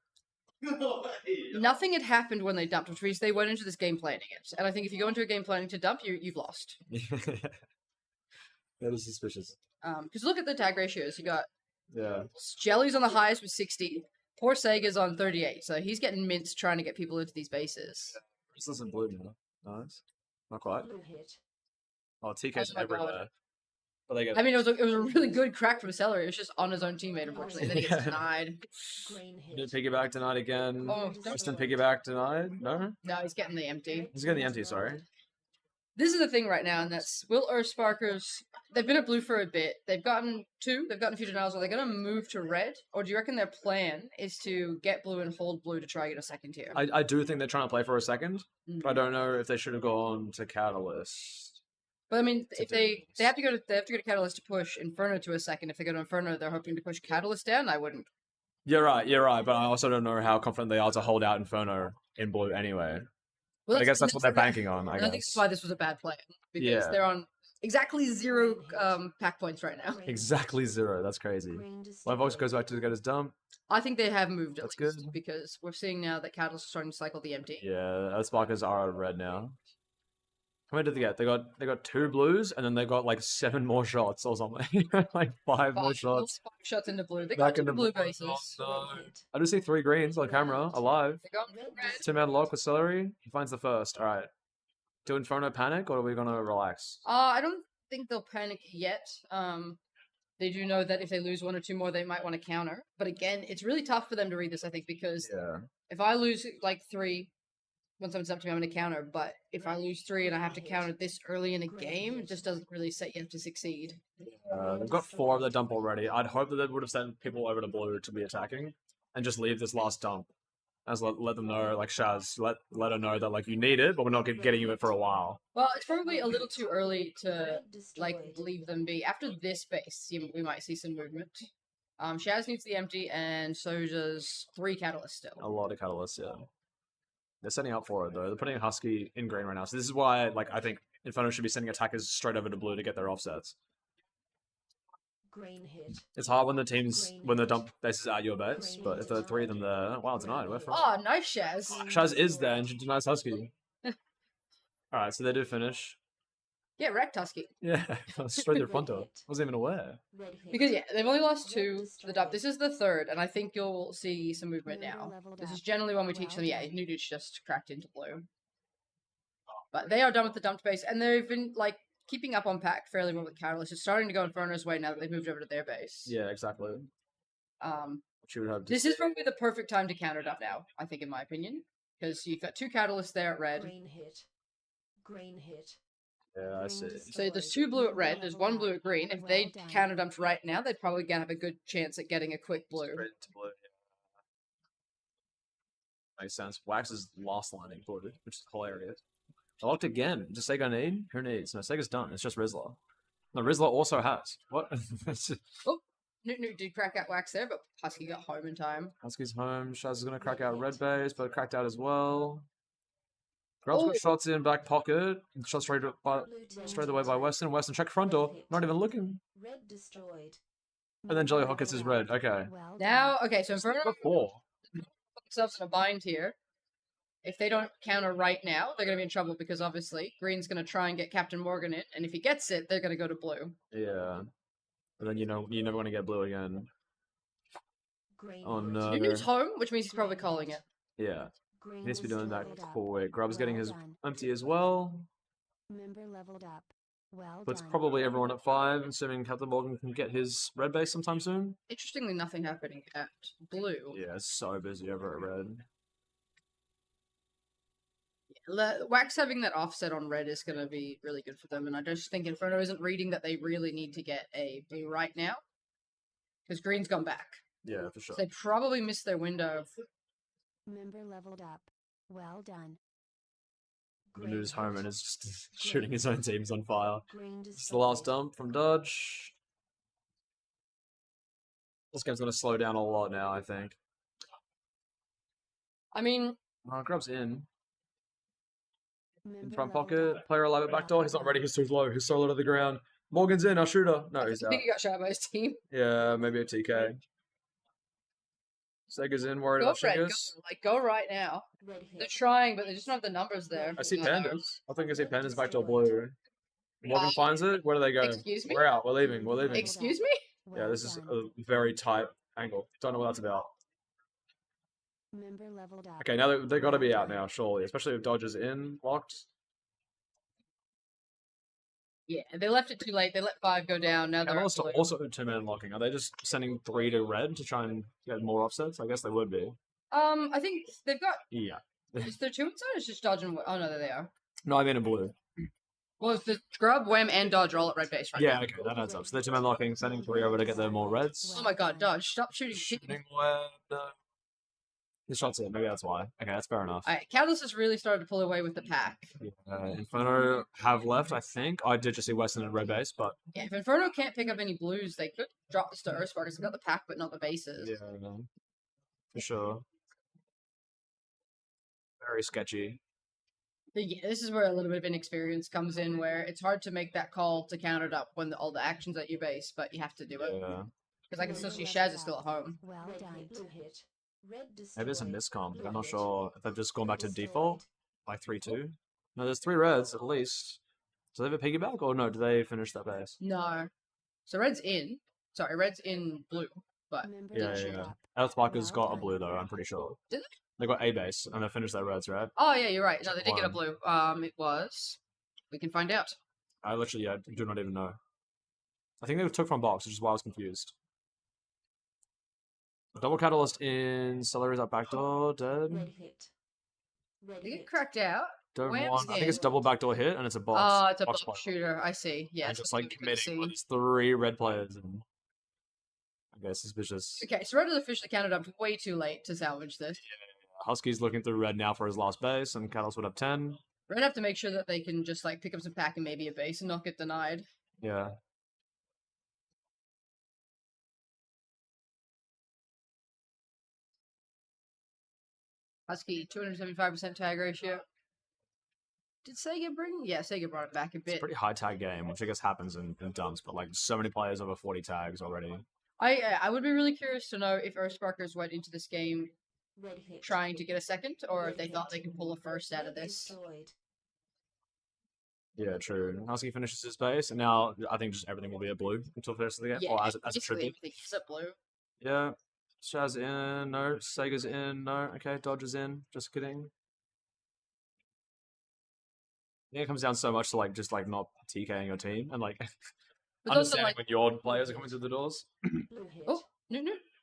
nothing had happened when they dumped, which means they went into this game planning it. And I think if you go into a game planning to dump, you've lost. That is suspicious. Because look at the tag ratios. You got Yeah. Jelly's on the highest with 60. Poor Sega's on 38, so he's getting minced trying to get people into these bases. This is in blue now. Nice. Not quite. Oh, TK's Oh my God. everywhere. But they get. I mean, it was a really good crack from Celery. It was just on his own teammate, unfortunately. Then he gets Yeah. denied. Did piggyback denied again. Oh, Western piggyback denied. No, No, he's getting the empty. he's getting the empty. Sorry. This is the thing right now, and that's Will Sparkers. They've been at blue for a bit. They've gotten a few denials. Are they going to move to red, or do you reckon their plan is to get blue and hold blue to try and get a second tier? I do think they're trying to play for a second, Mm. but I don't know if they should have gone to Catalyst. But I mean, It's a if they difference. have to go to Catalyst to push Inferno to a second. If they go to Inferno, they're hoping to push Catalyst down. I wouldn't. You're right. But I also don't know how confident they are to hold out Inferno in blue anyway. Well, I guess that's what they're the- banking on. I and I think guess that's why this was a bad plan because Yeah. they're on exactly 0 pack points right now. exactly 0. That's crazy. When Vox goes back to get his dump, I think they have moved at That's least good. because we're seeing now that Catalyst is starting to cycle the empty. yeah, Sparkers are red now. How many did they get? They got 2 blues, and then they got like 7 more shots or something. Like 5 more shots. 5 shots into blue. They Back got 2 into blue blue. bases. Oh, no. I do see 3 greens on camera, alive. They got red. 2-man lock with Celery. He finds the first. All right. Do Inferno panic, or are we gonna relax? I don't think they'll panic yet. They do know that if they lose 1 or 2 more, they might want to counter. But again, it's really tough for them to read this, I think, because Yeah. if I lose like 3, when someone's up to me, I'm going to counter. But if I lose 3 and I have to counter this early in a game, it just doesn't really set you up to succeed. They've got 4 of the dump already. I'd hope that they would have sent people over to blue to be attacking, and just leave this last dump. As let them know, like Shaz, let her know that like you need it, but we're not getting you it for a while. Well, it's probably a little too early to like leave them be. After this base, we might see some movement. Shaz needs the empty, and so does 3 catalysts A still. lot of catalysts, yeah. They're setting up for it though. They're putting a Husky in green right now, so this is why like I think Inferno should be sending attackers straight over to blue to get their offsets. Green hit. It's hard when the dump base is at your base, but if there are 3 of them there, wow, denied. We're from. Oh, nice, Shaz. Shaz is there and she denies Husky. Alright, so they do finish. Get wrecked, Husky. Yeah, straight through front door. Wasn't even aware. Red hit. Because, yeah, they've only lost Red 2 to the dump. This is the 3rd, and I think you'll see some movement Member now. leveled This is up. generally when we teach Well them, yeah, done. new dude's just cracked into blue. But they are done with the dumped base, and they've been, like, keeping up on pack fairly well with Catalyst. It's starting to go Inferno's way now that they've moved over to their base. Yeah, exactly. What you would have to This is say. probably the perfect time to counter dump now, I think, in my opinion. Because you've got 2 Catalysts there at red. Green hit. Green hit. Yeah, I see. So there's 2 blue at red, there's 1 blue at green. If they counter dumped right now, they'd probably have a good chance at getting a quick blue. Straight into blue. Yeah. Makes sense. Wax is last line included, which is hilarious. I locked again. Does Sega need? Who needs? No, Sega's done. It's just Rizzler. No, Rizzler also has. What? Newt did crack out Wax there, but Husky got home in time. Husky's home. Shaz is going to crack out red base, but cracked out as well. Grub's Oh. got shots in back pocket. Shot straight Blue away by Weston. Weston check front door. Not even looking. Red destroyed. And then Jelly Hawk gets his red. Okay. Well Now, done. okay, so Inferno Got 4. put themselves in a bind here. If they don't counter right now, they're going to be in trouble because obviously Green's going to try and get Captain Morgan in, and if he gets it, they're going to go to blue. Yeah. And then you're never going to get blue again. Green Oh, hit. no. Newt's home, which means he's probably calling it. Yeah. Green He needs to be doing that leveled up. quick. Grub's getting Well his done. empty as well. Member leveled up. Well Puts done. probably everyone at 5, assuming Captain Morgan can get his red base sometime soon. Interestingly, nothing happening at blue. Yeah, it's so busy over at red. Wax having that offset on red is going to be really good for them, and I just think Inferno isn't reading that they really need to get a blue right now. Because Green's gone back. Yeah, for sure. So they probably missed their window. Member leveled up. Well done. Nu's home and is just shooting his own teams on fire. Green It's the last destroyed. dump from Dodge. This game's going to slow down a lot now, I think. I mean, Grub's in. In Member front leveled pocket. up. Player alive at back door. He's not ready. He's too low. He's so low to the ground. Morgan's in. Our shooter. No, he's I out. think he got shot by his team. Yeah, maybe a TK. Sega's in. Worried Go about red, go, Shingus. go right now. Red They're hit. trying, but they just don't have the numbers there. I see No. pandas. I think I see pandas back door blue. Morgan finds it. Where do they go? Excuse me? We're out. We're leaving. We're leaving. Excuse me? Yeah, Well this is done. a very tight angle. Don't know what that's about. Member leveled up. Okay, now they got to be out now, surely. Especially if Dodge is in, locked. Yeah, they left it too late. They let 5 go down. Now And they're also, blue. also 2-man locking. Are they just sending 3 to red to try and get more offsets? I guess they would be. I think they've got. Yeah. Is there 2 inside? Or it's just dodge and. Oh no, there they are. No, I mean in blue. Well, it's the Scrub, Wham, and Dodge are all at red base right Yeah, now. okay, that adds up. So they're 2-man locking, sending 3 over to get their more reds. Oh my god, Dodge, stop shooting. Shooting web. No. His shot's in. Maybe that's why. Okay, that's fair enough. Alright, Catalyst has really started to pull away with the pack. Inferno have left, I think. I did just see Weston and red base, but Yeah, if Inferno can't pick up any blues, they could drop this to Earthsparkers. They've got the pack, but not the bases. yeah, no. For sure. Very sketchy. But yeah, this is where a little bit of inexperience comes in, where it's hard to make that call to counter it up when all the action's at your base, but you have to do it. Yeah. Because I can still see Shaz is still at home. Well Red done. hit. Blue hit. Red Maybe it's a destroyed. miscom. Blue I'm not hit. sure if they've just gone back to Destroyed. default, like 3-2. No, there's 3 reds at least. Do they have a piggyback, or no, do they finish that base? No. So Red's in. Sorry, Red's in blue. But Member Yeah, leveled yeah. up. Earthsparker's Well got a done. blue, though, I'm pretty sure. Did They got a base, and they finished their reds, right? oh yeah, you're right. No, they did get a One. blue. It was. We can find out. I literally do not even know. I think they took from box, which is why I was confused. Double catalyst in Celery's up backdoor, dead. Red hit. Red They get hit. cracked out. Don't Wham's want. I think it's in. double backdoor hit, and it's a box. Oh, it's a box box play. shooter. I see. Yeah, And it's just something like we couldn't committing with see. these 3 red players, and I guess suspicious. Okay, so Red has officially counted up way too late to salvage this. Husky's looking through red now for his last base, and Catalyst would have 10. Red have to make sure that they can just like pick up some pack and maybe a base and not get denied. Yeah. Husky 275% tag ratio. Did Sega bring? Yeah, Sega brought it back a It's a bit. pretty high tag game, which I guess happens in dumps, but like so many players over 40 tags already. I would be really curious to know if Earthsparkers went into this game Red hit. trying to get a second, or if Red they thought they hit. could pull a first out of Red this. destroyed. Yeah, true. Husky finishes his base, and now I think just everything will be a blue until first of the game, Yeah, or as it should basically be. everything is a blue. Yeah. Shaz in, no. Sega's in, no. Okay, Dodge is in. Just kidding. Yeah, it comes down so much to like just like not TKing your team and like But also understanding like, when your players are coming through the doors. Blue hit. oh, no,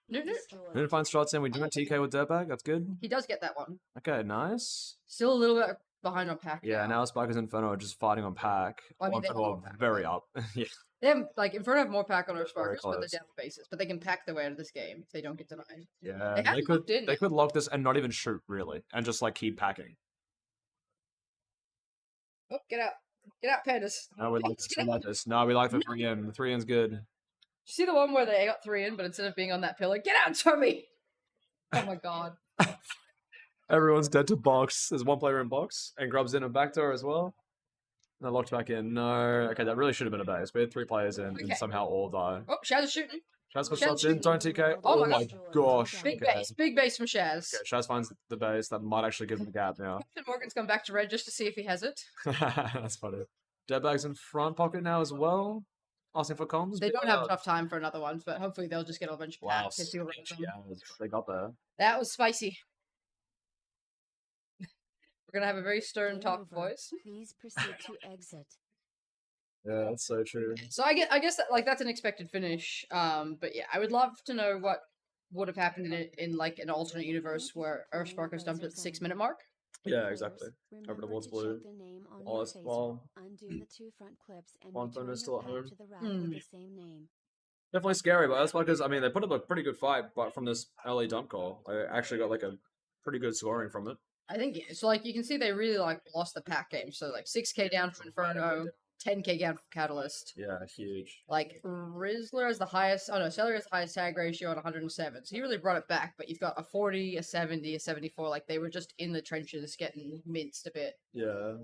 Destroyed. We didn't find shots in. We didn't TK with Dirtbag. That's good. he does get that one. Okay, nice. Still a little bit behind on pack. Yeah, now Spikers and Inferno are just fighting on pack. Well, I mean, they Inferno have are pack. very up. Yeah. They have like Inferno have more pack on Very Earthsparkers, but they're close. down bases. But they can pack their way out of this game if they don't get denied. Yeah. They haven't locked in They yet. could lock this and not even shoot really, and just like keep packing. Oh, get out, pandas! No, we like this. We like this. No, we like the 3-in. The 3-in's good. You see the one where they got 3 in, but instead of being on that pillar, get out, Tommy! Oh my god. Everyone's dead to box. There's one player in box, and Grub's in a backdoor as well. They're locked back in. No. Okay, that really should have been a base. We had 3 players in, and Okay. somehow all die. Oh, Shaz is shooting. Shaz puts Shaz shots in. Don't TK. Oh Oh my my gosh. Big Okay. base from Shaz. Okay, Shaz finds the base. That might actually give him a gap now. Captain Morgan's gone back to red just to see if he has it. That's funny. Deadbag's in front pocket now as well. Asking for comms. They but, don't have enough time for another one, but hopefully they'll just get a bunch of Wow. packs. If Yeah, they got there. That was spicy. We're gonna have a very stern Game talk over. voice. Please proceed to exit. Yeah, that's so true. So I guess that, like that's an expected finish. But yeah, I would love to know what would have happened in like an alternate universe where Earthsparkers dumped at the 6-minute mark. Yeah, exactly. Remember Over the Wolves to Blue. check the name on All your is face. well. Undo the 2 front clips and One return phone is your still at pack home. to the rack Hmm. with the same name. Definitely scary, but that's because I mean they put up a pretty good fight, but from this early dump call, I actually got like a pretty good scoring from it. I think yeah. So like you can see they really like lost the pack game. So like 6k down from Inferno, 10k down from Catalyst. Yeah, huge. Like Rizzler has the highest. Oh no, Celery has the highest tag ratio at 107. So he really brought it back. But you've got a 40, a 70, a 74. Like they were just in the trenches, getting minced a bit. Yeah.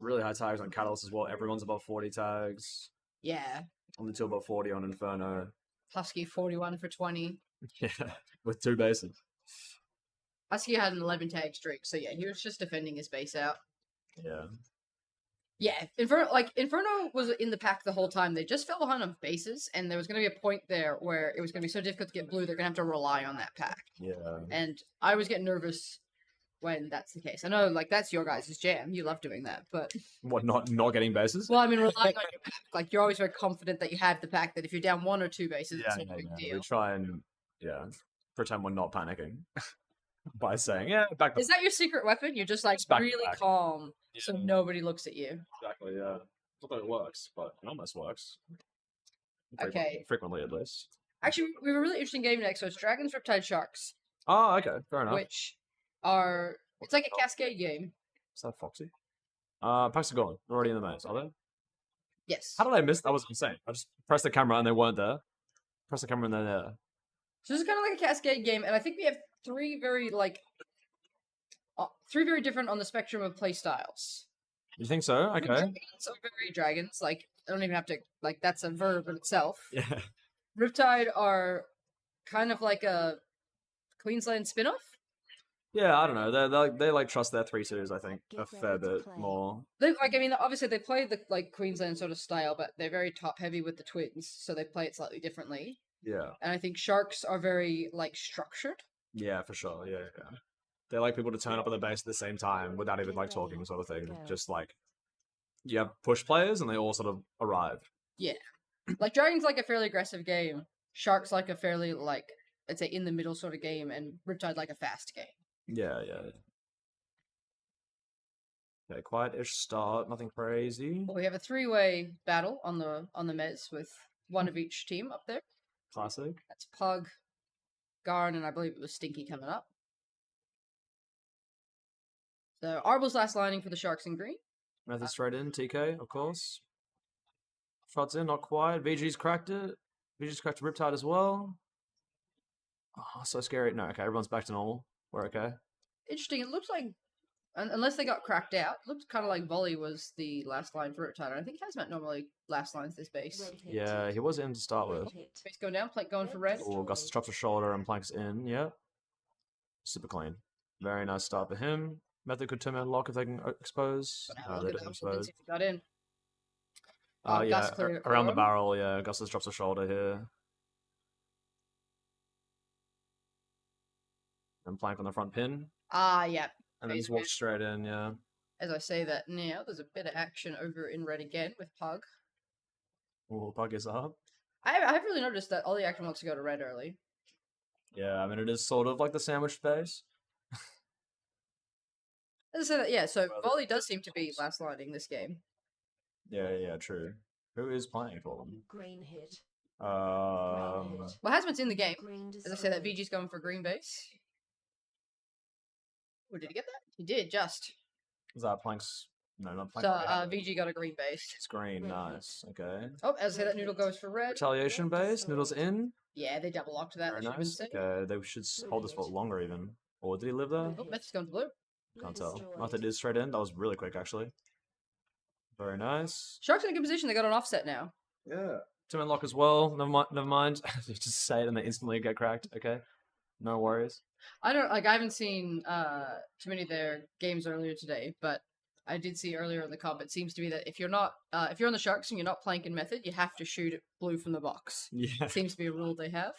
Really high tags on Catalyst as well. Everyone's above 40 tags. Yeah, Only 2 above 40 on Inferno. Husky 41 for 20. Yeah, with 2 bases. Husky had an 11 tag streak. So yeah, he was just defending his base out. Yeah. Yeah, Inferno was in the pack the whole time. They just fell behind on bases, and there was going to be a point there where it was going to be so difficult to get blue. They're going to have to rely on that pack. Yeah. And I was getting nervous when that's the case. I know, like that's your guys' jam. You love doing that, but What, not getting bases? well, I mean, relying on your pack. Like you're always very confident that you have the pack. That if you're down 1 or 2 bases, Yeah, it's not a big We deal. try and pretend we're not panicking by saying back the Is that your secret weapon? You're just like It's back to really back. calm, so Yeah. nobody looks at you. exactly not that it works, but it almost works. Okay. Frequently at least. Actually, we have a really interesting game next. So it's Dragons, Riptide, Sharks, Oh, okay, fair enough. which are it's like a cascade game. Is that Foxy? Packs are gone. They're already in the maze, are they? Yes. How did I miss? That was insane. I just pressed the camera and they weren't there. Press the camera and they're there. So this is kind of like a cascade game, and I think we have three very different on the spectrum of play styles. You think so? Okay. Dragons are very dragons. Like I don't even have to like that's a verb in itself. Yeah. Riptide are kind of like a Queensland spin-off. Yeah, I don't know. They like trust their 3-2s, I think, a Get fair ready to bit play. more. They like I mean obviously they play the like Queensland sort of style, but they're very top heavy with the twins, so they play it slightly differently. Yeah. And I think Sharks are very like structured. Yeah, for sure. Yeah. They like people to turn up on the base at the same time without even like talking, sort of thing. Just like you have push players and they all sort of arrive. Like Dragon's like a fairly aggressive game. Sharks like a fairly like I'd say in the middle sort of game, and Riptide like a fast game. Yeah. Okay, quiet-ish start, nothing crazy. Well, we have a 3-way battle on the mez with one of each team up there. Classic. That's Pug, Garn, and I believe it was Stinky coming up. So Arbel's last lining for the Sharks in green. Method straight in, TK, of course. Shots in, not quite. VG's cracked it. VG's cracked Riptide as well. Oh, so scary. No, okay, everyone's back to normal. We're okay. Interesting. It looks like unless they got cracked out. Looked kind of like Volley was the last line for Riptide. I think Hazmat normally last lines this base. Red hit. Yeah, he was in to start with. Red hit. Base going down, Plank going for red. Oh, Augustus drops a shoulder and planks in. Yeah. Super clean. Very nice start for him. Method could turn out lock if they can expose. But No, look they at didn't that, expose. Vinci got in. Yeah, Gus cleared it for around the him. barrel, yeah. Augustus drops a shoulder here. And plank on the front pin. Yeah. And then Phase just walk mid. straight in, yeah. As I say that now, there's a bit of action over in red again with Pug. Oh, Pug is up. I've really noticed that all the action wants to go to red early. Yeah, I mean, it is sort of like the sandwich space. As I say that, yeah, so Well, Volley does seem to be last lining this game. Yeah, true. Who is playing for them? Green hit. Um, Well, Hazmat's in the game. Green As I say that, destroyed. VG's going for green base. Oh, did he get that? He did, just. is that planks? No, not plank. So, VG got a green base. It's green, nice. Okay. Oh, as I say that, Noodle goes for red. Retaliation base, Noodles in. Yeah, they double locked that. Very They should have nice. said. Okay, they should hold this for longer even. Or did he live there? Oh, Meth's going to blue. Can't tell. Method is straight in. That was really quick, actually. Very nice. Sharks in a good position. They got an offset now. Yeah. Two-man lock as well. Never mind. You just say it and they instantly get cracked. Okay. No worries. I haven't seen too many of their games earlier today, but I did see earlier in the comp. It seems to be that if you're on the Sharks and you're not planking Method, you have to shoot it blue from the box. Yeah. Seems to be a rule they have.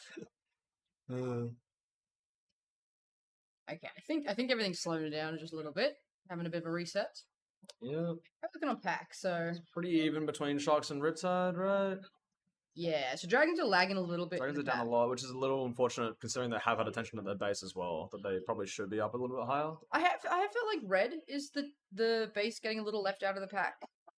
Okay, I think everything's slowing down just a little bit, having a bit of a reset. Yeah. I'm looking on pack, so Pretty even between Sharks and Riptide, right? yeah. So Dragons are lagging a little bit. in Dragons the are down a pack. lot, which is a little unfortunate considering they have had attention at their base as well. That they probably should be up a little bit higher. I felt like red is the base getting a little left out of the pack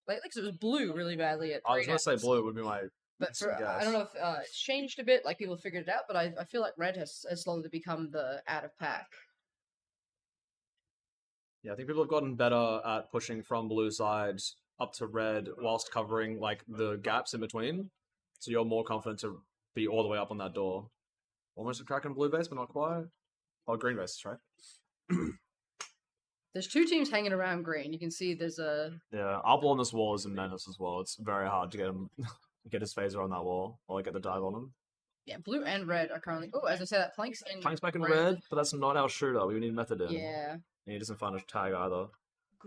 lately because it was blue really badly at. I was green going to say ends. blue would be my But instant for, I guess. don't know if it's changed a bit, like people figured it out, but I feel like red has slowly become the out of pack. Yeah, I think people have gotten better at pushing from blue sides up to red whilst covering like the gaps in between. So you're more confident to be all the way up on that door. Almost a crack in blue base, but not quite. Oh, green base, right? There's two teams hanging around green. You can see there's a Yeah, Apple on this wall is a menace as well. It's very hard to get him get his phaser on that wall or like, get the dive on him. blue and red are currently. Oh, as I said, that plank's in. Plank's back in red, but that's not our shooter. We need Method in. Yeah, And he doesn't find a tag either.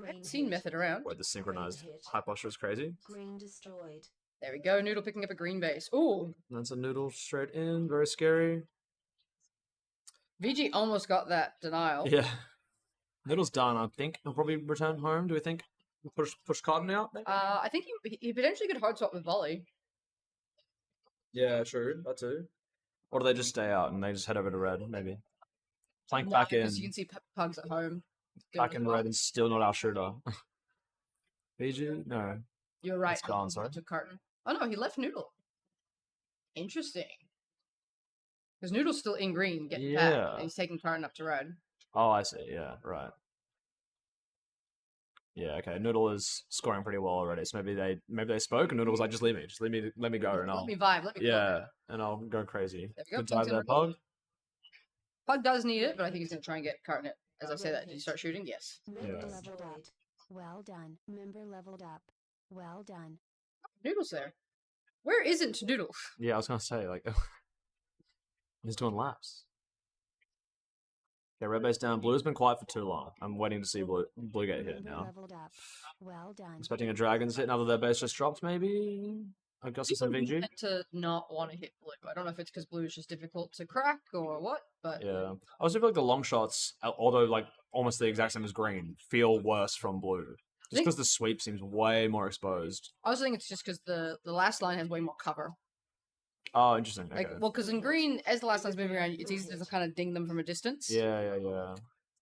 I haven't seen Method around. Where the synchronized hit. high posture is crazy. Green destroyed. There we go. Noodle picking up a green base. Ooh, That's a noodle straight in. Very scary. VG almost got that denial. Yeah. Noodle's done, I think. He'll probably return home, do we think? Push Cotton out, maybe? I think he potentially could hard swap with Volley. Yeah, true. That too. Or do they just stay out and they just head over to red, maybe? Plank No, back in. because you can see Pugs at home. doing Back as in well. red and still not our shooter. BG? No. You're right. It's gone, sorry. To Carton. Oh no, he left Noodle. Interesting. Because Noodle's still in green, getting back, Yeah. and he's taking Carton up to red. Oh, I see. Yeah, right. Yeah, okay. Noodle is scoring pretty well already. So maybe they spoke and Noodle was like, just leave me go and I'll Let me vibe. Let me yeah, and I'll go crazy. There we go, Good dive Pug's there, in Pug. Pug does need it, but I think he's going to try and get Carton it. As I say that, did he start shooting? Yes. Member Yeah. leveled up. Well done. Member leveled up. Well done. Noodle's there. Where isn't Noodle? Yeah, I was gonna say like he's doing laps. Okay, red base down. Blue's been quiet for too long. I'm waiting to see blue get hit Member now. leveled up. Well done. Expecting a dragon's hit now that their base just dropped, maybe? Augustus and People VG? tend to not want to hit blue. I don't know if it's because blue is just difficult to crack or what, but Yeah. I also feel like the long shots, although like almost the exact same as green, feel worse from blue. Just think- because the sweep seems way more exposed. I also think it's just because the last line has way more cover. Oh, interesting. Okay. Like, well, because in green, as the last line's moving around, it's easy to kind of ding them from a distance. Yeah.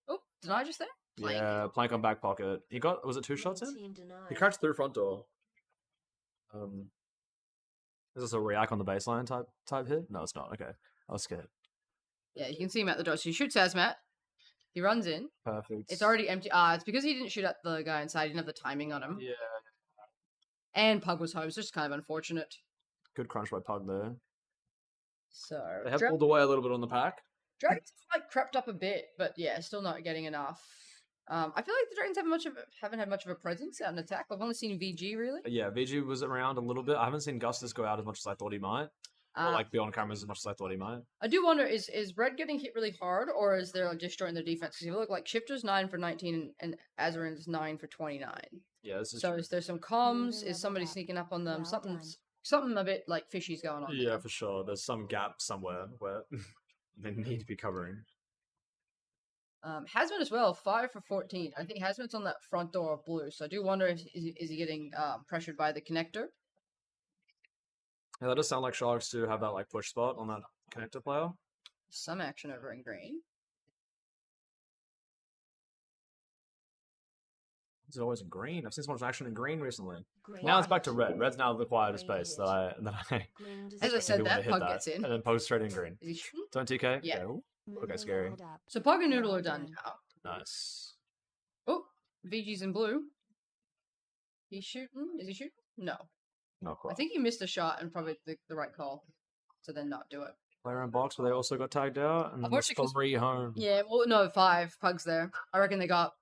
Oh, did I just there? Plank. Yeah, plank on back pocket. He got, was it 2 shots in? Team denied. He crouched through front door. Is this a react on the baseline type hit? No, it's not. Okay. I was scared. Yeah, you can see him at the door. So he shoots Hazmat. He runs in. Perfect. It's already empty. It's because he didn't shoot at the guy inside. He didn't have the timing on him. Yeah. And Pug was home, so it's just kind of unfortunate. Good crunch by Pug there. So They have pulled away a little bit on the pack. Dragon's like crept up a bit, but yeah, still not getting enough. I feel like the Dragons haven't had much of a presence out in attack. I've only seen VG really. Yeah, VG was around a little bit. I haven't seen Gustus go out as much as I thought he might. Or like be on cameras as much as I thought he might. I do wonder, is Red getting hit really hard, or is there like destroying their defense? Because you look like Shifter's 9 for 19 and Azarin's 9 for 29. Yeah, this is So true. is there some comms? Level Is somebody up. sneaking up on them? Well Something a bit like fishy's going on. Yeah, for sure. There's some gap somewhere where they need to be covering. Hasman as well, 5 for 14. I think Hasman's on that front door of blue, so I do wonder if is he getting pressured by the connector? Yeah, that does sound like Sharks do have that like push spot on that connector player. Some action over in green. Is it always in green? I've seen so much action in green recently. Green Now it's back hit. to red. Red's now the quieter Green space hit. that I Green As I destroyed. said, people that to hit pug that, gets in. and then post straight in green. Is he shooting? Don't TK? Yeah. Ooh, Member okay, scary. leveled up. So Pug and Noodle Well are done now. Nice. Oh, VG's in blue. He's shooting? Is he shooting? No. Not I quite. think he missed a shot and probably the right call to then not do it. Play around box, but they also got tagged out, and then there's Unfortunately, 'cause- 3 home. Yeah, well, no, 5 Pugs there. I reckon they got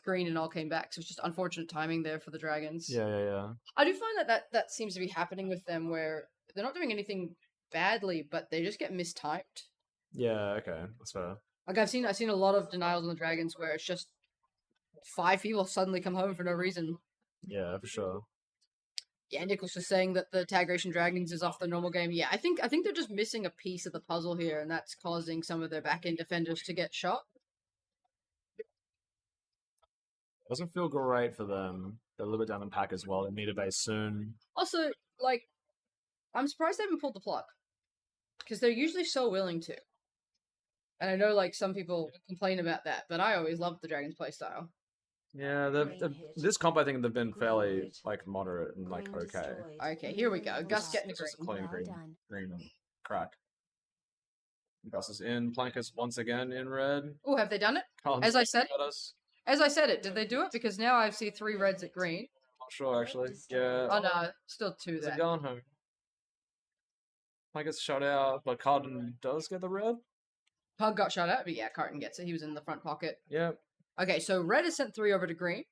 green and all came back, so it's just unfortunate timing there for the Dragons. Yeah. I do find that seems to be happening with them where they're not doing anything badly, but they just get mistimed. Yeah, okay, that's fair. Like I've seen a lot of denials on the Dragons where it's just 5 people suddenly come home for no reason. Yeah, for sure. Yeah, Nick was just saying that the Tag Ration Dragons is off the normal game. Yeah, I think they're just missing a piece of the puzzle here, and that's causing some of their back end defenders to get shot. Doesn't feel great for them. They're a little bit down in pack as well. They need a base soon. Also, like, I'm surprised they haven't pulled the plug because they're usually so willing to. And I know like some people complain about that, but I always loved the Dragons playstyle. Yeah, this comp I think they've been fairly like moderate and like Green okay. destroyed. Okay, here we go. Leveled Gus up. getting a It's just green. clean Well green, done. green and crack. Gus is in. Plankus once again in red. Oh, have they done it? Collins As I said, at us. As I said it, did they do it? Because now I see 3 reds at green. Not sure actually. Yeah. Oh no, still 2 Is it there. going home? Plankus shot out, but Carden does get the red. Pug got shot out, but yeah, Carton gets it. He was in the front pocket. Yep. Okay, so red has sent 3 over to green,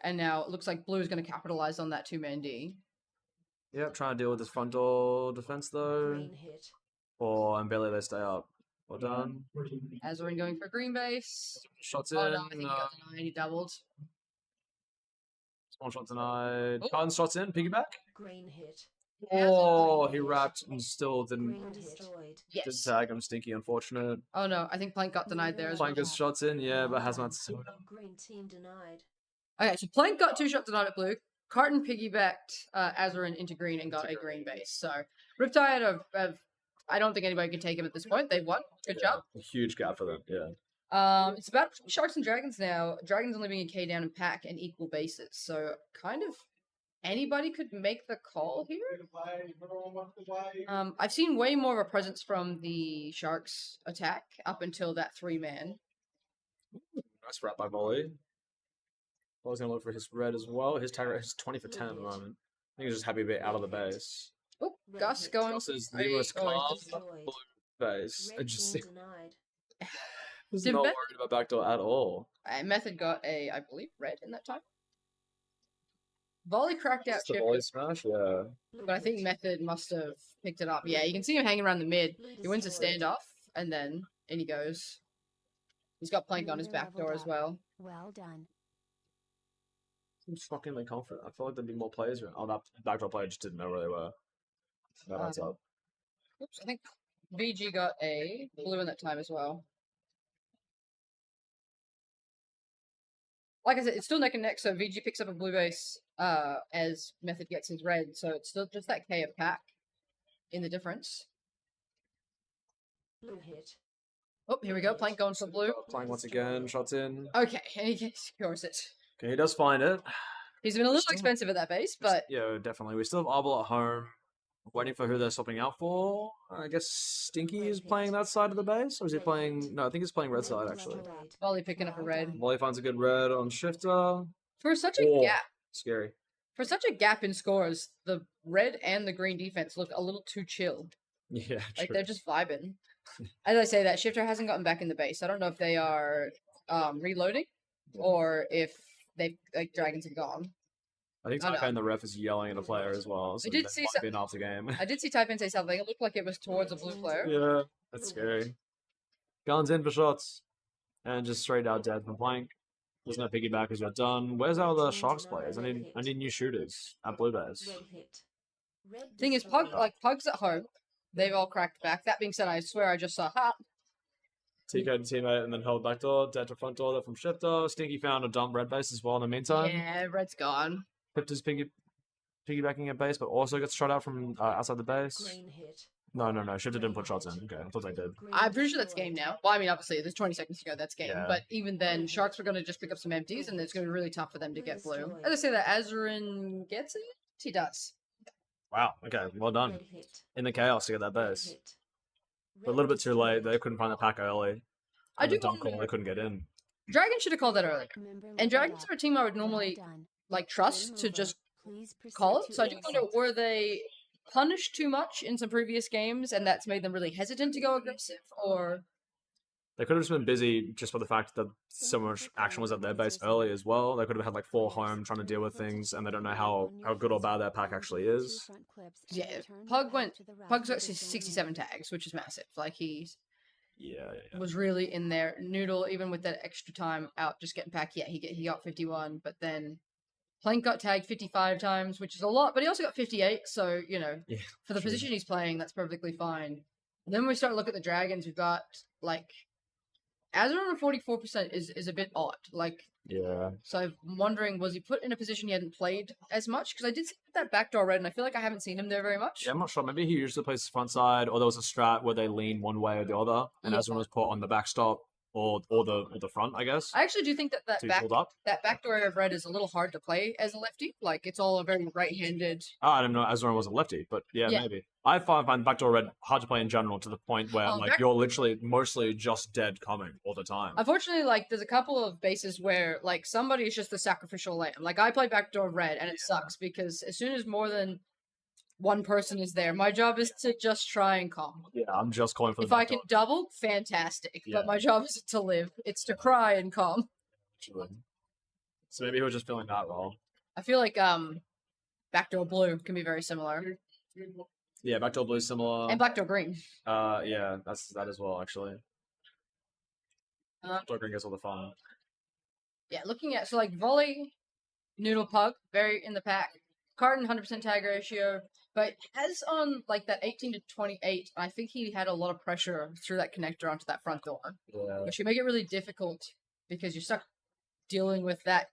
and now it looks like blue is going to capitalize on that 2-man D. Yep. Trying to deal with this front door defense though. Green hit. Or and barely they stay up. Well done. Azarin going for green base. Shots in. Oh no, I think he got the 9. He doubled. Small shot denied. Oh. Carden shots in. Piggyback. Green hit. Oh, he wrapped and still didn't Green destroyed. Yes. tag him. Stinky, unfortunate. Oh no, I think Plank got denied there as well. Plankus shots in, yeah, but Hazmat's Green team denied. Okay, so Plank got 2 shots denied at blue. Carton piggybacked Azarin into green and got a green base. So Riptide have I don't think anybody can take him at this point. They won. Good job. a huge gap for them. Yeah. It's about Sharks and Dragons now. Dragons only being a K down in pack and equal bases. So kind of anybody could make the call here. I've seen way more of a presence from the Sharks attack up until that 3-man. Nice wrap by Volley. Volley's gonna look for his red as well. His tag rate is 20 for 10 at the moment. I think he's just happy to be out of the base. Oh, Red Gus hit. going. Gus is Hey, the most oh, calm Destroyed. base. I Red just team denied. he's Did not Meth- worried about backdoor at all. Method got a, I believe, red in that time. Volley cracked out Just the Chip, volley smash, yeah. Blue but I think hit. Method must have picked it up. Yeah, you can see him hanging around the mid. Blue He wins a destroyed. standoff, and then in he goes. He's got Plank on his Blue back door leveled as up. well. Well done. I'm shockingly confident. I feel like there'd be more players around. Oh, that backdoor player just didn't know where they were. That adds up. Oops, I think VG got a blue in that time as well. Like I said, it's still neck and neck, so VG picks up a blue base as Method gets his red, so it's still just that K of pack in the difference. Blue hit. Oh, here we go, Plank going for blue. Playing once again, shots in. Okay, and he secures it. Okay, he does find it. He's been a little Still- expensive at that base, but Yeah, definitely. We still have Arbol at home. Waiting for who they're swapping out for. I guess Stinky is playing that side of the base, or is he playing? No, I think he's playing red side actually. Destroyed. Volley picking up a red. Volley finds a good red on Shifter. For such a Oh. gap, Scary. for such a gap in scores, the red and the green defense look a little too chill. Yeah, Like true. they're just vibing. As I say that, Shifter hasn't gotten back in the base. I don't know if they are reloading. or if they like dragons are gone. I think Oh, no. Taipei and the ref is yelling at a player as well. So did that see might some- be an after game. I did see Taipei say something. It looked like it was towards a blue player. Yeah, that's scary. Guns in for shots. And just straight out dead from flank. There's no piggyback as you're done. Where's our other Sharks players? I need new shooters at Blue Base. Red hit. Red Thing is, Pug's at home. They've all cracked back. That being said, I swear I just saw Hat. TK to teammate and then held back door. Dead to front door there from Shifter. Stinky found a dump red base as well in the meantime. Yeah, Red's gone. Shifter's piggybacking at base, but also gets shot out from outside the base. Green hit. No. Shifter didn't put shots in. Okay, I thought they did. I'm pretty sure that's game now. Well, I mean, obviously, there's 20 seconds to go. That's game. Yeah. But even then, Sharks were going to just pick up some empties, and it's going to be really tough for them to get blue. As I say that, Azurin gets it? He does. Wow. Okay, well done. Red hit. In the chaos to get that Red base. hit. But a little bit too late. They couldn't find the pack early. I And the do dump call, wonder- they couldn't get in. Dragon should have called that earlier. Member And leveled Dragons up. are a team I would Well normally done. like trust Game to over. just Please proceed call it. to So I do wonder, exit. were they punished too much in some previous games, and that's made them really hesitant to go aggressive, or They could have just been busy just for the fact that so much action was at their base early as well. They could have had like 4 home trying to deal with things, and they don't know how good or bad their pack actually is. yeah, Pug's got 67 tags, which is massive. Like he Yeah. was really in there. Noodle, even with that extra time out, just getting back. Yeah, he got 51, but then Plank got tagged 55 times, which is a lot. But he also got 58, so you know, Yeah, for the true. position he's playing, that's perfectly fine. And then when we start to look at the Dragons, we've got like Azurin at 44% is a bit odd. Like, Yeah. so I'm wondering, was he put in a position he hadn't played as much? Because I did see that backdoor red, and I feel like I haven't seen him there very much. Yeah, I'm not sure. Maybe he usually plays front side, or there was a strat where they lean one way or the other, and Yeah. Ezra was put on the backstop or the front, I guess. I actually do think that to be pulled up. that backdoor area of red is a little hard to play as a lefty. Like, it's all a very right-handed. Oh, I didn't know Ezra was a lefty, but yeah, Yeah. maybe. I find backdoor red hard to play in general to the point where Oh, like you're literally mostly just dead coming all the time. Unfortunately, like, there's a couple of bases where, like, somebody is just the sacrificial lamb. Like, I play backdoor red, and it sucks because as soon as more than one person is there, my job is to just try and calm. Yeah, I'm just calling for the If I backdoor, can double, fantastic. Yeah. But my job isn't to live; it's to cry and calm. actually. So maybe he was just feeling that role. I feel like backdoor blue can be very similar, Yeah, backdoor blue similar. and backdoor green. Yeah, that's that as well actually. Uh, Backdoor green gets all the fun. Yeah, looking at so like volley, noodle pug, very in the pack. Carton 100% tag ratio, but has on like that 18 to 28. I think he had a lot of pressure through that connector onto that front door, Yeah. which can make it really difficult because you're stuck dealing with that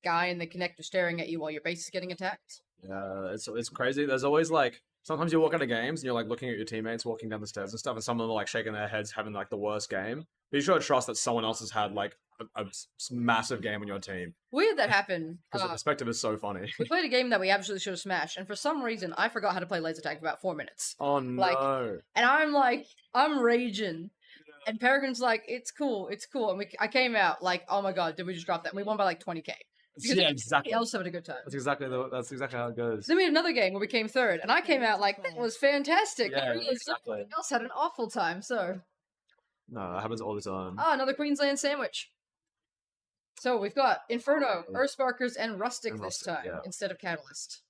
guy in the connector staring at you while your base is getting attacked. Yeah, it's crazy. There's always like sometimes you walk out of games and you're like looking at your teammates walking down the stairs and stuff, and some of them are like shaking their heads, having like the worst game. But you should trust that someone else has had like a massive game on your team Weird that happened. because the perspective is so funny. We played a game that we absolutely should have smashed, and for some reason, I forgot how to play laser tag for about 4 minutes. Oh no! Like- And I'm like, I'm raging. And Peregrine's like, it's cool. And I came out like, oh my god, did we just drop that? And we won by like 20k. Because yeah, exactly. else having a good time. That's exactly how it goes. Then we had another game where we came third, and I came out like, that was fantastic. Yeah, Everyone exactly. else had an awful time, so. No, that happens all the time. Another Queensland sandwich. So we've got Inferno, Oh. Earthsparkers, and Rustic And this Rustic, time yeah. instead of Catalyst.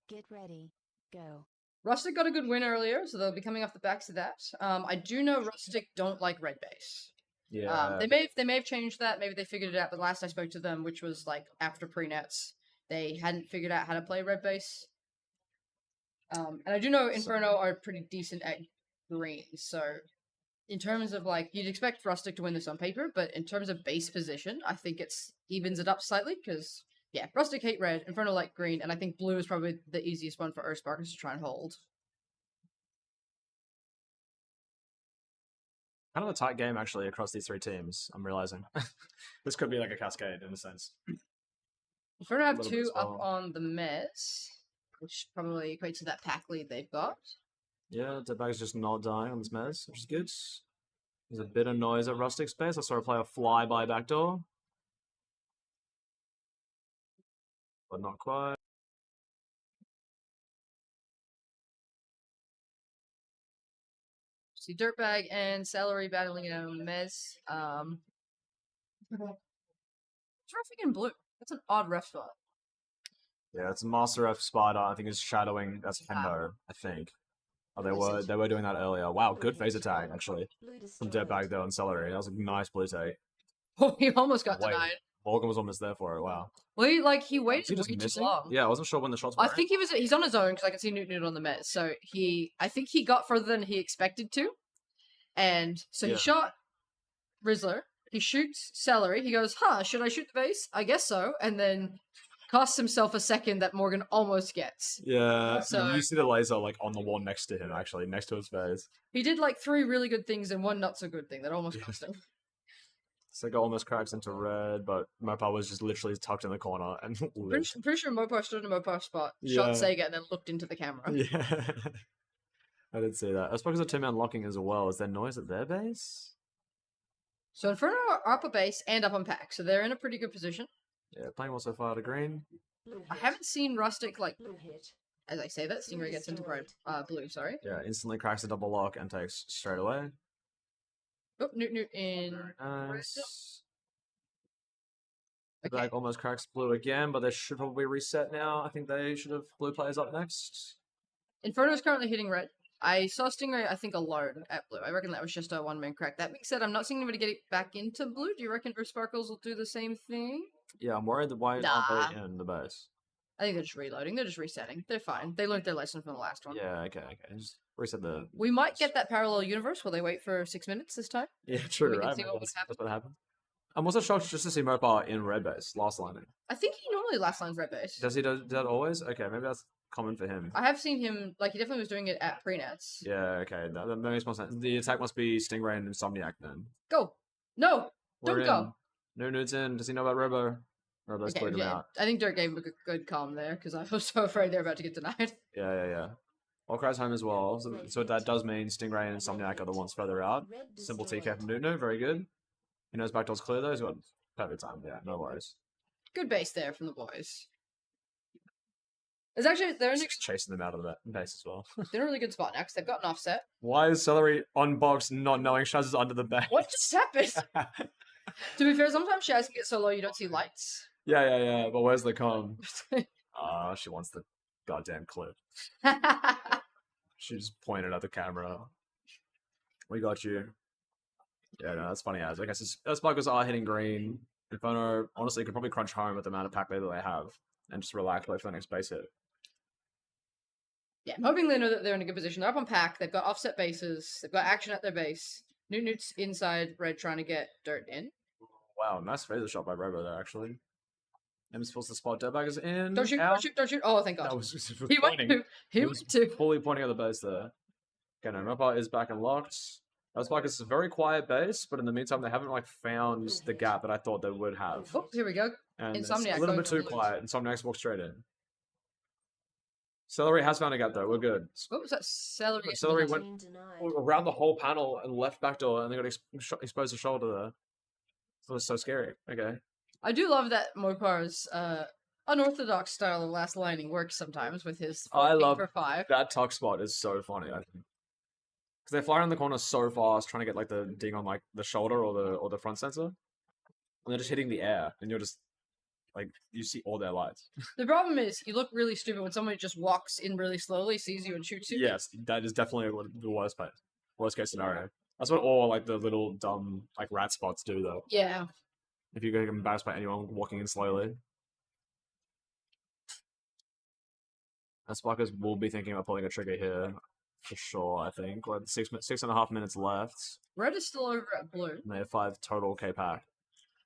Get ready. Go. Rustic got a good win earlier, so they'll be coming off the backs of that. I do know Rustic don't like red base. Yeah. They may have changed that. Maybe they figured it out. But last I spoke to them, which was like after pre-nets, they hadn't figured out how to play red base. And I do know Inferno are pretty decent at green. So in terms of like, you'd expect Rustic to win this on paper, but in terms of base position, I think it's evens it up slightly because yeah, Rustic hate red, Inferno like green, and I think blue is probably the easiest one for Earthsparkers to try and hold. Kind of a tight game actually across these 3 teams. I'm realizing this could be like a cascade in a sense. Inferno have little bit 2 as up well. on the mez, which probably equates to that pack lead they've got. Yeah, Deadbag's just not dying on this mez, which is good. There's a bit of noise at Rustic space. I saw a player fly by backdoor. But not quite. See Dirtbag and Celery battling it out on the mez. It's roughing in blue. That's an odd ref spot. Yeah, it's a Master F Sparta. I think is shadowing. That's Hendo, I think. Oh, they were doing that earlier. Wow, good phase attack actually from Dirtbag though and Celery. That was a nice blue take. Oh, he almost got Wait, denied. Morgan was almost there for it. Wow. Well, he Was he waited just way too missing? long. Yeah, I wasn't sure when the shots were. I think he's on his own because I can see Newt on the Mets. So I think he got further than he expected to. And so he Yeah. shot Rizzler. He shoots Celery. He goes, should I shoot the base? I guess so. And then costs himself a second that Morgan almost gets. Yeah, So- you see the laser like on the wall next to him, actually, next to his face. He did like 3 really good things and 1 not so good thing that almost cost him. Sega almost cracks into red, but Mopar was just literally tucked in the corner and lived. Pretty sure Mopar stood in a Mopar spot, Yeah. shot Sega, and then looked into the camera. Yeah. I did see that. I suppose it's a 2-man locking as well. Is there noise at their base? So Inferno are up a base and up on pack, so they're in a pretty good position. Yeah, playing well so far to green. I haven't seen Rustic, like, Blue hit. as I say that, Stingray gets into blue, sorry. Yeah, instantly cracks a double lock and takes straight away. Oh, Newt in. Nice. Okay. Black almost cracks blue again, but they should probably reset now. I think they should have blue players up next. Inferno is currently hitting red. I saw Stingray, I think, alone at blue. I reckon that was just a 1-man crack. That being said, I'm not seeing anybody get it back into blue. Do you reckon Earth Sparkles will do the same thing? Yeah, I'm worried that why Nah. aren't they in the base? I think they're just reloading. They're just resetting. They're fine. They learned their lesson from the last one. Yeah, okay. Just reset the. We might get that parallel universe where they wait for 6 minutes this time. Yeah, true, we can right? see Maybe what would that's what happened. I'm also shocked just to see Mopar in red base last line. I think he normally last lines red base. Does he do that always? Okay, maybe that's common for him. I have seen him, like, he definitely was doing it at pre-nats. Yeah, okay, that makes more sense. The attack must be Stingray and Insomniac then. Go! No! We're Don't go! No Nude's in. Does he know about Robo? Robo's Okay, cleared him out. I think Dirt gave him a good calm there, because I was so afraid they were about to get denied. Yeah. All cries home as well. So that does mean Stingray and Insomniac are the ones further out. Simple TK from Nunu, very good. He knows backdoor's clear though. He's got perfect time. Yeah, no worries. Good base there from the boys. It's actually, they're in, Just chasing them out of the base as well. they're in a really good spot now, because they've got an offset. Why is Celery on box not knowing Shaz is under the base? What just happened? To be fair, sometimes Shaz can get so low you don't see lights. Yeah. But where's the com? She wants the goddamn clip. She just pointed at the camera. We got you. Yeah, no, that's funny as. I guess those buggers are hitting green. Inferno, honestly, could probably crunch home with the amount of pack that they have and just relax, wait for the next base hit. Yeah, I'm hoping they know that they're in a good position. They're up on pack. They've got offset bases. They've got action at their base. Newt's inside red trying to get Dirt in. Wow, nice phaser shot by Robo there, actually. Ems fills the spot. Dirtbag is in. Don't shoot, out. don't shoot, don't shoot. Oh, thank God. That was just He went pointing. to. He He went was to. fully pointing at the base there. Okay, no, Mopar is back and locked. That's like it's a very quiet base, but in the meantime, they haven't like found the gap that I thought they would have. Oh, here we go. And it's Insomniac a little going bit for too the quiet. Insomniac's walked straight in. Celery has found a gap though. We're good. What was that? Celery. Celery went Team denied. around the whole panel and left back door, and they got exposed the shoulder there. It was so scary. Okay. I do love that Mopar's unorthodox style of last lining works sometimes with his I 14 love for 5. That tuck spot is so funny, I think. Because they fly around the corner so fast, trying to get like the ding on like the shoulder or the front sensor. And they're just hitting the air, and you're just like you see all their lights. The problem is you look really stupid when somebody just walks in really slowly, sees you, and shoots you. Yes, that is definitely the worst case scenario. That's what all like the little dumb like rat spots do though. Yeah. If you get embarrassed by anyone walking in slowly. Sparkers will be thinking about pulling a trigger here for sure, I think. Like 6.5 minutes left. Red is still over at blue. And they have 5 total K pack.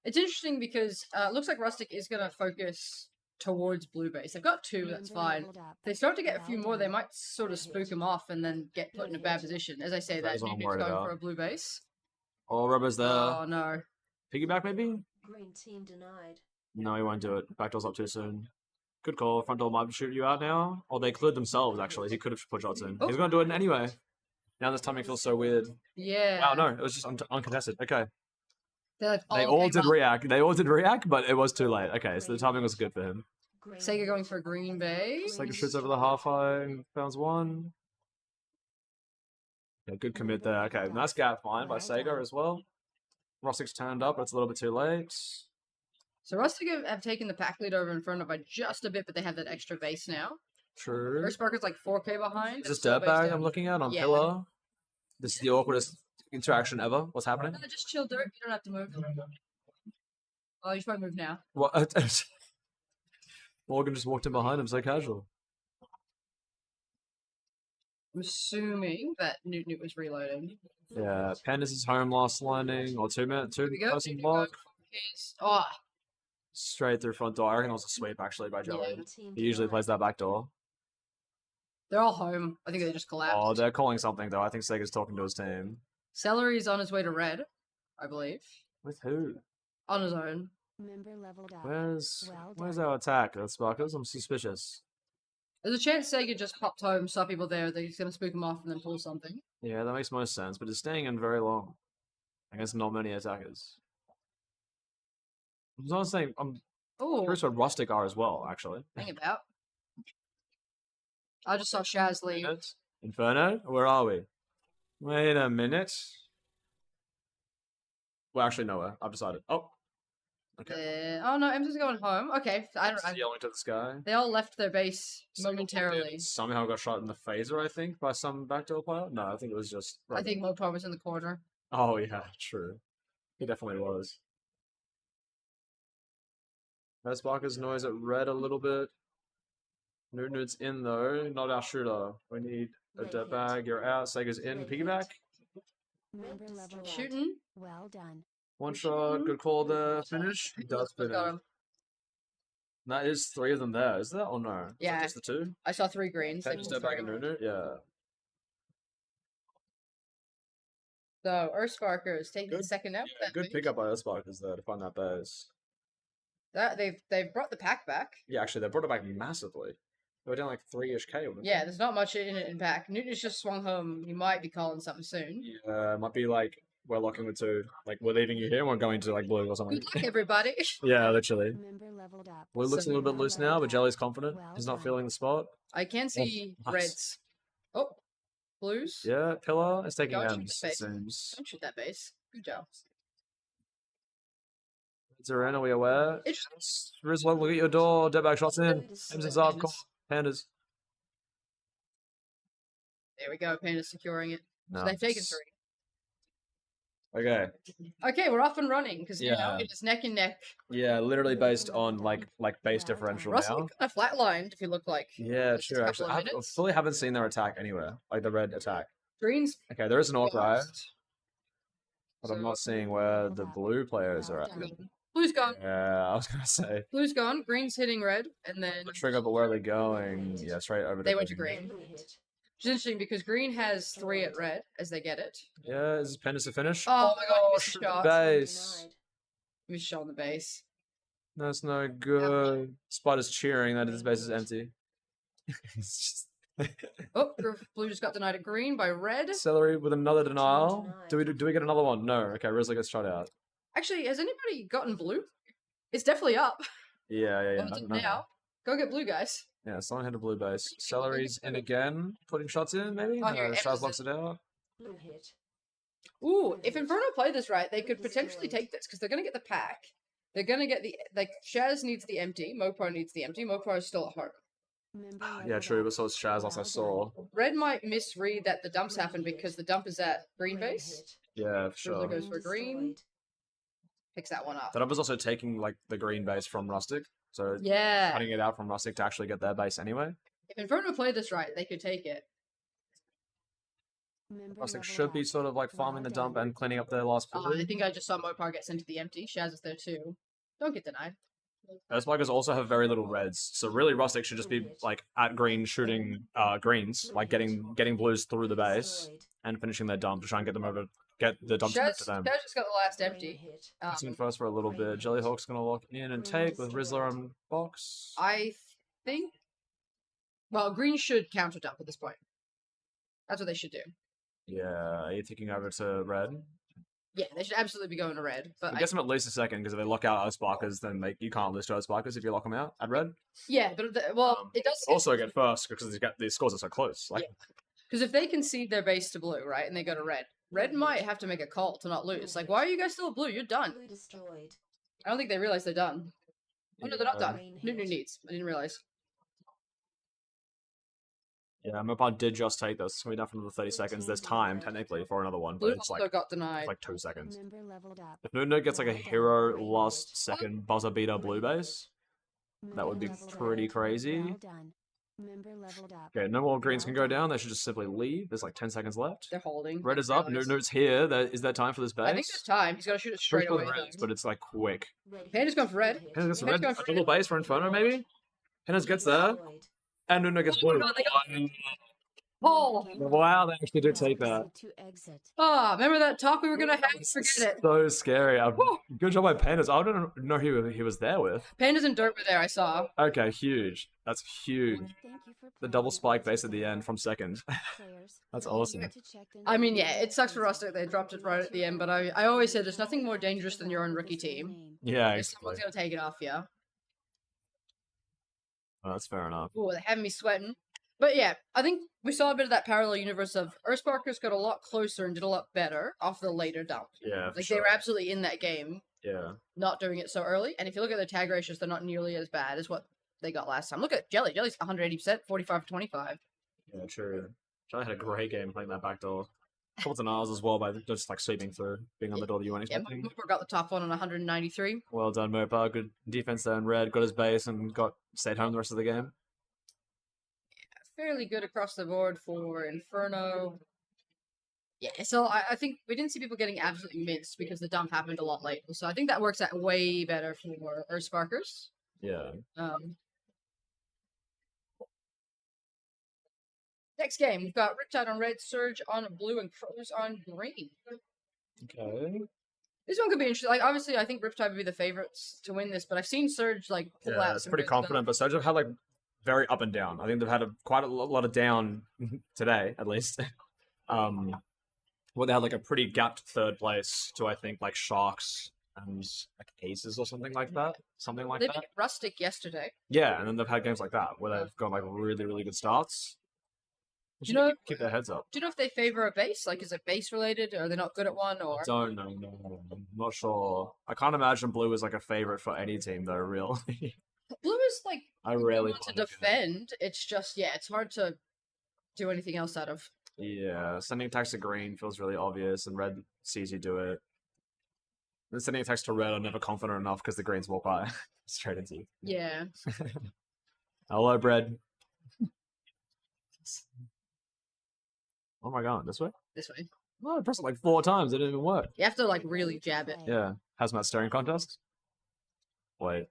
It's interesting because it looks like Rustic is going to focus towards blue base. They've got 2, that's Member fine. leveled up. If they start to get a few Well more, they done. might sort of spook him off and then get put in a bad position. As I say, That that is what I'm Newton's worried going about. for a blue base. Oh, Rubber's there. Oh no. Piggyback maybe? Green team denied. No, he won't do it. Backdoor's up too soon. Good call. Front door might shoot you out now. Or they cleared themselves, actually. He could have put shots in. Oh. He's going to do it anyway. Now this timing feels so weird. Yeah. Wow, no. It was just uncontested. Okay. They're like, They oh, all okay, did well, react. They all did react, but it was too late. Okay, so the timing was good for him. Green Sega going for green base. Sega shoots over the half high and founds one. Yeah, good commit there. Okay, nice gap find by Sega as well. Rustic's turned up, but it's a little bit too late. So Rustic have taken the pack lead over Inferno by just a bit, but they have that extra base now. True. Earth Sparker's like 4k behind. Is this and Soul dirtbag Base I'm down. looking at on Yeah. pillar? This is the awkwardest interaction ever. What's happening? No, just chill, Dirt. You don't have to move. Oh, you should probably move now. What? Morgan just walked in behind him, so casual. I'm assuming that Newt was reloading. Yeah, Pandas is home last landing, or two Here we go. person Newt block. goes. Oh, Straight through front door. I reckon it was a sweep actually by Jelly. Yeah. Team He usually plays that back door. they're all home. I think they just collapsed. Oh, they're calling something though. I think Sega's talking to his team. Celery's on his way to red, I believe. With who? On his own. Member leveled up. Where's Well where's done. our attack? That's Sparkers. I'm suspicious. There's a chance Sega just popped home, saw people there, that he's going to spook them off and then pull something. Yeah, that makes most sense, but it's staying in very long against not many attackers. I was saying, I'm Oh, curious what Rustic are as well, actually. hang about. I just saw Shaz leave. Inferno? Where are we? Wait a minute. Well, actually, nowhere. I've decided. Oh. Okay. Oh no, M's going home. Okay, I don't. Just yelling to the sky. They all left their base Single momentarily. did somehow got shot in the phaser, I think, by some backdoor player. No, I think it was just. I think Mopar was in the corner. Oh yeah, true. He definitely was. Let's Sparkers noise at red a little bit. Newt's in though, not our shooter. We need a dead bag. You're out. Sega's in. Piggyback. Member leveled up. Shooting. Well done. One shot. Good call there. Finish. He does Got finish. him. That is 3 of them there. Is that or no? Is that Yeah. just the 2? I saw 3 greens. Okay, They just pulled dead bag and through. Nunu. Yeah. So Earth Sparker is taking Good- the second out. Yeah, good pickup by us Sparkers there to find that base. That they've brought the pack back. Yeah, actually, they brought it back massively. They were down like 3-ish K. With it. Yeah, there's not much in it in pack. Newton's just swung home. He might be calling something soon. Yeah, might be like we're locking with 2. Like we're leaving you here and we're going to like blue or something. Good luck, everybody. Yeah, literally. Member leveled up. Blue looks a little bit loose now, but Jelly's confident. He's not feeling the spot. I can see nice. reds. Oh, blues. Yeah, Pillar is taking Don't shoot M's, the it face. seems. Don't shoot that base. Good job. Zoran, are we aware? Interesting. Rizlo, look at your door. Deadbag shots in. Pandas. M's up. Come on. Pandas. There we go. Panda's securing it. So they've taken Nice. 3. Okay. Okay, we're off and running because now Yeah. it is neck and neck. Yeah, literally based on like base differential Russell now. kind of flatlined, if you look like. Yeah, just a true. couple Actually, of I minutes. fully haven't seen their attack anywhere, like the red attack. Green's Okay, there is an orc right, ghost. but I'm not seeing where the blue players are at. Blue's gone. Yeah, I was gonna say Blue's gone. Green's hitting red, and then the trigger, but where are they going? Yeah, straight over. they went to green. green. Which is interesting because green has 3 at red as they get it. Yeah, is this Pendus to finish? Oh my god, he missed a shoot shot. the base. He missed a shot on the base. That's no good. Spider's cheering that his base is empty. It's just Oh, blue just got denied at green by red. Celery with another denial. Denied. Do we get another one? No. Okay, Rizla gets shot out. Actually, has anybody gotten blue? It's definitely up. Yeah. Well, I it's don't up know. now. Go get blue, guys. Yeah, someone had a blue base. Celery's in again, putting shots in, maybe? Oh, here, No, Emma's Shaz blocks it out. Blue hit. Ooh, if Inferno play this right, they could potentially take this because they're going to get the pack. They're going to get the like. Shaz needs the empty. Mopar needs the empty. Mopar is still at home. Member Yeah, leveled true, up. but so is Shaz, last I saw. Red might misread that the dumps happen because the dump is at green Blue base. hit. Yeah, for Rizla sure. goes for green. Destroyed. Picks that one up. That I was also taking like the green base from Rustic, so Yeah. cutting it out from Rustic to actually get their base anyway. If Inferno play this right, they could take it. Member Rustic leveled should be up. sort of like farming the Well dump done. and cleaning up their last I blue. think I just saw Mopar get sent to the empty. Shaz is there too. Don't get denied. Spikers also have very little reds, so really Rustic should just be like at green shooting greens, like getting blues through the base Destroyed. and finishing their dump to try and get them over, get the dump to Shaz to them. just got the last Green empty. hit. That's in Um, first for a little bit. Jellyhawk's gonna lock in and take with Rizzler on box. I think. Well, green should counter dump at this point. That's what they should do. Yeah, are you taking over to red? Yeah, they should absolutely be going to red. But I guess them at least a second because if they lock out Sparkers, then you can't lose to Sparkers if you lock them out at red. yeah, but it does Also get first because the scores are so close. Like, because if they concede their base to blue, right, and they go to red, red might have to make a call to not lose. Like, why are you guys still blue? You're done. Blue destroyed. I don't think they realize they're done. Oh no, they're not Yeah. done. New needs. I didn't realize. Yeah, Mopar did just take this. It's gonna be done for another 30 seconds. There's time, technically, for another one, but Blue it's also like, got denied. 2 seconds. Member leveled up. If Nuno gets like a Well done. hero Great last work. second buzzer beater blue base, that would be Member leveled pretty up. crazy. Well done. Member leveled up. Okay, no more greens Well can go done. down. They should just simply leave. There's like 10 seconds left. They're holding. Red I is up. realized. Nuno's here. Is there time for this base? I think there's time. He's got to shoot it straight Pretty away. sure there is, though. but it's like quick. Panda's gone for red. Hennes gets Panda's red. going A for double base for Inferno, maybe? Hennes gets there. And Nuno gets blue. no, they got- Oh, Wow, they actually did take that. To exit. oh, remember that talk we were gonna have? Forget it. So scary. Woo. Good job by Pandas. I don't know who he was there with. Pandas and Dirt were there. I saw. Okay, huge. That's huge. Thank you for The double playing spike with base us at the end from second. players. That's Don't awesome. forget to check in I mean, with yeah, it sucks for players. Rustic. They dropped it right at the end, but I always say there's nothing more dangerous than your own rookie team. Yeah, If exactly. someone's gonna take it off you. Oh, that's fair enough. Ooh, they're having me sweating. But yeah, I think we saw a bit of that parallel universe of Earthsparkers got a lot closer and did a lot better off the later dump. Yeah, for Like sure. they were absolutely in that game, Yeah. not doing it so early. And if you look at their tag ratios, they're not nearly as bad as what they got last time. Look at Jelly. Jelly's 180%, 45 for 25. Yeah, true. Charlie had a great game playing that back door. Couple denials as well by just like sweeping through, being on the door that you weren't Yeah, expecting. Mooper got the top one on 193. Well done, Mopa. Good defense there in red. Got his base and stayed home the rest of the game. Fairly good across the board for Inferno. Yeah, so I think we didn't see people getting absolutely minced because the dump happened a lot later. So I think that works out way better for Earthsparkers. Yeah. Next game, we've got Riptide on red, Surge on blue, and Crows on green. Okay. This one could be interesting. Like, obviously, I think Riptide would be the favorites to win this, but I've seen Surge like pull Yeah, out. it's some pretty good stuff. confident, but Surge have had like very up and down. I think they've had quite a lot of down today, at least. Well, they had like a pretty gapped third place to I think like Sharks and like Aces or something like that. Something like They that. beat Rustic yesterday. Yeah, and then they've had games like that where they've got like really, really good starts. They You should know- keep their heads up. Do you know if they favor a base? Like, is it base related? Or are they not good at one? Or I don't know. No, I'm not sure. I can't imagine Blue is like a favorite for any team though. Really, blue is like I rarely want to find it good. defend. It's just it's hard to do anything else out of. Yeah, sending attacks to green feels really obvious, and red sees you do it. Then sending attacks to red, I'm never confident enough because the greens walk by straight into you. Yeah. Hello, bread. Oh my god, this way? This way. Oh, I pressed it like 4 times. It didn't even work. You have to like really jab it. Yeah. Hazmat staring contest? Wait.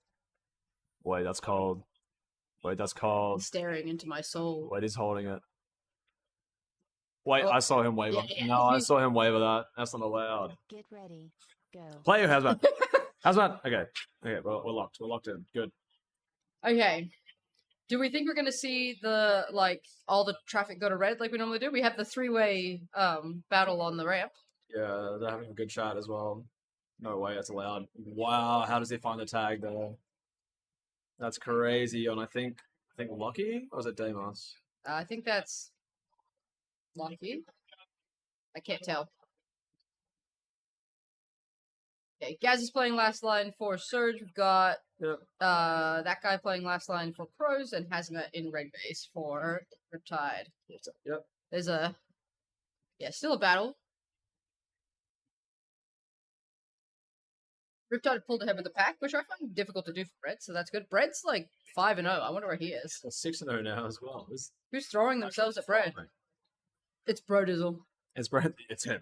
Wait, that's cold. Wait, that's cold. Staring into my soul. Wait, he's holding it. Wait, Oh. I saw him waver. Yeah, yeah. No, I saw him waver that. That's not allowed. Get ready. Go. Play you, Hazmat. Hazmat. Okay. Okay, we're locked. We're locked in. Good. Okay. Do we think we're gonna see the all the traffic go to red like we normally do? We have the 3-way battle on the ramp. Yeah, they're having a good chat as well. No way, that's allowed. Wow, how does he find the tag there? That's crazy. And I think Lucky? Or was it Deimos? I think that's lucky. I can't tell. Okay, Gaz is playing last line for Surge. We've got Yep. that guy playing last line for Pros and Hazmat in red base for Riptide. Yep. There's still a battle. Riptide pulled ahead with the pack, which I find difficult to do for Red, so that's good. Bred's like 5-0. I wonder where he is. 6-0 now as well. Who's throwing themselves at Bred? It's Brodizzle. It's Brent. It's him.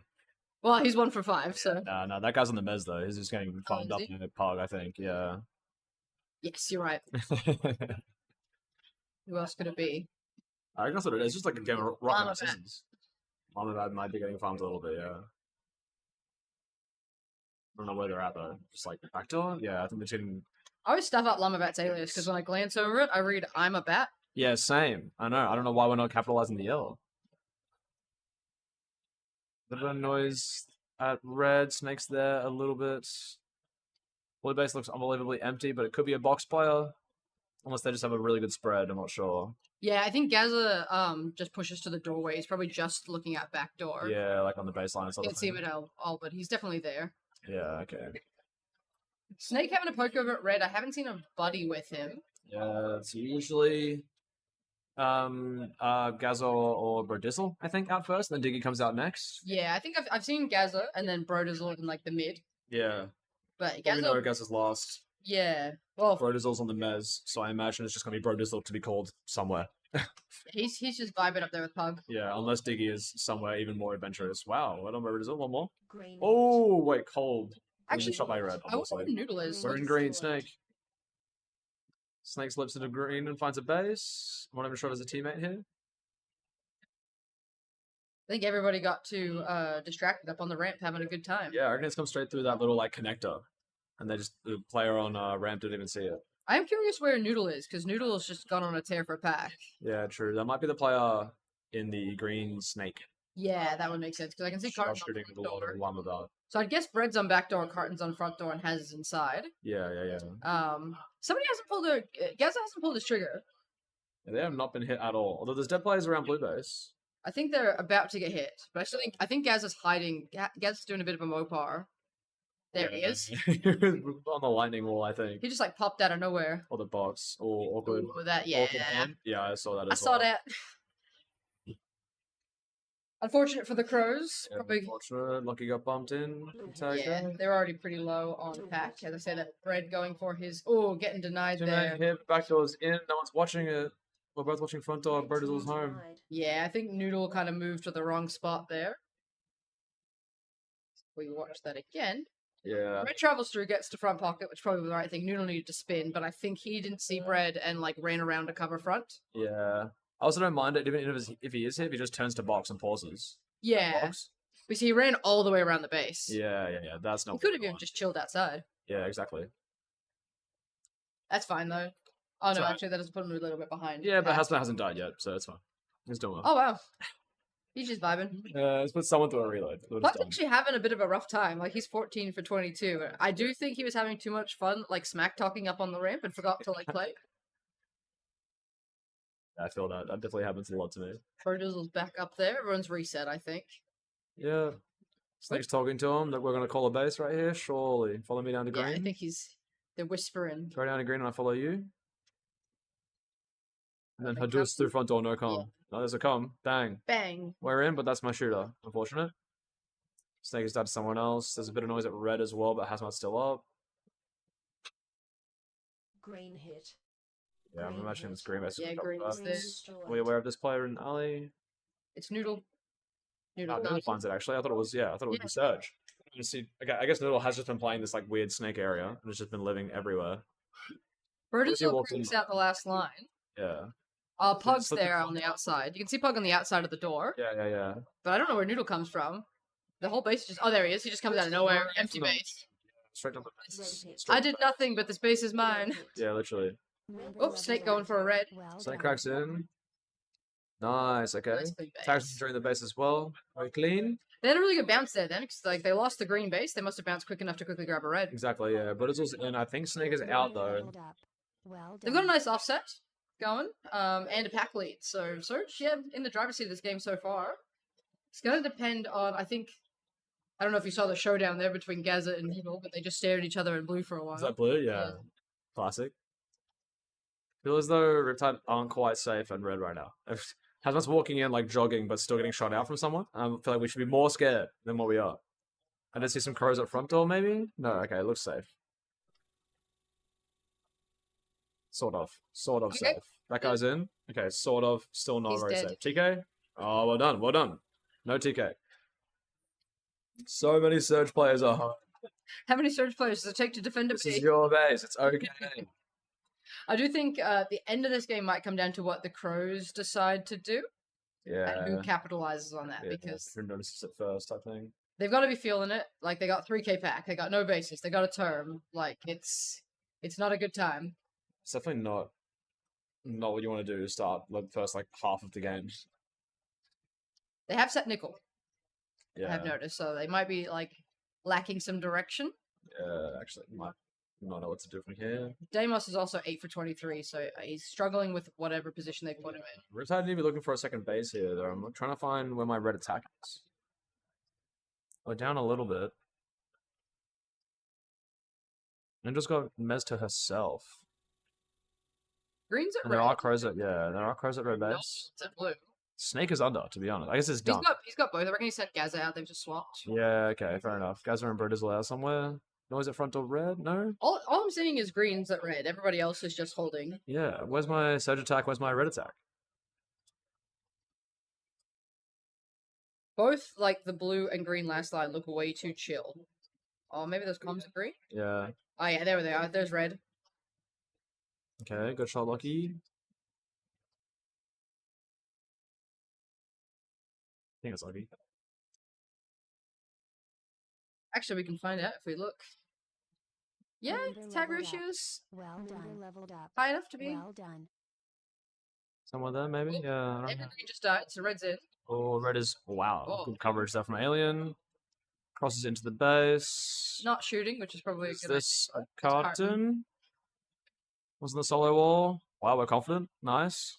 Well, he's 1 for 5, so No, that guy's on the mez though. He's just getting farmed up is he? in a pug, I think. Yeah. yes, you're right. Who else could it be? I think that's what it is. It's just like a game of rock Llama paper Bat. scissors. Llama Bat might be getting farmed a little bit, yeah. I don't know where they're at though. Just like backdoor? Yeah, I think they're cheating. I always stuff up Llamabat's alias because when I glance over it, I read "I'm a bat." Yeah, same. I know. I don't know why we're not capitalizing the yellow. Bit of a noise at red. Snakes there a little bit. Blue base looks unbelievably empty, but it could be a box player. Unless they just have a really good spread, I'm not sure. Yeah, I think Gaza just pushes to the doorway. He's probably just looking at back door. Yeah, like on the baseline. Sort of Can't see him thing. at all, but he's definitely there. Yeah, okay. Snake having a poke over at red. I haven't seen a buddy with him. Yeah, it's usually Gazo or Brodizzle, I think, out first, then Diggy comes out next. Yeah, I think I've seen Gaza and then Brodizzle in like the mid. Yeah. But Probably know Gaza, Gazo's last. yeah. Well, Brodizzle's on the mez, so I imagine it's just gonna be Brodizzle to be called somewhere. he's just vibing up there with Pug. Yeah, unless Diggy is somewhere even more adventurous. Wow, well done, Brodizzle. One more. Green hit. Oh, wait, cold. Actually, shot by red, I wonder obviously. where Noodle is. We're in green, Snake. Snake slips into green and finds a base. I'm not even sure there's a teammate here. I think everybody got too distracted up on the ramp having a good time. Yeah, I reckon it's come straight through that little like connector, and the player on ramp didn't even see it. I am curious where Noodle is, because Noodle has just gone on a tear for a pack. Yeah, true. That might be the player in the green snake. Yeah, that would make sense, because I can see Carton on Shooting front the door. one about. So I'd guess Bread's on back door, Carton's on front door, and Has is inside. Yeah. Somebody hasn't pulled a... Gaza hasn't pulled his trigger. Yeah, they have not been hit at all. Although there's dead players around blue base. I think they're about to get hit, but I think Gaza's hiding. Gaza's doing a bit of a Mopar. There he is. On the lightning wall, I think. He just like popped out of nowhere. Or the box. Or awkward. Ooh, that, yeah. Awkward hand. Yeah, I saw that I as saw well. that. Unfortunate for the Crows. Yeah, Probably, unfortunate. Lucky got bumped in. Tag yeah, there. they're already pretty low on pack. As I say, that Bread going for his... Oh, getting denied Tonight, there. hit, back door's in. No one's watching it. We're both watching front door. Brodizzle's home. Denied. Yeah, I think Noodle kind of moved to the wrong spot there. We watch that again. Yeah. Bread travels through, gets to front pocket, which probably was the right thing. Noodle needed to spin, but I think he didn't see Bread and like ran around to cover front. Yeah. I also don't mind it, even if he is hit, if he just turns to box and pauses. Yeah. Box. We see he ran all the way around the base. Yeah. That's not He what could we have even want. just chilled outside. Yeah, exactly. That's fine though. Oh no, Sorry. actually that does put him a little bit behind. Yeah, but Pack. Hasman hasn't died yet, so it's fine. He's doing well. Oh wow. He's just vibing. Let's put someone through a reload. We're just Puck's done. actually having a bit of a rough time. Like he's 14 for 22. I do think he was having too much fun, like smack talking up on the ramp and forgot to like play. I feel that. That definitely happens a lot to me. Brodizzle's back up there. Everyone's reset, I think. Yeah. Snake's talking to him that we're going to call a base right here. Surely. Follow me down to Yeah, green. I think they're whispering. Go down to green and I follow you. And then Hadou's through front door, no com. No, there's a com. Bang. Bang. We're in, but that's my shooter. Unfortunate. Snake is died to someone else. There's a bit of noise at red as well, but Hazmat's still up. Green hit. Yeah, I'm Green imagining hit. this green base. Yeah, is green up is there. there. destroyed. Are we aware of this player in alley? It's Noodle. No, Noodle. Noodle finds it actually. I thought it was Yeah. Surge. You see, okay, I guess Noodle has just been playing this like weird snake area and has just been living everywhere. Brodizzle walks in. breaks out the last line. Yeah. Pug's slip the there front on the door. outside. You can see Pug on the outside of the door, Yeah. but I don't know where Noodle comes from. The whole base is just... Oh, there he is. He just comes out of nowhere. Empty No. base. Straight up the Red base. hit. I did nothing, but this base is mine. Red hit. Yeah, literally. Member Oh, level Snake going up. for a red. Well Snake done. cracks in. Nice, okay. Nice clean Tags base. during the base as well. Very clean. They had a really good bounce there then, because like, they lost the green base. They must have bounced quick enough to quickly grab a red. Exactly, yeah. Brodizzle's in. I think Snake is Member out though. leveled up. Well They've got a done. nice offset going, and a pack lead. So Surge, yeah, in the driver's seat of this game so far. It's going to depend on, I don't know if you saw the showdown there between Gaza and Noodle, but they just stared at each other in blue for a while. Is that blue? Yeah. Classic. Feel as though Riptide aren't quite safe and red right now. Hazmat's walking in like jogging, but still getting shot out from someone. I feel like we should be more scared than what we are. I did see some crows at front door, maybe? No, okay, it looks safe. Sort of Okay. safe. That guy's in. Okay, sort of, still not He's very dead. safe. TK? Oh, well done. No TK. So many Surge players are home. How many Surge players does it take to defend a This is pig? your base. It's okay. I do think the end of this game might come down to what the Crows decide to do and who Yeah. capitalizes on that, Yeah, because who notices it first, I think. they've got to be feeling it. Like, they got 3k pack, they got no bases, they got a term. Like, it's not a good time. It's definitely not what you want to do to start like the first like half of the game. They have set nickel, I Yeah, have noticed, so they might be like lacking some direction. actually, might not know what to do from here. Deimos is also 8 for 23, so he's struggling with whatever position they put him in. Riptide need to be looking for a second base here. Though I'm trying to find where my red attack is. We're down a little bit. Ninja's got Mez to herself. Green's at And red. there are crows at red No, base. it's at blue. Snake is under, to be honest. I guess it's He's done. got both. I reckon he sent Gaza out. They've just swapped. Yeah, okay, fair enough. Guys are in Britizzle out somewhere. Noise at front door red? No? All I'm seeing is Green's at red. Everybody else is just holding. Yeah. Where's my Surge attack? Where's my red attack? Both like the blue and green last line look way too chill. Oh, maybe those comms are green. Yeah. Oh yeah, there they are. There's red. Okay, good shot, Lucky. I think it's Lucky. Actually, we can find out if we look. Yeah, Member tag leveled up. ratios Well Mm. done. Leveled up. high enough to be. Well done. Somewhere there, maybe? Oh, Yeah, I don't Every know. green just died, so red's in. Oh, red is... Wow, Oh. good coverage there from Alien. Crosses into the base. Not shooting, which is probably a Is good. this a Carton. carton? Wasn't the solo wall? Wow, we're confident. Nice.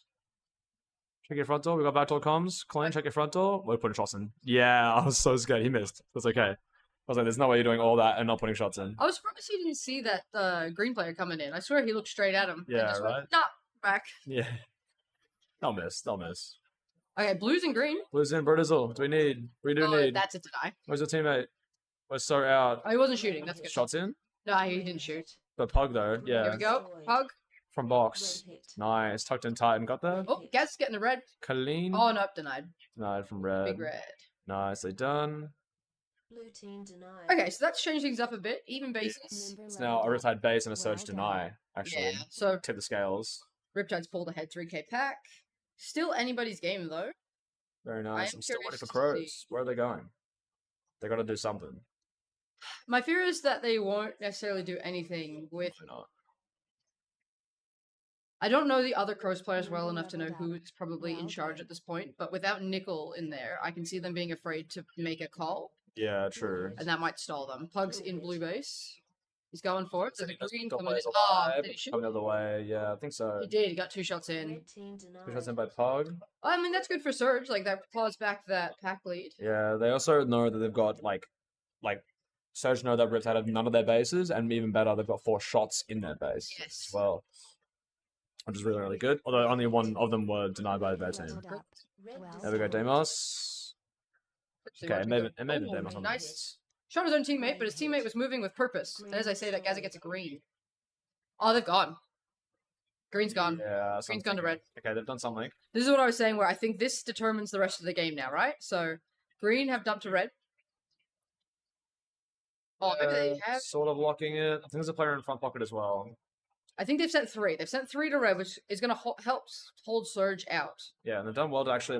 Check your front door. We got back door comms. Clean, check your front door. We're putting shots in. Yeah, I was so scared. He missed. That's okay. I was like, there's no way you're doing all that and not putting shots in. I was surprised he didn't see that green player coming in. I swear he looked straight at him. and Yeah, just went, right? Nah, back. Yeah. They'll miss. They'll miss. Okay, blues and green. Blues in, Britizzle. Do we need? We do Oh, need. that's a deny. Where's your teammate? We're so out. Oh, he wasn't shooting. That's good. Shots in? No, he didn't shoot. But Pug, though. Here Yeah. we go. Hug. From box. Red hit. Nice. Tucked in tight and got there. Oh, Gaz getting a red. Colleen. Oh, nope, denied. Denied from red. Big red. Nicely done. Blue team denied. Okay, so that's changed things up a bit. Even bases. Member It's now a leveled up. Riptide base and a Surge Well done. deny, actually. Yeah. So Tip the scales. Riptide's pulled ahead 3k pack. Still anybody's game though. Very nice. am I'm still waiting curious for to crows. see. Where are they going? They got to do something. My fear is that they won't necessarily do anything with. Why not? I don't know the other crows players well enough to know who is probably in Well charge done. at this point, but without Nickel in there, I can see them being afraid to make a call, Yeah, true. and that might stall them. Pug's in blue base. He's going for it. So There's he a does green got coming in. ways Oh, alive, did he shoot? coming the other way. Yeah, I think so. He did. He got 2 shots in. Red team denied. Two shots in by Pug. I mean, that's good for Surge. Like, that claws back that pack lead. Yeah, they also know that they've got like Surge know that Riptide have none of their bases, and even better, they've got 4 shots in their base Yes. as well, which is really, really good. Although only one of them were denied by their team. Leveled up. Well There we go, done. Demos. So Okay, watch maybe go. it made Oh, Demos on the nice. Shot his own teammate, but his teammate was moving with purpose. And as I say that, Gaza gets a green. Oh, they've gone. Green's gone. Yeah, Green's gone to red. Okay, they've done something. This is what I was saying, where I think this determines the rest of the game now, right? So, green have dumped to red. Oh, maybe they have. Sort of locking it. I think there's a player in front pocket as well. I think they've sent 3. They've sent 3 to red, which is going to help hold Surge out. Yeah, and they've done well to actually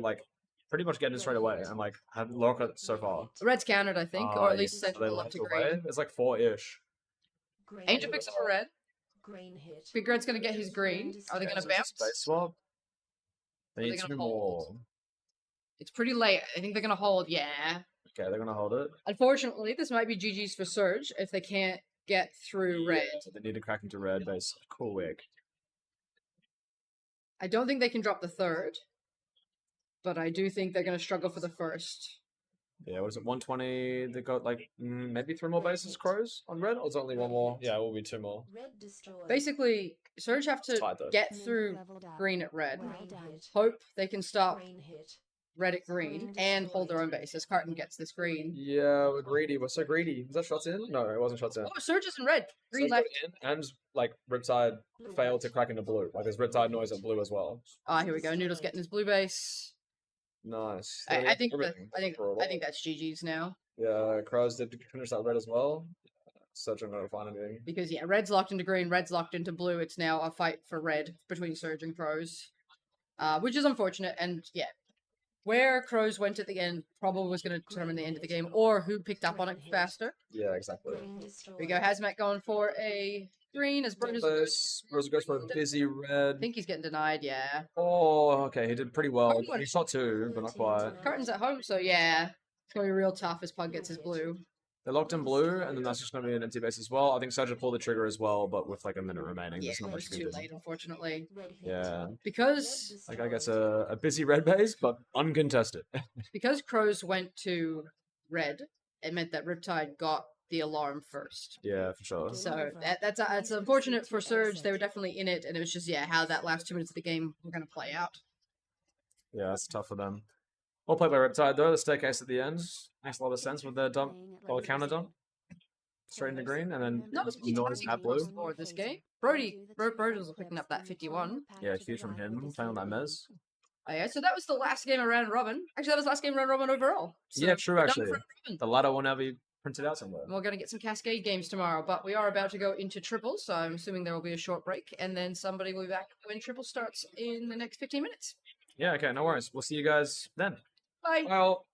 pretty much get in straight away and have lock it so far. Red's countered, I think, or at least yes, sent so they them up locked to it green. away. It's like 4-ish. Green Angel hit. picks up a red. Green hit. Big Red's going to get his green. Are they going to So it's a bounce? Space swap. They Are they need gonna 2 hold? more. It's pretty late. I think they're going to hold. Yeah. Okay, they're gonna hold it. Unfortunately, this might be GG's for Surge if they can't get through red. So they need to crack into red base. Cool wick. I don't think they can drop the 3rd, but I do think they're going to struggle for the 1st. Yeah, what is it? 120. They got maybe 3 more bases crows on red, or is it only 1 more? Yeah, it will be 2 more. Red destroyed. Basically, Surge have It's to tight though. get Member through leveled up. green at red. Well done. Hope they can stop Green hit. red at green and hold their own base as Carton gets this green. Yeah, we're greedy. We're so greedy. Was that shots in? No, it wasn't shots in. Oh, Surge is in red. Green So left. in, and Riptide Blue failed to hit. crack into blue. There's Riptide noise at blue as well. Ah, here we go. Noodle's getting his blue base. Nice. I think Everything for a I while. think that's GG's now Yeah, crows did finish that red as well. Surge not gonna find anything. because yeah, red's locked into green, red's locked into blue. It's now a fight for red between Surge and Crows, which is unfortunate. And yeah, where Crows went at the end probably was going to determine the end of the game, or who picked up on it faster. Yeah, exactly. Green destroyed. Here we go. Hazmat going for a green as Brutus. Rose goes for a busy I red. think he's getting denied. Yeah, Oh, okay, he did pretty well. Oh, what? He shot 2, but not quite. Carton's at home, so yeah, it's going to be real tough as Pug gets his blue. They locked in blue, and then that's just going to be an empty base as well. I think Surge will pull the trigger as well, but with a minute remaining, Yeah, there's not much it's you too can do. late, unfortunately, Red hit. Yeah, because I guess a busy red base, but uncontested. Crows went to red. It meant that Riptide got the alarm first. Yeah, for sure. So that's unfortunate for Surge. They were definitely in it, and it was just how that last 2 minutes of the game were going to play out. Yeah, that's tough for them. Well played by Riptide though. The staircase at the end makes a lot of sense with their dump, or the counter dump, straight into green, and then Not as many noise targets at blue. across the board this game. Brody was picking up that 51. Yeah, huge from him playing on that mez. Oh, yeah, so that was the last game of round robin. Actually, that was the last game of round robin overall. So Yeah, true. we're done Actually, for round robin. the ladder will now be printed out somewhere. We're going to get some Cascade games tomorrow, but we are about to go into triples, so I'm assuming there will be a short break, and then somebody will be back when triple starts in the next 15 minutes. Yeah, okay, no worries. We'll see you guys then. Bye. Well.